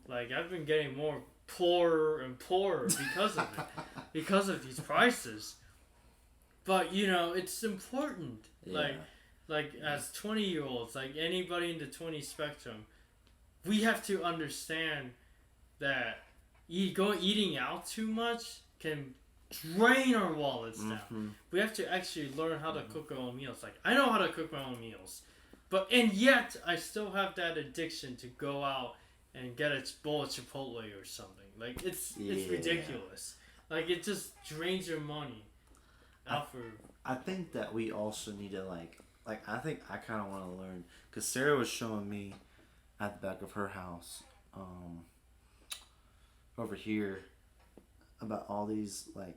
Like, I've been getting more poorer and poorer because of it, because of these prices. But, you know, it's important. Like as 20-year-olds, like anybody in the 20 spectrum, we have to understand that eating out too much can drain our wallets down. We have to actually learn how to cook our own meals. Like, I know how to cook my own meals. And yet, I still have that addiction to go out and get a bowl of Chipotle or something. Like, it's ridiculous. Like, it just drains your money. I think that we also need to like I think I kind of want to learn because Sarah was showing me at the back of her house, over here, about all these like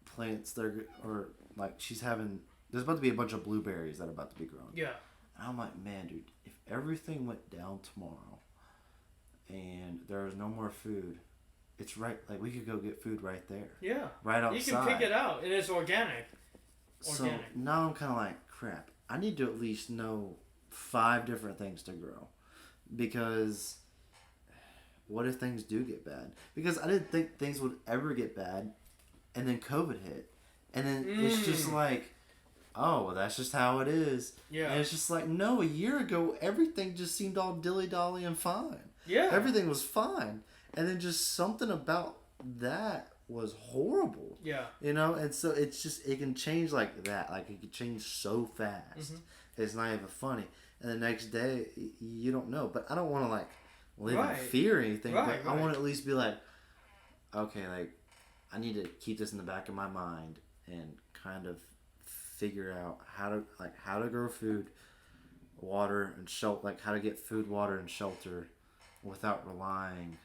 plants that are, or like she's having. There's about to be a bunch of blueberries that are about to be grown. Yeah. And I'm like, man, dude, if everything went down tomorrow, and there's no more food, it's right. Like we could go get food right there. Yeah. Right outside. You can pick it out, and it's organic. So now I'm kind of like, crap. I need to at least know 5 different things to grow, because what if things do get bad? Because I didn't think things would ever get bad, and then COVID hit, and then it's just like, oh, well, that's just how it is. Yeah. And it's just like, no, a year ago everything just seemed all dilly-dally and fine. Yeah. Everything was fine, and then just something about that was horrible. Yeah. You know, and so it's just, it can change like that. Like it can change so fast. Mm-hmm. It's not even funny. And the next day, you don't know. But I don't want to like live Right. in fear or anything. Right, but I want to at least be like, okay, like I need to keep this in the back of my mind and kind of figure out how to grow food, water, and shelter. Like how to get food, water, and shelter without relying,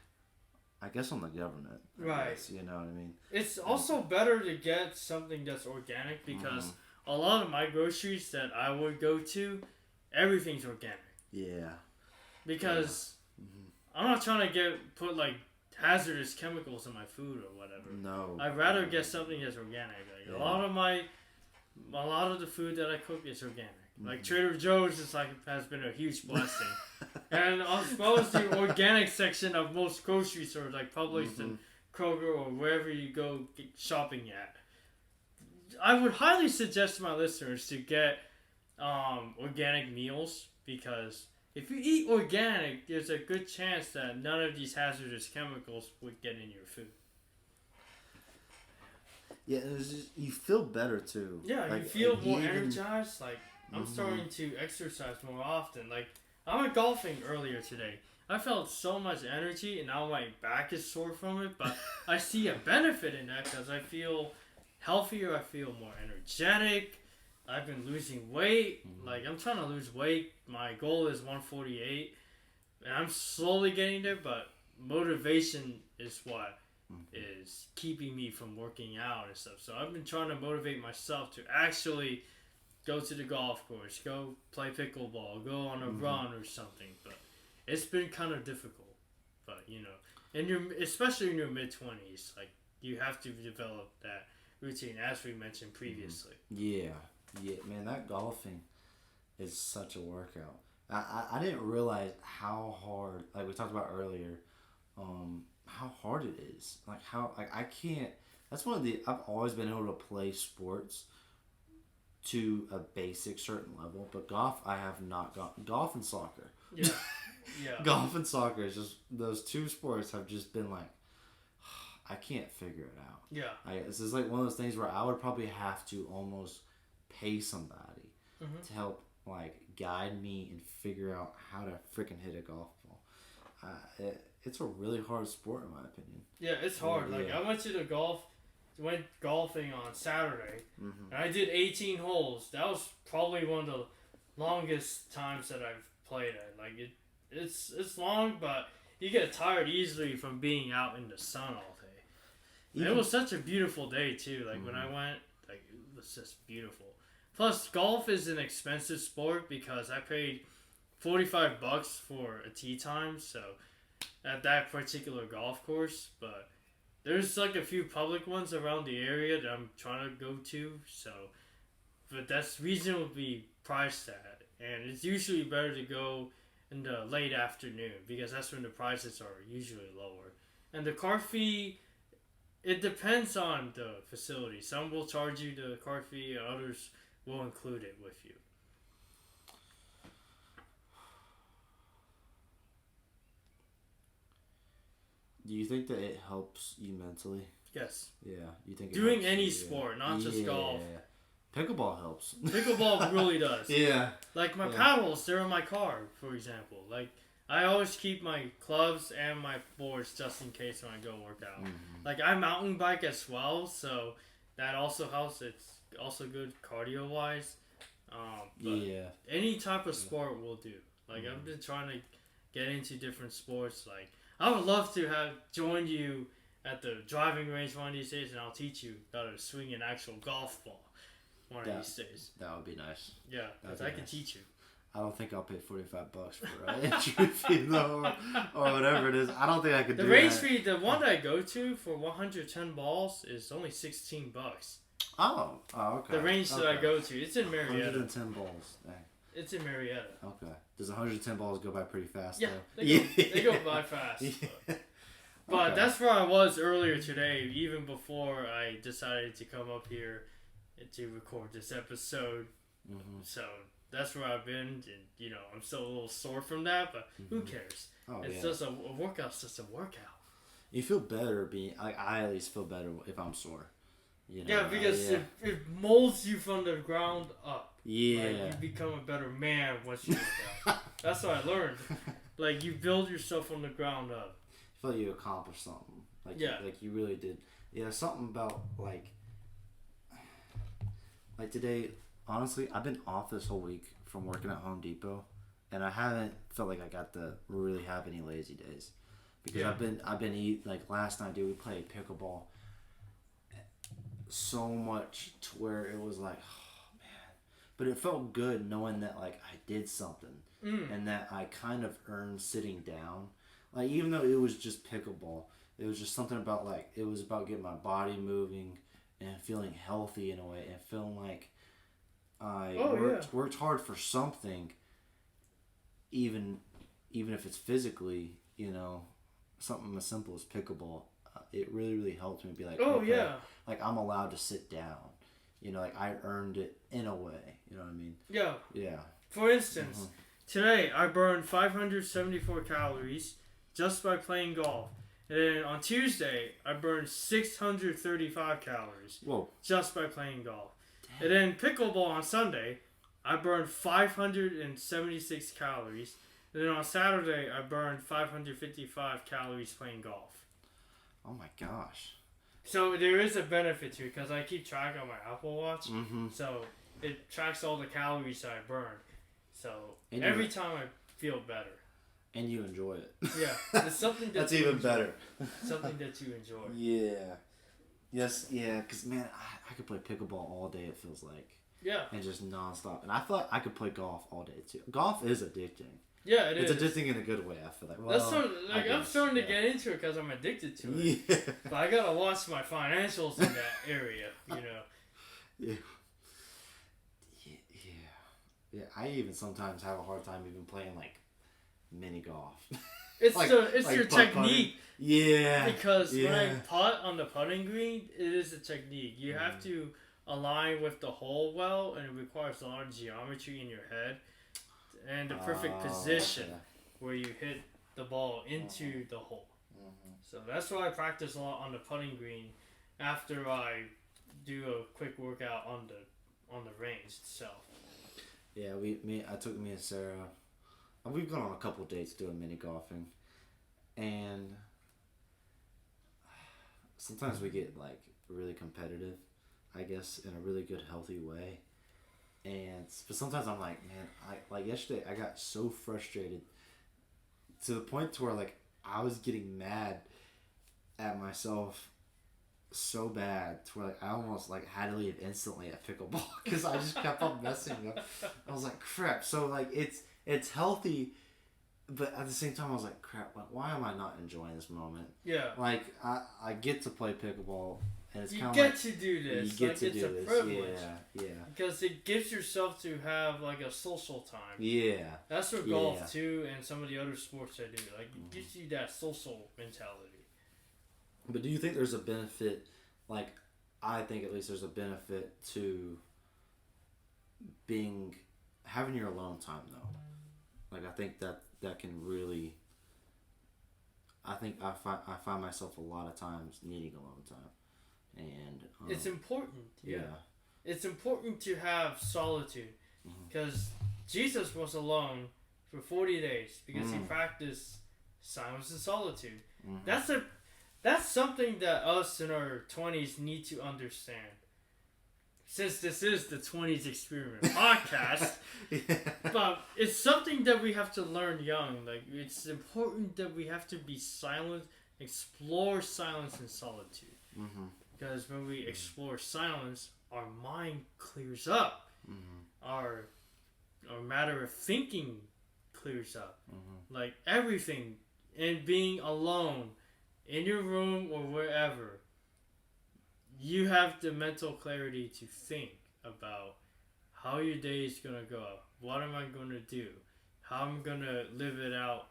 I guess, on the government. Right. Guess, you know what I mean? It's also better to get something that's organic because a lot of my groceries that I would go to, everything's organic. Yeah. Because I'm not trying to put like hazardous chemicals in my food or whatever. No. I'd rather get something that's organic. Like a lot of the food that I cook is organic. Like Trader Joe's has been a huge blessing. And I suppose the organic section of most grocery stores like Publix and Kroger or wherever you go shopping at. I would highly suggest to my listeners to get organic meals because if you eat organic, there's a good chance that none of these hazardous chemicals would get in your food. Yeah, and it's just, you feel better too. Yeah, like, you feel more energized. Like I'm starting to exercise more often. Like I went golfing earlier today. I felt so much energy, and now my back is sore from it. But I see a benefit in that because I feel healthier. I feel more energetic. I've been losing weight. Like I'm trying to lose weight. My goal is 148, and I'm slowly getting there. But motivation is what is keeping me from working out and stuff. So I've been trying to motivate myself to actually go to the golf course, go play pickleball, go on a run or something. But it's been kind of difficult. But especially in your mid-20s, like you have to develop that routine, as we mentioned previously. Yeah, man, that golfing is such a workout. I didn't realize how hard, like we talked about earlier, how hard it is. Like how, like I can't. That's one of the. I've always been able to play sports to a basic certain level, but golf I have not got. Golf and soccer. Yeah, yeah. Golf and soccer is just, those two sports have just been like, I can't figure it out. Yeah. This is like one of those things where I would probably have to almost pay somebody to help like guide me and figure out how to freaking hit a golf ball. It's a really hard sport in my opinion. Yeah, it's hard. Yeah. Like I went golfing on Saturday, and I did 18 holes. That was probably one of the longest times that I've played it. Like it's long, but you get tired easily from being out in the sun all day. And it was such a beautiful day too. Like when I went, like it was just beautiful. Plus, golf is an expensive sport because I paid $45 for a tee time, so at that particular golf course. But there's like a few public ones around the area that I'm trying to go to, so but that's reasonably priced at, and it's usually better to go in the late afternoon because that's when the prices are usually lower. And the cart fee, it depends on the facility. Some will charge you the cart fee, others will include it with you. Do you think that it helps you mentally? Yes. Yeah, you think doing any sport, not just golf. Pickleball helps. Pickleball really does. Yeah. Like my paddles, they're in my car, for example. Like I always keep my clubs and my boards just in case when I go work out. Like I mountain bike as well, so that also helps. It's also good cardio wise. But Yeah. any type of sport will do. Like I've been trying to get into different sports. Like I would love to have joined you at the driving range one of these days, and I'll teach you how to swing an actual golf ball one of these days. That would be nice. Yeah, because I can teach you. I don't think I'll pay $45 for an entry fee though, or whatever it is. I don't think I could do The range that. fee, the one that I go to for 110 balls is only $16. Oh, okay. The range that I go to, it's in Marietta. 110 balls. Dang. It's in Marietta. Okay. Does 110 balls go by pretty fast? Yeah, though? they go by fast. Yeah. But Okay. that's where I was earlier today, even before I decided to come up here to record this episode. Mm-hmm. So that's where I've been, and I'm still a little sore from that, but who cares? Oh, It's just a workout's just a workout. You feel better being like I at least feel better if I'm sore. Yeah, because it molds you from the ground up. Yeah. Like, you become a better man once you work out. That's what I learned. Like, you build yourself from the ground up. I feel like you accomplished something. Like you really did. Yeah, something about like today. Honestly, I've been off this whole week from working at Home Depot, and I haven't felt like I got to really have any lazy days because I've been eating like last night. Dude, we played pickleball so much to where it was like, oh man, but it felt good knowing that like I did something and that I kind of earned sitting down. Like even though it was just pickleball, it was just something about like it was about getting my body moving and feeling healthy in a way and feeling like I worked hard for something, even if it's physically, something as simple as pickleball. It really helped me be like, like I'm allowed to sit down. Like I earned it in a way. You know what I mean? Yeah. Yeah. For instance, today I burned 574 calories just by playing golf. And then on Tuesday, I burned 635 calories just by playing golf. Damn. And then pickleball on Sunday, I burned 576 calories. And then on Saturday, I burned 555 calories playing golf. Oh my gosh. So there is a benefit to it because I keep track on my Apple Watch. Mm-hmm. So it tracks all the calories that I burned. So every time I feel better. And you enjoy it. Yeah. It's something that's even better. Something that you enjoy. Yeah. Yes, yeah, because man, I could play pickleball all day, it feels like. Yeah. And just nonstop. And I thought I could play golf all day too. Golf is addicting. Yeah, it's addicting in a good way, I feel like. Well, that's I'm starting to get into it because I'm addicted to it. Yeah. But I gotta watch my financials in that area, Yeah. Yeah, I even sometimes have a hard time even playing like mini golf. It's like your technique. Yeah. Because when I putt on the putting green, it is a technique. You have to align with the hole well, and it requires a lot of geometry in your head and the perfect position where you hit the ball into the hole. Mm-hmm. So that's why I practice a lot on the putting green after I do a quick workout on the range itself. Yeah, I took me and Sarah. We've gone on a couple dates doing mini golfing, and sometimes we get like really competitive, I guess, in a really good, healthy way. But sometimes I'm like, man, like yesterday I got so frustrated to the point to where like I was getting mad at myself so bad to where like I almost like had to leave instantly at pickleball because I just kept on messing up. I was like, crap. So like it's healthy, but at the same time I was like, crap, like why am I not enjoying this moment? Yeah. Like I get to play pickleball and it's kind of like to do this. You get to do this. Privilege. Yeah. Because it gives yourself to have like a social time. Yeah. That's what golf too and some of the other sports I do. Like it gives you that social mentality. But do you think there's a benefit, like, I think at least there's a benefit to having your alone time, though? Like, I think that can really, I think I find myself a lot of times needing alone time. And it's important. Yeah. It's important to have solitude. Because Jesus was alone for 40 days because he practiced silence and solitude. That's something that us in our 20s need to understand. since this is the 20s Experiment podcast, Yeah. but it's something that we have to learn young. Like, it's important that we have to be silent, explore silence and solitude. Mm-hmm. Because when we explore silence, our mind clears up. Mm-hmm. Our matter of thinking clears up. Mm-hmm. Like, everything. And being alone in your room or wherever, you have the mental clarity to think about how your day is going to go. What am I going to do? How I'm going to live it out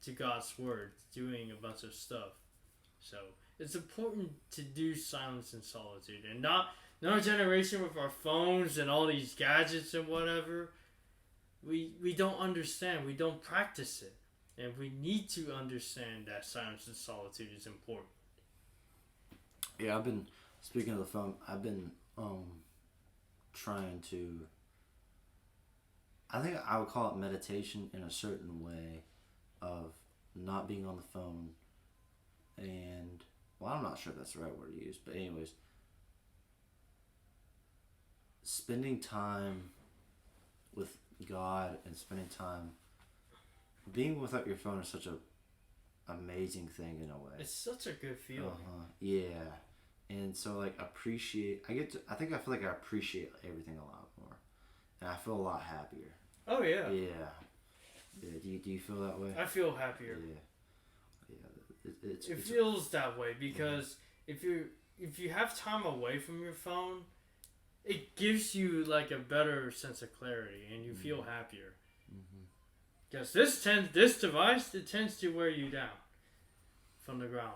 to God's word, doing a bunch of stuff. So it's important to do silence and solitude. And not our generation with our phones and all these gadgets and whatever. We don't understand. We don't practice it. And we need to understand that silence and solitude is important. Yeah, speaking of the phone, I've been trying to, I think I would call it meditation in a certain way of not being on the phone and, well, I'm not sure if that's the right word to use, but anyways, spending time with God and spending time, being without your phone is such a amazing thing in a way. It's such a good feeling. Yeah. And so, like, I feel like I appreciate everything a lot more. And I feel a lot happier. Oh, yeah. Yeah. Do you feel that way? I feel happier. Yeah. It feels that way because if you have time away from your phone, it gives you, like, a better sense of clarity and you feel happier. Because this device, it tends to wear you down from the ground.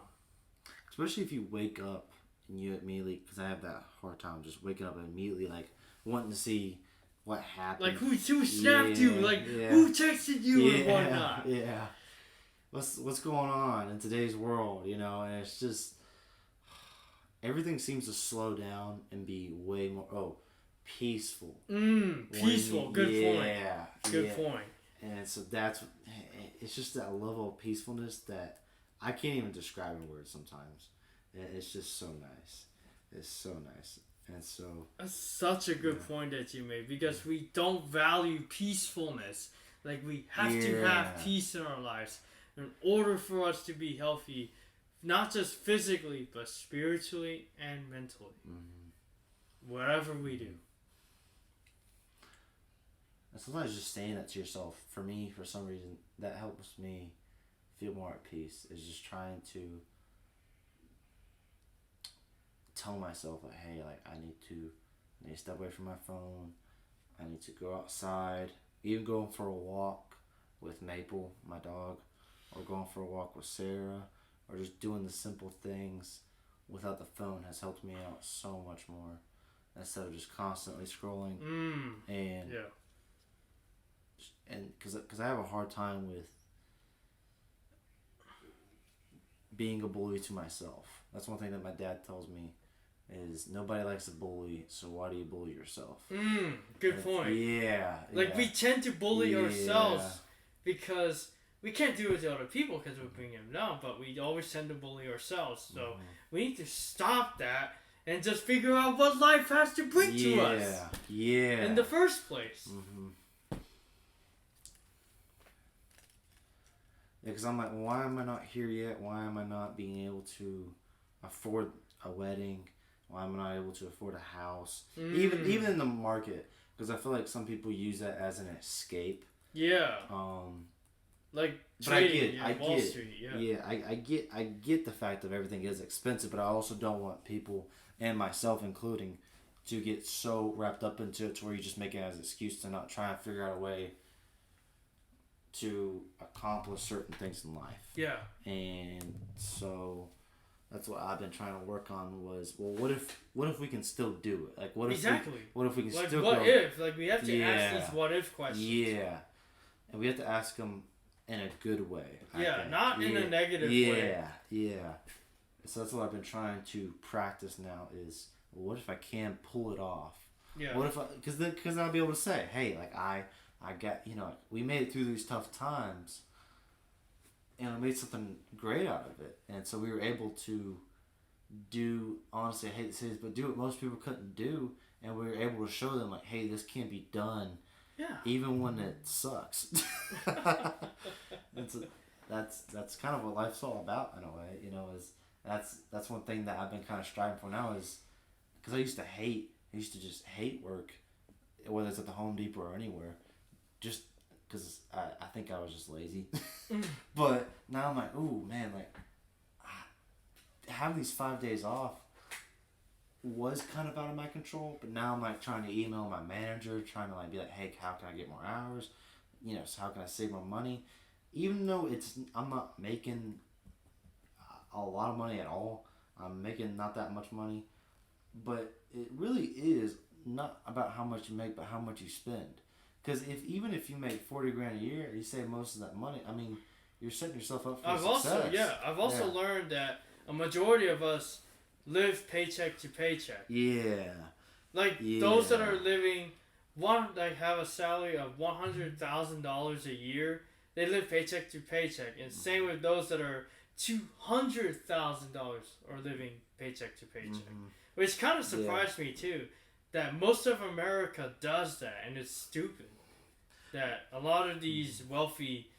Especially if you wake up and you immediately, because I have that hard time just waking up and immediately, like, wanting to see what happened. Like, who snapped you? Like, who texted you and whatnot? Yeah. What's going on in today's world, you know? And it's just, everything seems to slow down and be way more, peaceful. Peaceful. Good point. Yeah. Good point. And so it's just that level of peacefulness that I can't even describe in words sometimes. It's just so nice. It's so nice. And so... That's such a good point that you made because we don't value peacefulness. Like, we have to have peace in our lives in order for us to be healthy, not just physically, but spiritually and mentally. Whatever we do. And sometimes just saying that to yourself, for me, for some reason, that helps me feel more at peace. Is just trying to tell myself, like, hey, like, I need to step away from my phone. I need to go outside. Even going for a walk with Maple, my dog, or going for a walk with Sarah, or just doing the simple things without the phone has helped me out so much more. Instead of just constantly scrolling. And because I have a hard time with being a bully to myself. That's one thing that my dad tells me is nobody likes a bully, so why do you bully yourself? Good point. Yeah. Like, we tend to bully ourselves because we can't do it to other people because we're bringing them down, but we always tend to bully ourselves. So we need to stop that and just figure out what life has to bring to us. Yeah. In the first place. Because I'm like, why am I not here yet? Why am I not being able to afford a wedding? Why am I not able to afford a house? Even in the market, because I feel like some people use that as an escape. Yeah. Like trading, Wall Street. Yeah, I get the fact that everything is expensive, but I also don't want people, and myself including, to get so wrapped up into it to where you just make it as an excuse to not try and figure out a way to accomplish certain things in life. Yeah. And so that's what I've been trying to work on was, well, what if we can still do it? Like, what if what if we can like, still what go? if? Like, we have to ask these what if questions. Yeah. And we have to ask them in a good way. Not in a negative way. Yeah. So that's what I've been trying to practice now is, well, what if I can pull it off? Yeah. What if because then I'll be able to say, hey, like I got, we made it through these tough times and I made something great out of it. And so we were able to do, honestly, I hate to say this, but do what most people couldn't do and we were able to show them like, hey, this can be done, Yeah. even when it sucks. That's kind of what life's all about in a way, you know. Is that's one thing that I've been kind of striving for now, is because I used to just hate work, whether it's at the Home Depot or anywhere, just because I think I was just lazy. But now I'm like, ooh man, like having these 5 days off was kind of out of my control, but now I'm like trying to email my manager, trying to like be like, hey, how can I get more hours? You know, so how can I save more money? Even though I'm not making a lot of money at all. I'm making not that much money, but it really is not about how much you make, but how much you spend. Because even if you make 40 grand a year, you save most of that money. I mean, you're setting yourself up for success. I've also learned that a majority of us live paycheck to paycheck. Yeah. Like those that are living have a salary of $100,000 a year, they live paycheck to paycheck. And same with those that are $200,000 are living paycheck to paycheck. Which kind of surprised me too, that most of America does that, and it's stupid. That a lot of these wealthy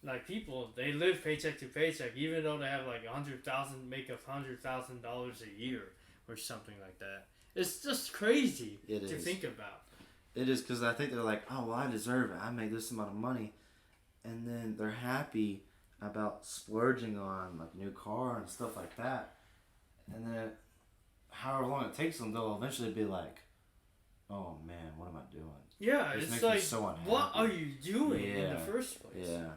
like people, they live paycheck to paycheck, even though they have like make $100,000 a year or something like that. It's just crazy to think about. It is, because I think they're like, oh, well, I deserve it. I make this amount of money, and then they're happy about splurging on like a new car and stuff like that, and then however long it takes them, they'll eventually be like, oh man, what am I doing? Yeah, it's like, so what are you doing in the first place? Yeah.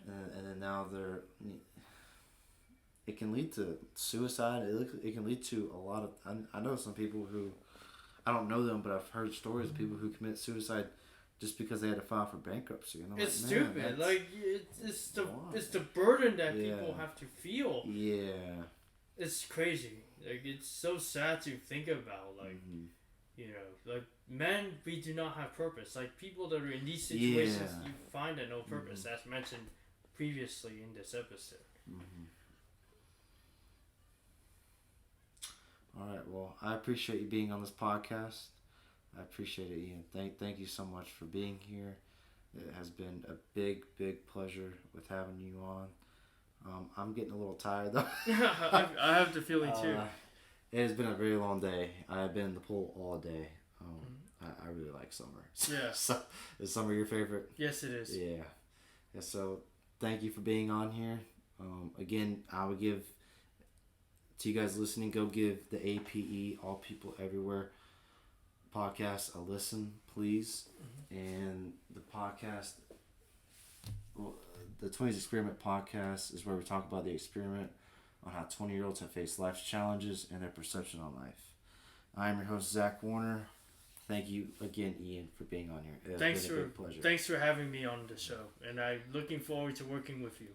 And then now it can lead to suicide. It can lead to a lot of, I know some people who, I don't know them, but I've heard stories of people who commit suicide just because they had to file for bankruptcy. And it's like, stupid. Like it's the burden that people have to feel. Yeah. It's crazy. Like, it's so sad to think about. Like, you know, like men, we do not have purpose. Like people that are in these situations, you find no purpose, as mentioned previously in this episode. All right. Well, I appreciate you being on this podcast. I appreciate it, Ian. Thank you so much for being here. It has been a big pleasure with having you on. I'm getting a little tired though. I have the feeling too. It has been a very long day. I have been in the pool all day. I really like summer. Yeah. So, is summer your favorite? Yes, it is. Yeah. So thank you for being on here. Again, I would give to you guys listening, go give the APE, All People Everywhere podcast a listen, please. And the podcast, the 20s Experiment podcast, is where we talk about the experiment on how 20-year-olds have faced life's challenges and their perception on life. I am your host, Zach Warner. Thank you again, Ian, for being on here. It's been a big pleasure. Thanks for having me on the show, and I'm looking forward to working with you.